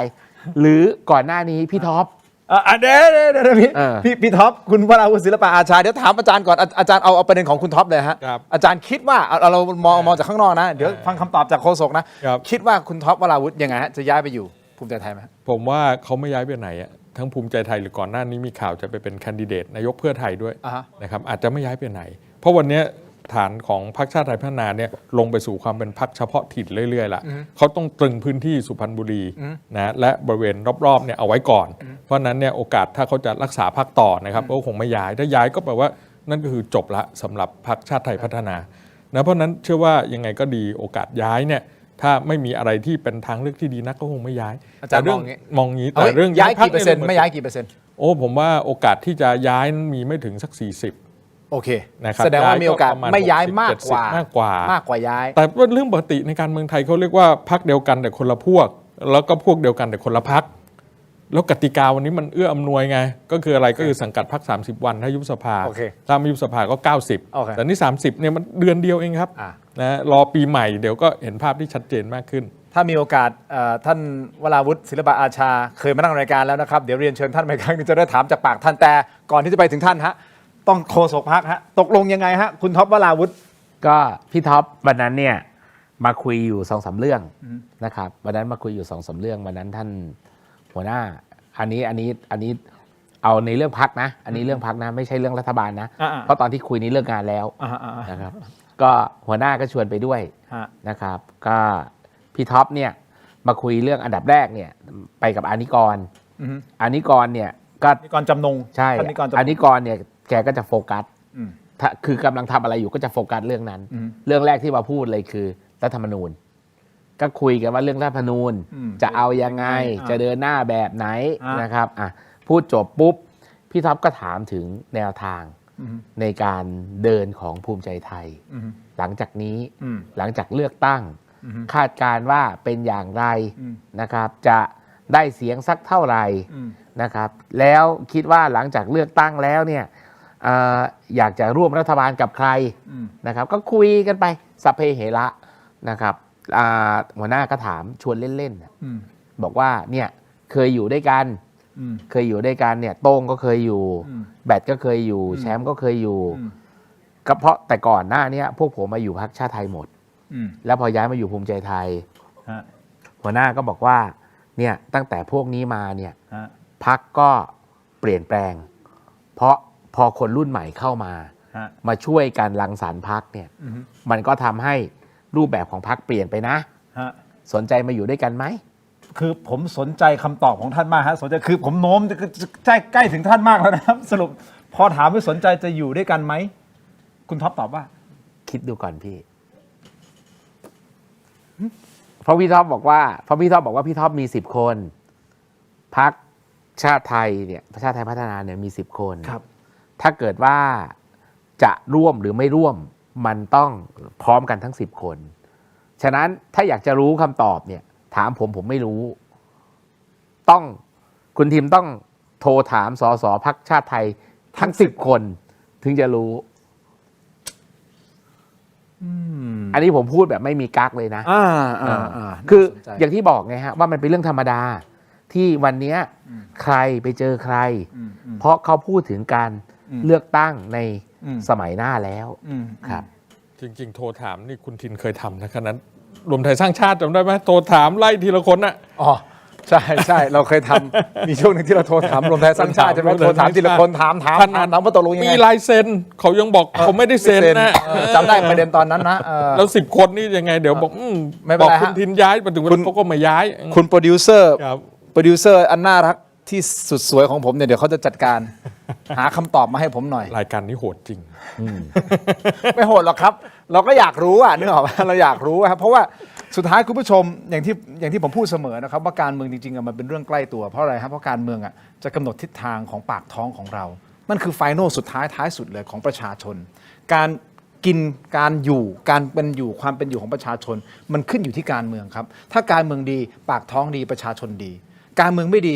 หรือก่อนหน้านี้พี่ท็อปเดี๋ยวพี่ท็อปคุณวราวุฒิศิลปะอาชาเดี๋ยวถามอาจารย์ก่อนอาจารย์เอาประเด็นของคุณท็อปเลยฮะอาจารย์คิดว่าเรามองจากข้างนอกนะเดี๋ยวฟังคำตอบจากโฆษกนะคิดว่าคุณท็อปวราวุฒิยังไงฮะจะย้ายไปอยู่ภูมิใจไทยไหมผมว่าเขาไม่ย้ายไปไหนอะทั้งภูมิใจไทยหรือก่อนหน้านี้มีข่าวจะไปเป็นแคนดิเดตนายกเพื่อไทยด้วยนะครับอาจจะไม่ย้ายไปไหนเพราะวันนี้ฐานของพรรคชาติไทยพัฒนาเนี่ยลงไปสู่ความเป็นพรรคเฉพาะถิ่นเรื่อยๆละเขาต้องตรึงพื้นที่สุพรรณบุรีนะและบริเวณรอบๆเนี่ยเอาไว้ก่อนเพราะนั้นเนี่ยโอกาสถ้าเขาจะรักษาพรรคต่อนะครับก็คงไม่ย้ายถ้าย้ายก็แปลว่านั่นก็คือจบละสำหรับพรรคชาติไทยพัฒนานะเพราะนั้นเชื่อว่ายังไงก็ดีโอกาสย้ายเนี่ยถ้าไม่มีอะไรที่เป็นทางเลือกที่ดีนักก็คงไม่ย้ายอาจารย์มองงี้แต่เรื่องย้ายกี่เปอร์เซ็นต์ไม่ย้ายกี่เปอร์เซ็นต์ผมว่าโอกาสที่จะย้ายมีไม่ถึงสัก40โอเคแสดงว่ามีโอกาสไม่ย้ายมากกว่าย้ายแต่ว่าเรื่องปกติในการเมืองไทยเขาเรียกว่าพรรคเดียวกันแต่คนละพวกแล้วก็พวกเดียวกันแต่คนละพรรคแล้วกติกาวันนี้มันเอื้ออำนวยไงก็คืออะไรก็คือสังกัดพรรค30 วันถ้ายุบสภาถ้าไม่ยุบสภาก็90แต่นี่30เนี่ยมันเดือนเดียวเองครับนะรอปีใหม่เดี๋ยวก็เห็นภาพที่ชัดเจนมากขึ้นถ้ามีโอกาสท่านวราวุฒิศิลปะอาชาเคยมานั่งรายการแล้วนะครับเดี๋ยวเรียนเชิญท่านไปครั้งนึงจะได้ถามจากปากท่านแต่ก่อนที่จะไปถึงท่านฮะต้องโฆษกพรรคฮะตกลงยังไงฮะคุณท็อปวราวุฒิ ก็พี่ท็อปวันนั้นเนี่ยมาคุยอยู่2-3 เรื่องนะครับวันนั้นมาคุยอยู่2-3 เรื่องวันนั้นท่านหัวหน้าอันนี้เอาในเรื่องพักนะอันนี้เรื่องพักนะไม่ใช่เรื่องรัฐบาลนะเพราะตอนที่คุยนี้เลิกงานแล้วนะครับก็หัวหน้าก็ชวนไปด้วยนะครับก็พี่ท็อปเนี่ยมาคุยเรื่องอันดับแรกเนี่ยไปกับอานิกรเนี่ยก็นิกรจำนงใช่อานิกรเนี่ยแกก็จะโฟกัสคือกำลังทำอะไรอยู่ก็จะโฟกัสเรื่องนั้นเรื่องแรกที่มาพูดเลยคือรัฐธรรมนูญก็คุยกันว่าเรื่องรัฐธรรมนูญจะเอายังไงจะเดินหน้าแบบไหนนะครับพูดจบปุ๊บพี่ท็อปก็ถามถึงแนวทางในการเดินของภูมิใจไทยหลังจากนี้หลังจากเลือกตั้งคาดการว่าเป็นอย่างไรนะครับจะได้เสียงสักเท่าไหร่นะครับแล้วคิดว่าหลังจากเลือกตั้งแล้วเนี่ยอยากจะร่วมรัฐบาลกับใครนะครับก็คุยกันไปสัพเพเหระนะครับหัวหน้าก็ถามชวนเล่นๆบอกว่าเนี่ยเคยอยู่ด้วยกันเนี่ยโต้งก็เคยอยู่แบทก็เคยอยู่แชมป์ก็เคยอยู่ก็เพราะแต่ก่อนหน้านี้พวกผมมาอยู่พรรคชาติไทยหมดแล้วพอย้ายมาอยู่ภูมิใจไทยหัวหน้าก็บอกว่าเนี่ยตั้งแต่พวกนี้มาเนี่ยพรรคก็เปลี่ยนแปลงเพราะพอคนรุ่นใหม่เข้ามาช่วยกันรังสรรค์พรรคเนี่ยมันก็ทำให้รูปแบบของพรรคเปลี่ยนไปนะสนใจมาอยู่ด้วยกันไหมคือผมสนใจคำตอบของท่านมากฮะสนใจคือผมโน้มใกล้ถึงท่านมากแล้วนะครับสรุปพอถามว่าสนใจจะอยู่ด้วยกันไหมคุณท็อปตอบว่าคิดดูก่อนพี่เพราะพี่ท็อปบอกว่าพี่ท็อปมี10 คนพรรคชาติไทยเนี่ยชาติไทยพัฒนาเนี่ยมี10 คนครับถ้าเกิดว่าจะร่วมหรือไม่ร่วมมันต้องพร้อมกันทั้ง10 คนฉะนั้นถ้าอยากจะรู้คำตอบเนี่ยถามผมไม่รู้ต้องคุณทีมต้องโทรถามสสพรรคชาติไทยทั้ง10 คนถึงจะรู้อันนี้ผมพูดแบบไม่มีกั๊กเลยนะคืออย่างที่บอกไงฮะว่ามันเป็นเรื่องธรรมดาที่วันนี้ใครไปเจอใครเพราะเขาพูดถึงการเลือกตั้งในสมัยหน้าแล้วครับจริงๆโทรถามนี่คุณทินเคยทำนะขณะนั้นรวมไทยสร้างชาติจำได้ไหมโทรถามไล่ทีละคนน่ะอ๋อใช่เราเคยทำมีช่วงหนึ่งที่เราโทรถามรวมไทยสร้างชาติใช่ไหมโทรถามทีละคนถามว่าตกลงยังไงมีลายเซ็นเขายังบอกผมไม่ได้เซ็นนะจำได้ประเด็นตอนนั้นนะแล้ว10 คนนี่ยังไงเดี๋ยวบอกบอกคุณทินย้ายมาถึงวันเขาก็มาย้ายคุณโปรดิวเซอร์อันน่ารักที่สุดสวยของผมเนี่ยเดี๋ยวเขาจะจัดการหาคำตอบมาให้ผมหน่อยรายการนี้โหดจริงไม่โหดหรอกครับเราก็อยากรู้นึกออกไหมเราอยากรู้ครับเพราะว่าสุดท้ายคุณผู้ชมอย่างที่ผมพูดเสมอนะครับว่าการเมืองจริงๆมันเป็นเรื่องใกล้ตัวเพราะอะไรครับเพราะการเมืองจะกำหนดทิศทางของปากท้องของเรานั่นคือไฟนอลสุดท้ายสุดเลยของประชาชนการกินการอยู่การเป็นอยู่ความเป็นอยู่ของประชาชนมันขึ้นอยู่ที่การเมืองครับถ้าการเมืองดีปากท้องดีประชาชนดีการเมืองไม่ดี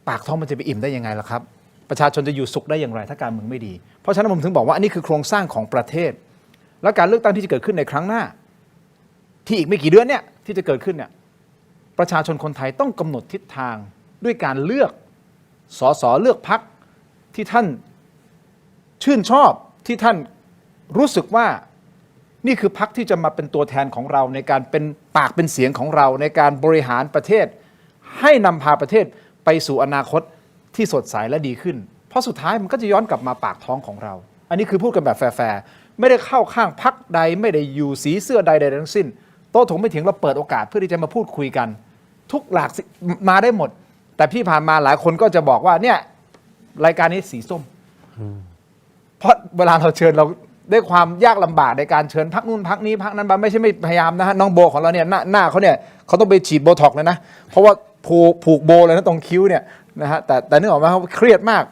ปากท้องมันจะไปอิ่มได้ยังไงล่ะครับประชาชนจะอยู่สุขได้อย่างไรถ้าการเมืองไม่ดีเพราะฉะนั้นผมถึงบอกว่าอันนี้คือโครงสร้างของประเทศและการเลือกตั้งที่จะเกิดขึ้นในครั้งหน้าที่อีกไม่กี่เดือนเนี่ยที่จะเกิดขึ้นเนี่ยประชาชนคนไทยต้องกำหนดทิศทางด้วยการเลือกสสเลือกพรรคที่ท่านชื่นชอบที่ท่านรู้สึกว่านี่คือพรรคที่จะมาเป็นตัวแทนของเราในการเป็นปากเป็นเสียงของเราในการบริหารประเทศให้นำพาประเทศไปสู่อนาคตที่สดใสและดีขึ้นเพราะสุดท้ายมันก็จะย้อนกลับมาปากท้องของเราอันนี้คือพูดกันแบบแฟร์ไม่ได้เข้าข้างพรรคใดไม่ได้อยู่สีเสื้อใดทั้งสิ้นโต๊ะถกไม่เถียงเราเปิดโอกาสเพื่อที่จะมาพูดคุยกันทุกหลากมาได้หมดแต่พี่ผ่านมาหลายคนก็จะบอกว่าเนี่ยรายการนี้สีส้มเพราะเวลาเราเชิญเราได้ความยากลำบากในการเชิญพรรคนู่นพรรคนี้พรรคนั้นไม่ใช่ไม่พยายามนะฮะน้องโบของเราเนี่ยหน้าเขาเนี่ยเขาต้องไปฉีดโบท็อกซ์เลยนะเพราะว่าผูกโบเลยนะตรงคิ้วเนี่ยนะฮะแต่นึกออกไหมเขาเครียดมาก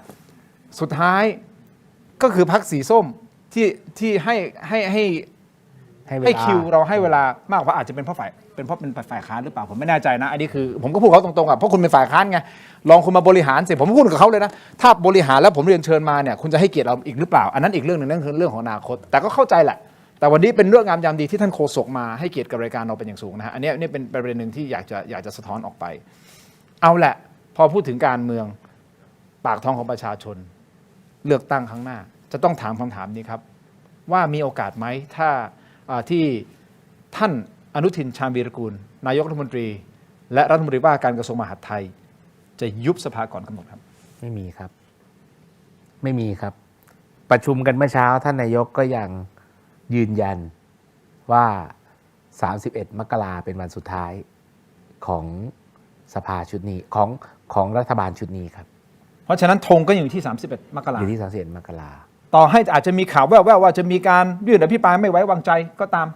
สุดท้ายก็คือพรรคสีส้มที่ให้คิวเราให้เวลามากกว่าอาจจะเป็นเพราะเป็นฝ่ายค้านหรือเปล่าผมไม่แน่ใจนะอันนี้คือผมก็พูดเขาตรงๆเพราะคุณเป็นฝ่ายค้านไงลองคุณมาบริหารสิผมพูดกับเขาเลยนะถ้าบริหารแล้วผมเรียนเชิญมาเนี่ยคุณจะให้เกียรติเราอีกหรือเปล่าอันนั้นอีกเรื่องหนึ่งนั่นคือเรื่องของอนาคตแต่ก็เข้าใจแหละแต่วันนี้เป็นเรื่องงามยามดีที่ท่านโฆษกมาให้เกียรติกับรายการเราเป็นอย่างสูงนะฮะอันนี้เป็นประเด็นหนึ่งที่อยากจะสะท้อนออกไปเอาแหละพอพูดถึงการเมืองปากท้องของประชาชนเลือกตั้งครั้งหน้าจะต้องถามคำถามนี้ครับว่ามีโอกาสไหมถ้า ที่ท่านอนุทินชาญวีรกูลนายกรัฐมนตรีและรัฐมนตรีว่าการกระทรวงมหาดไทยจะยุบสภาก่อนกำหนดครับไม่มีครับไม่มีครับประชุมกันเมื่อเช้าท่านนายกก็ยังยืนยันว่า31 มกราเป็นวันสุดท้ายของสภาชุดนี้ของรัฐบาลชุดนี้ครับเพราะฉะนั้นธงก็อยู่ที่31 มกราอยู่ที่31 มกราต่อให้อาจจะมีข่าวแว่วๆว่าจะมีการยื่นอภิปรายไม่ไว้วางใจก็ตาม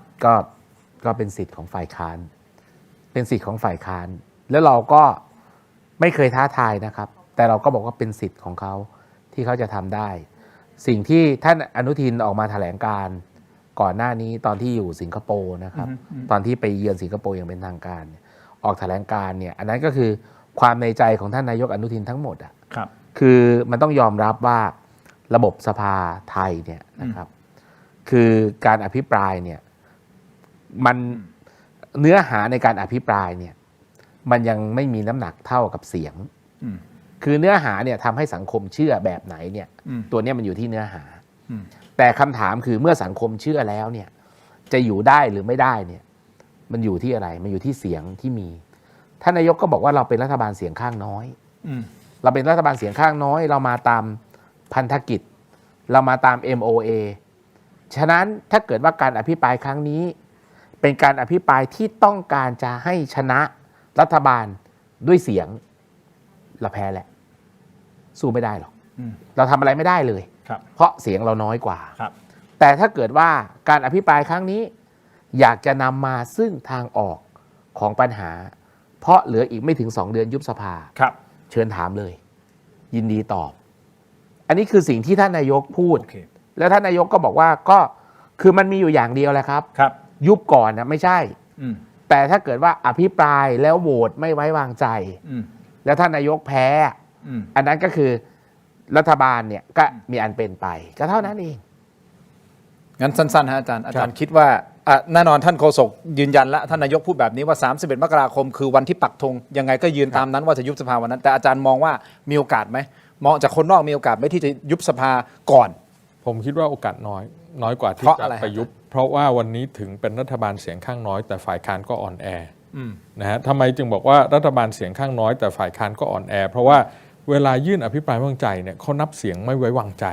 ก็เป็นสิทธิ์ของฝ่ายค้านเป็นสิทธิ์ของฝ่ายค้านแล้วเราก็ไม่เคยท้าทายนะครับแต่เราก็บอกว่าเป็นสิทธิ์ของเขาที่เขาจะทำได้สิ่งที่ท่านอนุทินออกมาแถลงการก่อนหน้านี้ตอนที่อยู่สิงคโปร์นะครับตอนที่ไปเยือนสิงคโปร์อย่างเป็นทางการออกแถลงการเนี่ยอันนั้นก็คือความในใจของท่านนายกอนุทินทั้งหมดอ่ะคือมันต้องยอมรับว่าระบบสภาไทยเนี่ยนะครับคือการอภิปรายเนี่ยมันเนื้อหาในการอภิปรายเนี่ยมันยังไม่มีน้ำหนักเท่ากับเสียงคือเนื้อหาเนี่ยทำให้สังคมเชื่อแบบไหนเนี่ยตัวนี้มันอยู่ที่เนื้อหาแต่คำถามคือเมื่อสังคมเชื่อแล้วเนี่ยจะอยู่ได้หรือไม่ได้เนี่ยมันอยู่ที่อะไรมันอยู่ที่เสียงที่มีท่านนายกก็บอกว่าเราเป็นรัฐบาลเสียงข้างน้อยเราเป็นรัฐบาลเสียงข้างน้อยเรามาตามพันธกิจเรามาตาม MOA ฉะนั้นถ้าเกิดว่าการอภิปรายครั้งนี้เป็นการอภิปรายที่ต้องการจะให้ชนะรัฐบาลด้วยเสียงเราแพ้แหละสู้ไม่ได้หรอกเราทำอะไรไม่ได้เลยเพราะเสียงเราน้อยกว่าแต่ถ้าเกิดว่าการอภิปรายครั้งนี้อยากจะนำมาซึ่งทางออกของปัญหาเพราะเหลืออีกไม่ถึง2 เดือนยุบสภาเชิญถามเลยยินดีตอบอันนี้คือสิ่งที่ท่านนายกพูดแล้วท่านนายกก็บอกว่าก็คือมันมีอยู่อย่างเดียวแหละครับยุบก่อนนะไม่ใช่แต่ถ้าเกิดว่าอภิปรายแล้วโหวตไม่ไว้วางใจแล้วท่านนายกแพ้อันนั้นก็คือรัฐบาลเนี่ยก็มีอันเป็นไปก็เท่านั้นเองงั้นสั้นๆฮะอาจารย์คิดว่าแน่นอนท่านโฆษกยืนยันแล้วท่านนายกพูดแบบนี้ว่า31 มกราคมคือวันที่ปักธงยังไงก็ยืนตามนั้นว่าจะยุบสภาวันนั้นแต่อาจารย์มองว่ามีโอกาสไหมมองจากคนนอกมีโอกาสไหมที่จะยุบสภาก่อนผมคิดว่าโอกาสน้อยกว่าที่จะไปยุบเพราะว่าวันนี้ถึงเป็นรัฐบาลเสียงข้างน้อยแต่ฝ่ายค้านก็อ่อนแอนะฮะทำไมจึงบอกว่ารัฐบาลเสียงข้างน้อยแต่ฝ่ายค้านก็อ่อนแอเพราะว่าเวลายื่นอภิปรายไม่ไว้วางใจเนี่ยเขานับเสียงไม่ไว้วางใจ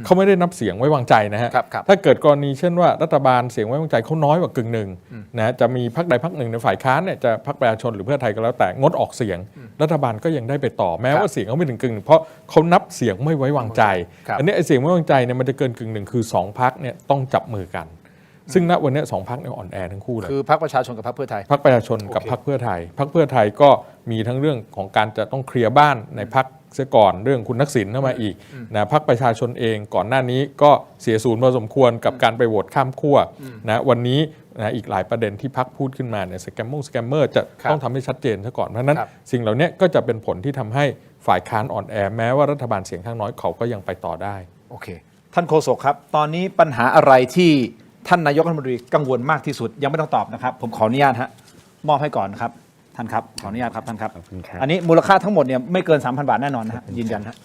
เขาไม่ได้นับเสียงไว้วางใจนะฮะถ้าเกิดกรณีเช่นว่ารัฐบาลเสียงไว้วางใจเขาน้อยกว่ากึ่งหนึ่งนะจะมีพรรคใดพรรคหนึ่งในฝ่ายค้านเนี่ยจะพรรคประชาชนหรือเพื่อไทยก็แล้วแต่งดออกเสียงรัฐบาลก็ยังได้ไปต่อแม้ว่าเสียงเขาไม่ถึงกึ่งหนึ่งเพราะเขานับเสียงไม่ไว้วางใจอันนี้ไอ้เสียงไม่ไว้วางใจเนี่ยมันจะเกินกึ่งหนึ่งคือ2 พรรคเนี่ยต้องจับมือกันซึ่งณวันนี้2 พรรคเนี่ยอ่อนแอทั้งคู่เลยคือพรรคประชาชนกับพรรคเพื่อไทยพรรคประชาชนกับพรรคเพื่อไทยพรรคเพื่อไทยก็มีทั้งเรื่องของการจะต้องเคลียร์บ้านในพรรคเสียก่อนเรื่องคุณทักษิณเข้ามาอีกนะพรรคประชาชนเองก่อนหน้านี้ก็เสียศูนย์พอสมควรกับการไปโหวตข้ามขั้วนะวันนี้นะอีกหลายประเด็นที่พรรคพูดขึ้นมาเนี่ยสแกมเมอร์จะต้องทำให้ชัดเจนซะก่อนเพราะนั้นสิ่งเหล่านี้ก็จะเป็นผลที่ทำให้ฝ่ายค้านอ่อนแอแม้ว่ารัฐบาลเสียงข้างน้อยเขาก็ยังไปต่อได้โอเคท่านโฆษกครับตอนนี้ปัญหาอะไรที่ท่านนายกรัฐมนตรีกังวลมากที่สุดยังไม่ต้องตอบนะครับผมขออนุญาตฮะมอบให้ก่อนครับท่านครับขออนุญาตครับท่านครับอันนี้มูลค่าทั้งหมดเนี่ยไม่เกิน 3,000 บาทแน่นอนนะฮะยืนยันครับ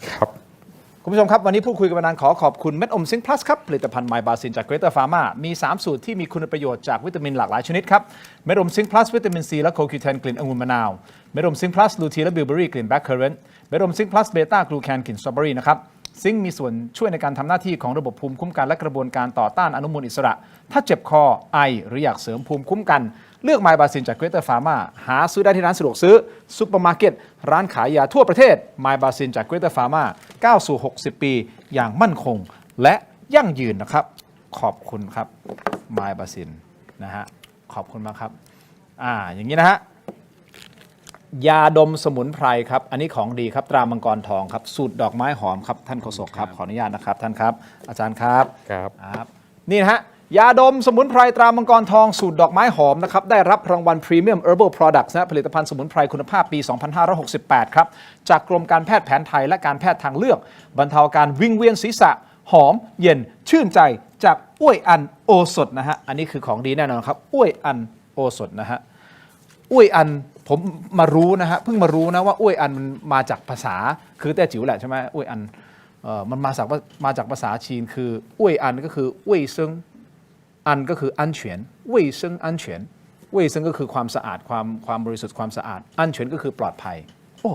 คุณผู้ชมครับวันนี้พูดคุยกันมานานขอบคุณเม็ดอมซิงค์พลัสครับผลิตภัณฑ์ไมบาซินจากเกรเตอร์ฟาร์มามี3สูตรที่มีคุณประโยชน์จากวิตามินหลากหลายชนิดครับเม็ดอมซิงค์พลัสวิตามินซีและโคคิวเทนกลิ่นองุ่นมะนาวเม็ดอมซิงค์พลัสลูทีและบิลเบอรี่กลิ่นแบล็คเคอร์เรนต์เม็ดอมซิงค์พลัสเบต้ากลูแคนกลิ่นสตรอเบอรี่นะครับซิงค์มีส่วนช่วยในการทำหน้าที่ของระบบภูมิคุ้มกันและกระบวนการต่อต้านอนุมูลอิสระถ้าเจ็บคอไอหรืออยากเสริมภูมิคุ้มกันเลือกไมบาซินจากเกรเตอร์ฟาร์มาหาซื้อได้ที่ร้านสะดวกซื้อซุปเปอร์มาร์เก็ตร้านขายยาทั่วประเทศไมบาซินจากเกรเตอร์ฟาร์มาก้าวสู่60 ปีอย่างมั่นคงและยั่งยืนนะครับขอบคุณครับไมบาซินนะฮะขอบคุณมากครับอย่างนี้นะฮะยาดมสมุนไพรครับอันนี้ของดีครับตรามังกรทองครับสูตรดอกไม้หอมครับท่านโฆษกครับขออนุญาตนะครับท่านครับอาจารย์ครับนี่นะฮะยาดมสมุนไพรตรามังกรทองสูตรดอกไม้หอมนะครับได้รับรางวัล Premium Herbal Products นะผลิตภัณฑ์สมุนไพรคุณภาพปี 2568 ครับจากกรมการแพทย์แผนไทยและการแพทย์ทางเลือกบรรเทาอาการวิงเวียนศีรษะหอมเย็นชื่นใจจากอ้วยอันโอสถนะฮะอันนี้คือของดีแน่นอนครับอ้วยอันโอสถนะฮะอ้วยอันผมมารู้นะฮะเพิ่งมารู้นะว่าอ้วยอันมันมาจากภาษาคือแต้จิ๋วแหละใช่ไหมอ้วยอันมันมาจากภาษาจีนคืออ้วยอันก็คืออ้วยซึ่ง อันก็คืออันเฉียนเว่ยเซิงอันเฉียนเว่ยเซิงก็คือความสะอาดความบริสุทธิ์ความสะอาดอันเฉียนก็คือปลอดภัยโอ้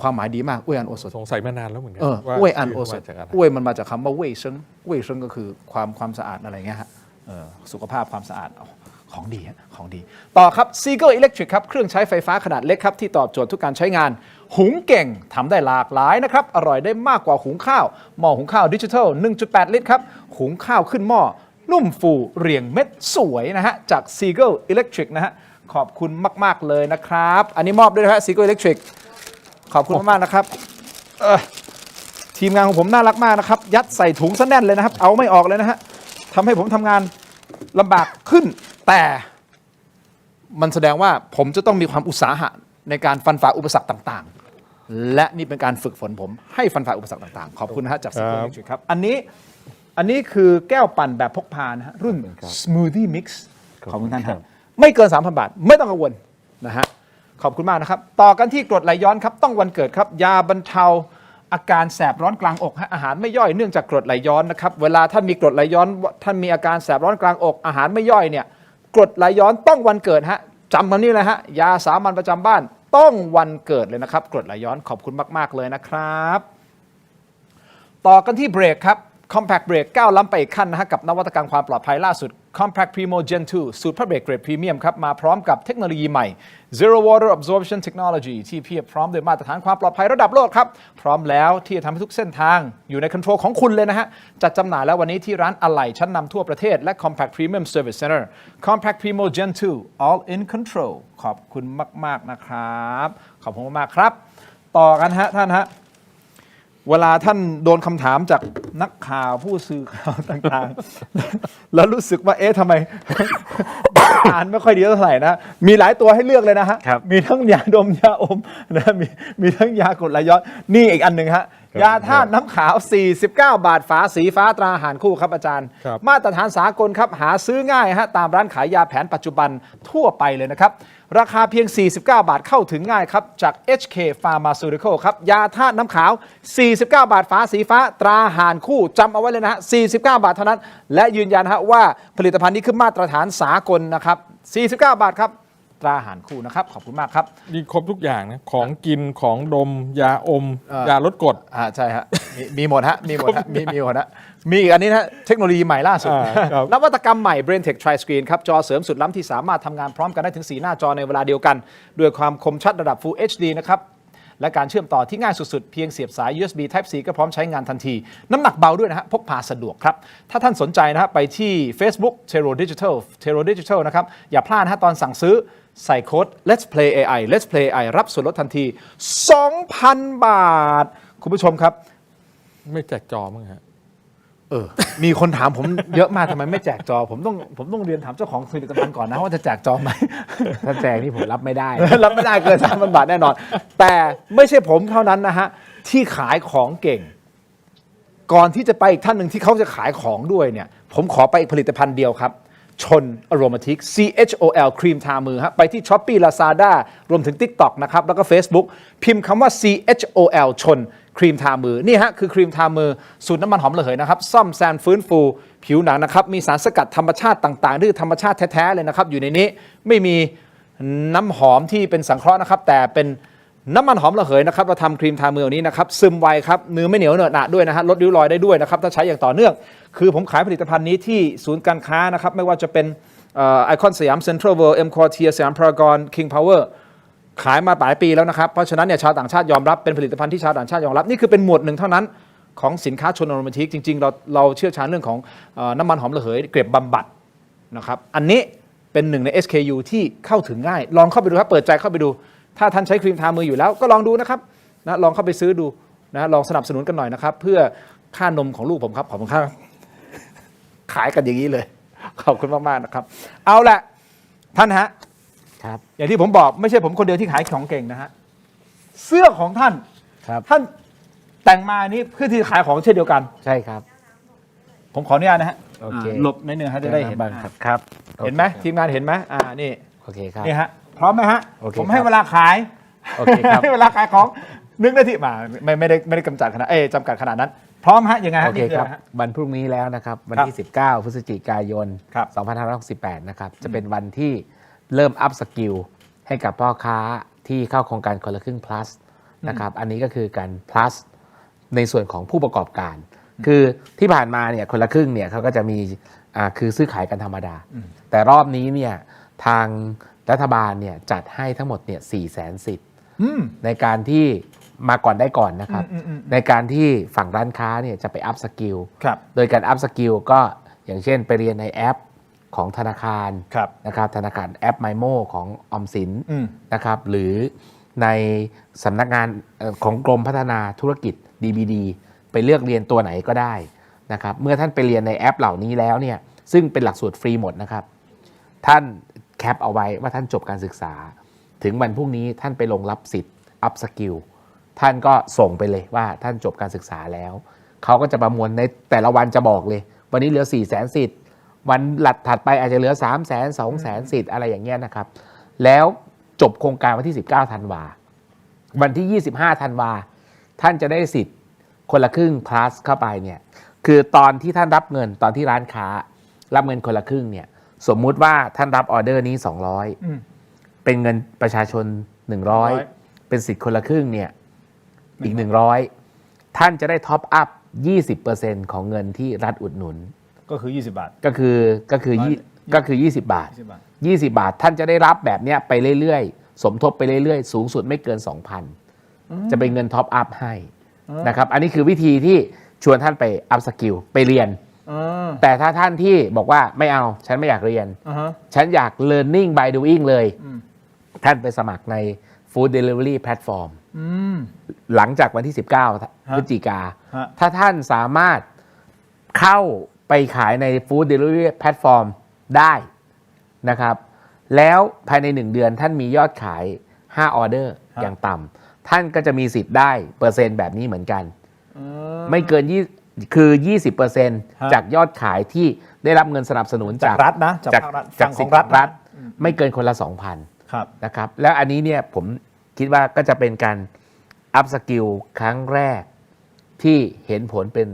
ความหมายดีมากเว่ยอันโอสถสงสัยมานานแล้วเหมือนกั เว่ยอันโอสถเว่ยมันมาจากคำว่าเว่ยเซิงเว่ยเซิงก็คือความสะอาดอะไรเงี้ยฮะสุขภาพความสะอาดของดีฮะของดีต่อครับ Seagull Electric ครับเครื่องใช้ไฟฟ้าขนาดเล็กครับที่ตอบโจทย์ทุกการใช้งานหุงเก่งทำได้หลากหลายนะครับอร่อยได้มากกว่าหุงข้าวหม้อหุงข้าวดิจิทัล 1.8 ลิตรครับหุงข้าวขึ้นหม้อนุ่มฟูเรียงเม็ดสวยนะฮะจาก Seagull Electric นะฮะขอบคุณมากๆเลยนะครับอันนี้มอบด้วยนะฮะ Seagull Electric ขอบคุณมากๆนะครับทีมงานของผมน่ารักมากนะครับยัดใส่ถุงซะแน่นเลยนะครับเอาไม่ออกเลยนะฮะทำให้ผมทำงานลำบากขึ้นแต่มันแสดงว่าผมจะต้องมีความอุตสาหะในการฟันฝ่าอุปสรรคต่างๆและนี่เป็นการฝึกฝนผมให้ฟันฝ่าอุปสรรคต่างๆขอบคุณนะฮะจาก Seagull Electric ครับอันนี้คือแก้วปั่นแบบพกพานะฮะรุ่น Smoothie Mix ขอบคุณท่านครับไม่เกิน 3,000 บาทไม่ต้องกังวลนะฮะขอบคุณมากนะครับต่อกันที่กรดไหลย้อนครับต้องวันเกิดครับยาบรรเทาอาการแสบร้อนกลางอกอาหารไม่ย่อยเนื่องจากกรดไหลย้อนนะครับเวลาท่านมีกรดไหลย้อนท่านมีอาการแสบร้อนกลางอกอาหารไม่ย่อยเนี่ยกรดไหลย้อนต้องวันเกิดฮะจำมันนี่เลยฮะยาสามัญประจำบ้านต้องวันเกิดเลยนะครับกรดไหลย้อนขอบคุณมากๆเลยนะครับต่อกันที่เบรกครับ Compact Brake ก้าวล้ำไปอีกขั้นนะฮะกับนวัตกรรมความปลอดภัยล่าสุด Compact Primo Gen 2 สูตรผ้าเบรกเกรดพรีเมียมครับมาพร้อมกับเทคโนโลยีใหม่ Zero Water Absorption Technology ที่เพียบพร้อมด้วยมาตรฐานความปลอดภัยระดับโลกครับพร้อมแล้วที่จะทำให้ทุกเส้นทางอยู่ในคอนโทรลของคุณเลยนะฮะจัดจำหน่ายแล้ววันนี้ที่ร้านอะไหล่ชั้นนำทั่วประเทศและ Compact Premium Service Center Compact Primo Gen 2 All in Control ขอบคุณมากๆนะครับขอบคุณมากๆครับต่อกันฮะท่านฮะเวลาท่านโดนคำถามจากนักข่าวผู้สื่อข่าวต่างๆ แล้วรู้สึกว่าเอ๊ะทำไม อ่านไม่ค่อยดีเท่าไหร่นะมีหลายตัวให้เลือกเลยนะฮะมีทั้งยาดมยาอมนะมีทั้งยากรดไหลย้อนนี่อีกอันหนึ่งฮะยาธาตุน้ำขาว49 บาทฝาสีฟ้าตราอาหารคู่ครับอาจารย์มาตรฐานสากลครับหาซื้อง่ายฮะตามร้านขายยาแผนปัจจุบันทั่วไปเลยนะครับราคาเพียง49 บาทเข้าถึงง่ายครับจาก HK Pharmaceutical ครับยาธาตุน้ำขาว49 บาทฝาสีฟ้าตราหารคู่จำเอาไว้เลยนะฮะ49 บาทเท่านั้นและยืนยันฮะว่าผลิตภัณฑ์นี้คือมาตรฐานสากลนะครับ49 บาทครับตราหารคู่นะครับขอบคุณมากครับมีครบทุกอย่างนะของกินของดมยาอมยาลดกรดใช่ฮะมีหมดฮะมีหมดฮะมีหมดฮะมีอีกอันนี้นะเทคโนโลยีใหม่ล่าสุดนวัตกรรมใหม่ BrainTech Tri-Screen ครับจอเสริมสุดล้ำที่สามารถทำงานพร้อมกันได้ถึง4หน้าจอในเวลาเดียวกันด้วยความคมชัดระดับ Full HD นะครับและการเชื่อมต่อที่ง่ายสุดๆเพียงเสียบสาย USB Type C ก็พร้อมใช้งานทันทีน้ำหนักเบาด้วยนะฮะพกพาสะดวกครับถ้าท่านสนใจนะฮะไปที่ Facebook Tero Digital นะครับอย่าพลาดนะฮะตอนสั่งซื้อใส่โค้ด Let's Play AI รับส่วนลดทันที 2,000 บาทคุณผู้ชมครับไม่แจกจอมั้งฮะมีคนถามผมเยอะมากทำไมไม่แจกจอผมต้องเรียนถามเจ้าของผลิตภัณฑ์ก่อนนะว่าจะแจกจอไหมถ้าแจกนี่ผมรับไม่ได้ รับไม่ได้เกิน 3,000 บาทแน่นอนแต่ไม่ใช่ผมเท่านั้นนะฮะที่ขายของเก่งก่อนที่จะไปอีกท่านหนึ่งที่เขาจะขายของด้วยเนี่ยผมขอไปอีกผลิตภัณฑ์เดียวครับชนอโรมาทิก CHOL ครีมทามือฮะไปที่ Shopee Lazada รวมถึง TikTok นะครับแล้วก็ Facebook พิมพ์คำว่า CHOL ชนครีมทามือนี่ฮะคือครีมทามือสูตรน้ำมันหอมระเหยนะครับซ่อมแซมฟื้นฟูผิวหนังนะครับมีสารสกัดธรรมชาติต่างๆที่ธรรมชาติแท้ๆเลยนะครับอยู่ในนี้ไม่มีน้ำหอมที่เป็นสังเคราะห์นะครับแต่เป็นน้ำมันหอมระเหยนะครับเราทำครีมทามือนี้นะครับซึมไวครับเนื้อไม่เหนียวเหนอะหนะด้วยนะฮะลดริ้วรอยได้ด้วยนะครับถ้าใช้อย่างต่อเนื่องคือผมขายผลิตภัณฑ์นี้ที่ศูนย์การค้านะครับไม่ว่าจะเป็นไอคอนสยามเซ็นทรัลเวิลด์เอ็มควอเทียสยามพารากอนคิงพาวเวอร์ขายมาหลายปีแล้วนะครับเพราะฉะนั้นเนี่ยชาวต่างชาติยอมรับเป็นผลิตภัณฑ์ที่ชาวต่างชาติยอมรับนี่คือเป็นหมวดหนึ่งเท่านั้นของสินค้าชนอโรมาทิกจริงๆเราเชี่ยวชาญเรื่องของน้ำมันหอมระเหยเกล็บบำบัดนะครับอันนี้เป็นหนึ่งใน SKU ที่เข้าถึงง่ายลองเข้าไปดูครับเปิดใจเข้าไปดูถ้าท่านใช้ครีมทามืออยู่แล้วก็ลองดูนะครับนะลองเข้าไปซื้อดูนะลองสนับสนุนกันหน่อยนะครับเพื่อค่านมของลูกผมครับขอบคุณครับขายกันอย่างนี้เลยขอบคุณมากๆนะครับเอาละท่านฮะครับอย่างที่ผมบอกไม่ใช่ผมคนเดียวที่ขายของเก่งนะฮะเสื้อของท่านท่านแต่งมานี้เพื่อที่จะขายของเช่นเดียวกันใช่ครับผมขออนุญาตนะฮะโอเคหลบในเนื้อฮะจะได้เห็นครับเห็นไหมทีมงานเห็นไหมนี่โอเคครับนี่ฮะพร้อมไหมฮะผมให้เวลาขาย โอเคครับให้เวลาขายของ 1 นาทีมาไม่ได้กำจัดขนาดจำกัดขนาดนั้น พร้อมฮะยังไงฮะ โอเค นี่คือ ครับ อะไรฮะ วันพรุ่งนี้แล้วนะครับ วัน ครับ ที่ 19 พฤศจิกายน ครับ 2568 นะครับ จะเป็นวันที่เริ่มอัพสกิลให้กับพ่อค้าที่เข้าโครงการคนละครึ่ง plus นะครับ อันนี้ก็คือการ plus ในส่วนของผู้ประกอบการ คือที่ผ่านมาเนี่ยคนละครึ่งเนี่ยเขาก็จะมีคือซื้อขายกันธรรมดา แต่รอบนี้เนี่ยทางรัฐบาลเนี่ยจัดให้ทั้งหมดเนี่ย400,000 สิทธิ์ในการที่มาก่อนได้ก่อนนะครับ ในการที่ฝั่งร้านค้าเนี่ยจะไปอัพสกิล ครับ โดยการอัพสกิลก็อย่างเช่นไปเรียนในแอปของธนาคาร ครับ นะครับธนาคารแอป MyMo ของออมสิน อืม นะครับหรือในสำนักงานของกรมพัฒนาธุรกิจ DBD ไปเลือกเรียนตัวไหนก็ได้นะครับเมื่อท่านไปเรียนในแอปเหล่านี้แล้วเนี่ยซึ่งเป็นหลักสูตรฟรีหมดนะครับท่านแคปเอาไว้ว่าท่านจบการศึกษา ถึงวันพรุ่งนี้ท่านไปลงรับสิทธิ์อัพสกิลท่านก็ส่งไปเลยว่าท่านจบการศึกษาแล้วเขาก็จะประมวลในแต่ละวันจะบอกเลยวันนี้เหลือ 400,000 สิทธิ์วันหลัดถัดไปอาจจะเหลือ 300,000 200,000 สิทธิ์อะไรอย่างเงี้ยนะครับแล้วจบโครงการวันที่19 ธันวาวันที่ 25 ธันวาท่านจะได้สิทธิ์คนละครึ่ง plus เข้าไปเนี่ยคือตอนที่ท่านรับเงินตอนที่ร้านค้ารับเงินคนละครึ่งเนี่ยสมมุติว่าท่านรับออเดอร์นี้200เป็นเงินประชาชน100เป็นสิทธิ์คนละครึ่งเนี่ยอีก100ท่านจะได้ท็อปอัพ 20% ของเงินที่รัฐอุดหนุน ก็คือ20 บาท ก็คือ20 บาท 20 บาท 20 บาทท่านจะได้รับแบบเนี้ยไปเรื่อยๆสมทบไปเรื่อยๆสูงสุดไม่เกิน 2,000 จะเป็นเงินท็อปอัพให้นะครับอันนี้คือวิธีที่ชวนท่านไปอัพสกิลไปเรียนแต่ถ้าท่านที่บอกว่าไม่เอาฉันไม่อยากเรียนฉันอยาก learning by doing เลยท่านไปสมัครใน food delivery platform หลังจากวันที่ 19 พฤศจิกาถ้าท่านสามารถเข้าไปขายใน food delivery platform ได้นะครับแล้วภายใน1 เดือนท่านมียอดขาย5 ออเดอร์อย่างต่ำท่านก็จะมีสิทธิ์ได้เปอร์เซ็นต์แบบนี้เหมือนกันไม่เกินคือ 20% จากยอดขายที่ได้รับเงินสนับสนุนจากรัฐนะจากภาครัฐ จาก ฝั่งของรัฐ ไม่เกินคนละ 2,000 ครับ นะครับแล้วอันนี้เนี่ยผมคิดว่าก็จะเป็นการอัพสกิลครั้งแรกที่เห็นผลเป็น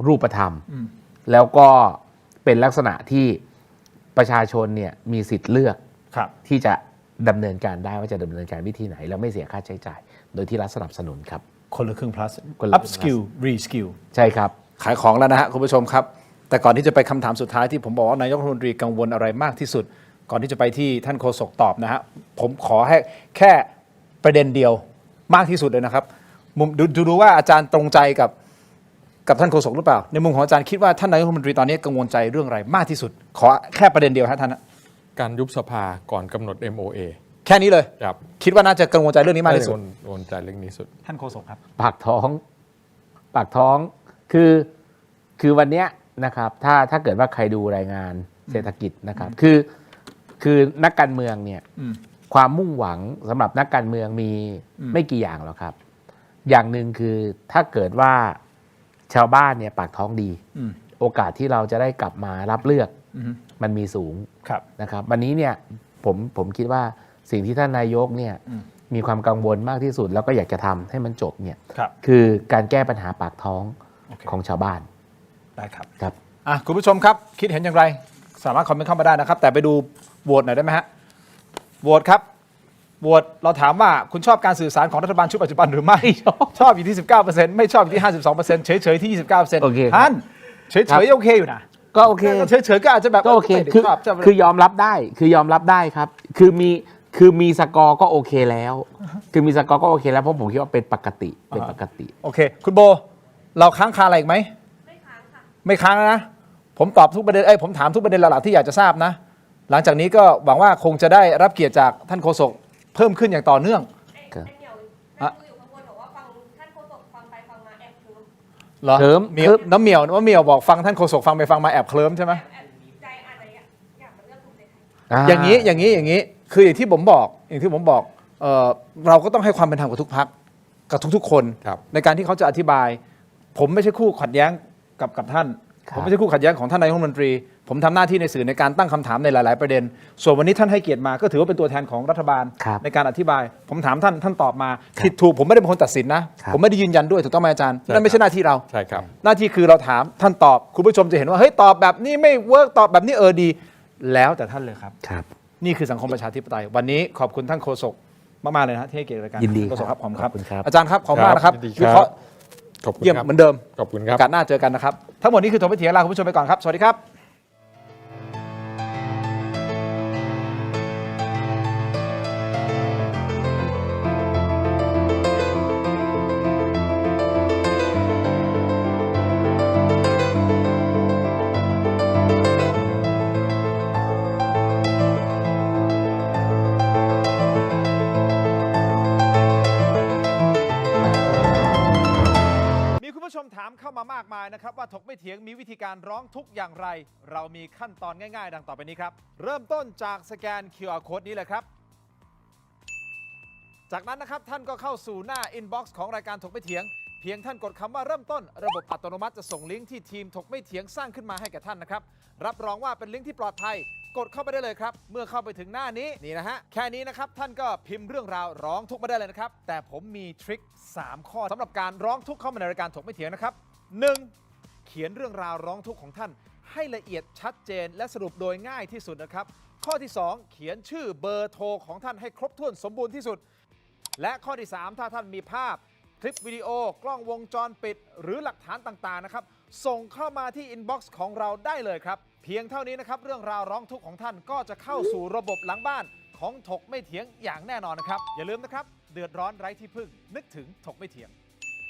รูปธรรมแล้วก็เป็นลักษณะที่ประชาชนเนี่ยมีสิทธิ์เลือกที่จะดำเนินการได้ว่าจะดำเนินการวิธีไหนแล้วไม่เสียค่าใช้จ่ายโดยที่รัฐสนับสนุนครับ คนละครึ่ง plus คนละครึ่ง up skill re skill ใช่ครับ ขายของแล้วนะฮะคุณผู้ชมครับแต่ก่อนที่จะไปคำถามสุดท้ายที่ผมบอกว่านายกรัฐมนตรีกังวลอะไรมากที่สุดก่อนที่จะไปที่ท่านโฆษกตอบนะฮะผมขอให้แค่ประเด็นเดียวมากที่สุดเลยนะครับมุมดูว่าอาจารย์ตรงใจกับท่านโฆษกหรือเปล่าในมุมของอาจารย์คิดว่าท่านนายกรัฐมนตรีตอนนี้กังวลใจเรื่องอะไรมากที่สุดขอแค่ประเด็นเดียวฮะท่าน การยุบสภาก่อนกำหนด MOA แค่นี้เลย ครับ คิดว่าน่าจะกังวลใจเรื่องนี้มากที่สุด กังวลใจเรื่องนี้สุด ท่านโฆษกครับ ปากท้องคือวันเนี้ยนะครับถ้าเกิดว่าใครดูรายงานเศรษฐกิจนะครับคือนักการเมืองเนี่ยความมุ่งหวังสำหรับนักการเมืองมีไม่กี่อย่างหรอกครับอย่างหนึ่งคือถ้าเกิดว่าชาวบ้านเนี่ยปากท้องดีโอกาสที่เราจะได้กลับมารับเลือกมันมีสูงนะครับวันนี้เนี่ยผมคิดว่าสิ่งที่ท่านนายกเนี่ยมีความกังวลมากที่สุดแล้วก็อยากจะทำให้มันจบเนี่ยคือการแก้ปัญหาปากท้องของชาวบ้านได้ครับ ครับคุณผู้ชมครับคิดเห็นอย่างไรสามารถคอมเมนต์เข้ามาได้นะครับแต่ไปดูโหวตหน่อยได้ไหมฮะโหวตครับโหวตเราถามว่าคุณชอบการสื่อสารของรัฐบาลชุดปัจจุบันหรือไม่ ชอบอยู่ที่ 19% ไม่ชอบอยู่ที่ 52% เฉยๆที่ 29% โอเค ท่านเฉยๆโอเคอยู่นะก็โอเคเฉยๆก็อาจจะแบบก็โอเคคือยอมรับได้ครับคือมีสกอร์ก็โอเคแล้วคือมีสกอร์ก็โอเคแล้วเพราะผมคิดว่าเป็นปกติโอเคคุณโบเราค้างคาอะไรอีกไหมไม่ค้างแล้วนะผมตอบทุกประเด็นผมถามทุกประเด็นหลักๆที่อยากจะทราบนะหลังจากนี้ก็หวังว่าคงจะได้รับเกียรติจากท่านโฆษกเพิ่มขึ้นอย่างต่อเนื่องเหรอน้ำเหมียวบอกฟังท่านโฆษกฟังไปฟังมาแอบเคลิ้มใช่ไหมอย่างนี้คืออย่างที่ผมบอกเราก็ต้องให้ความเป็นธรรมกับทุกพรรคกับทุกๆคนในการที่เขาจะอธิบายผมไม่ใช่คู่ขัดแย้งกับท่าน ผมไม่ใช่คู่ขัดแย้งของท่านนายกรัฐมนตรี ผมทำหน้าที่ในสื่อในการตั้งคำถามในหลาย ๆ ประเด็น ส่วนวันนี้ท่านให้เกียรติมาก็ถือว่าเป็นตัวแทนของรัฐบาล ครับ ในการอธิบาย ผมถามท่านตอบมาผิดถูกผมไม่ได้เป็นคนตัดสินนะ ครับ ผมไม่ได้ยืนยันด้วยถูกต้องไหมอาจารย์ ใช่ นั่นไม่ใช่หน้าที่เรา ใช่ครับ หน้าที่คือเราถามท่านตอบคุณผู้ชมจะเห็นว่าเฮ้ยตอบแบบนี้ไม่เวิร์กตอบแบบนี้ดี แล้วแต่ท่านเลยครับ ครับ นี่คือสังคมประชาธิปไตยวันนี้ขอบคุณท่านโฆษกมากๆเลยนะที่ให้เกียรติรายการ ยินดี โฆษกครับขอบคุณครับ ขอบคุณครับ อาจารย์ครับขอบคุณมากนะครับ ยินดีครับ วิเคราะห์ ขอบคุณ เยี่ยม ครับ เหมือนเดิม ขอบคุณครับ โอกาสหน้าเจอกันนะครับ ทั้งหมดนี้คือถกไม่เถียงลาคุณผู้ชมไปก่อนครับ สวัสดีครับ มีคุณผู้ชมถามเข้ามามากมายนะครับว่าถกไม่เถียงมีวิธีการร้องทุกข์อย่างไร เรามีขั้นตอนง่ายๆ ดังต่อไปนี้ครับ เริ่มต้นจากสแกน QR Code นี้เลยครับ จากนั้นนะครับท่านก็เข้าสู่หน้า Inbox ของรายการถกไม่เถียง เพียงท่านกดคำว่าเริ่มต้นระบบอัตโนมัติจะส่งลิงก์ที่ทีมถกไม่เถียงสร้างขึ้นมาให้แก่ท่านนะครับ รับรองว่าเป็นลิงก์ที่ปลอดภัย กดเข้าไปได้เลยครับ เมื่อเข้าไปถึงหน้านี้นี่นะฮะแค่นี้นะครับท่านก็พิมพ์เรื่องราวร้องทุกข์มาได้เลยนะครับแต่ผมมีทริค3 ข้อสำหรับการร้องทุกข์เข้ามาในรายการถกไม่เถียงนะครับ 1. เขียนเรื่องราวร้องทุกข์ของท่านให้ละเอียดชัดเจนและสรุปโดยง่ายที่สุดนะครับข้อที่ 2 เขียนชื่อเบอร์โทรของท่านให้ครบถ้วนสมบูรณ์ที่สุด และข้อที่ 3 ถ้าท่านมีภาพคลิปวิดีโอกล้องวงจรปิด หรือหลักฐานต่างๆนะครับส่งเข้ามาที่อินบ็อกซ์ของเราได้เลยครับเพียงเท่านี้นะครับเรื่องราวร้องทุกข์ของท่านก็จะเข้าสู่ระบบหลังบ้านของถกไม่เถียงอย่างแน่นอนนะครับอย่าลืมนะครับเดือดร้อนไร้ที่พึ่งนึกถึงถกไม่เถียง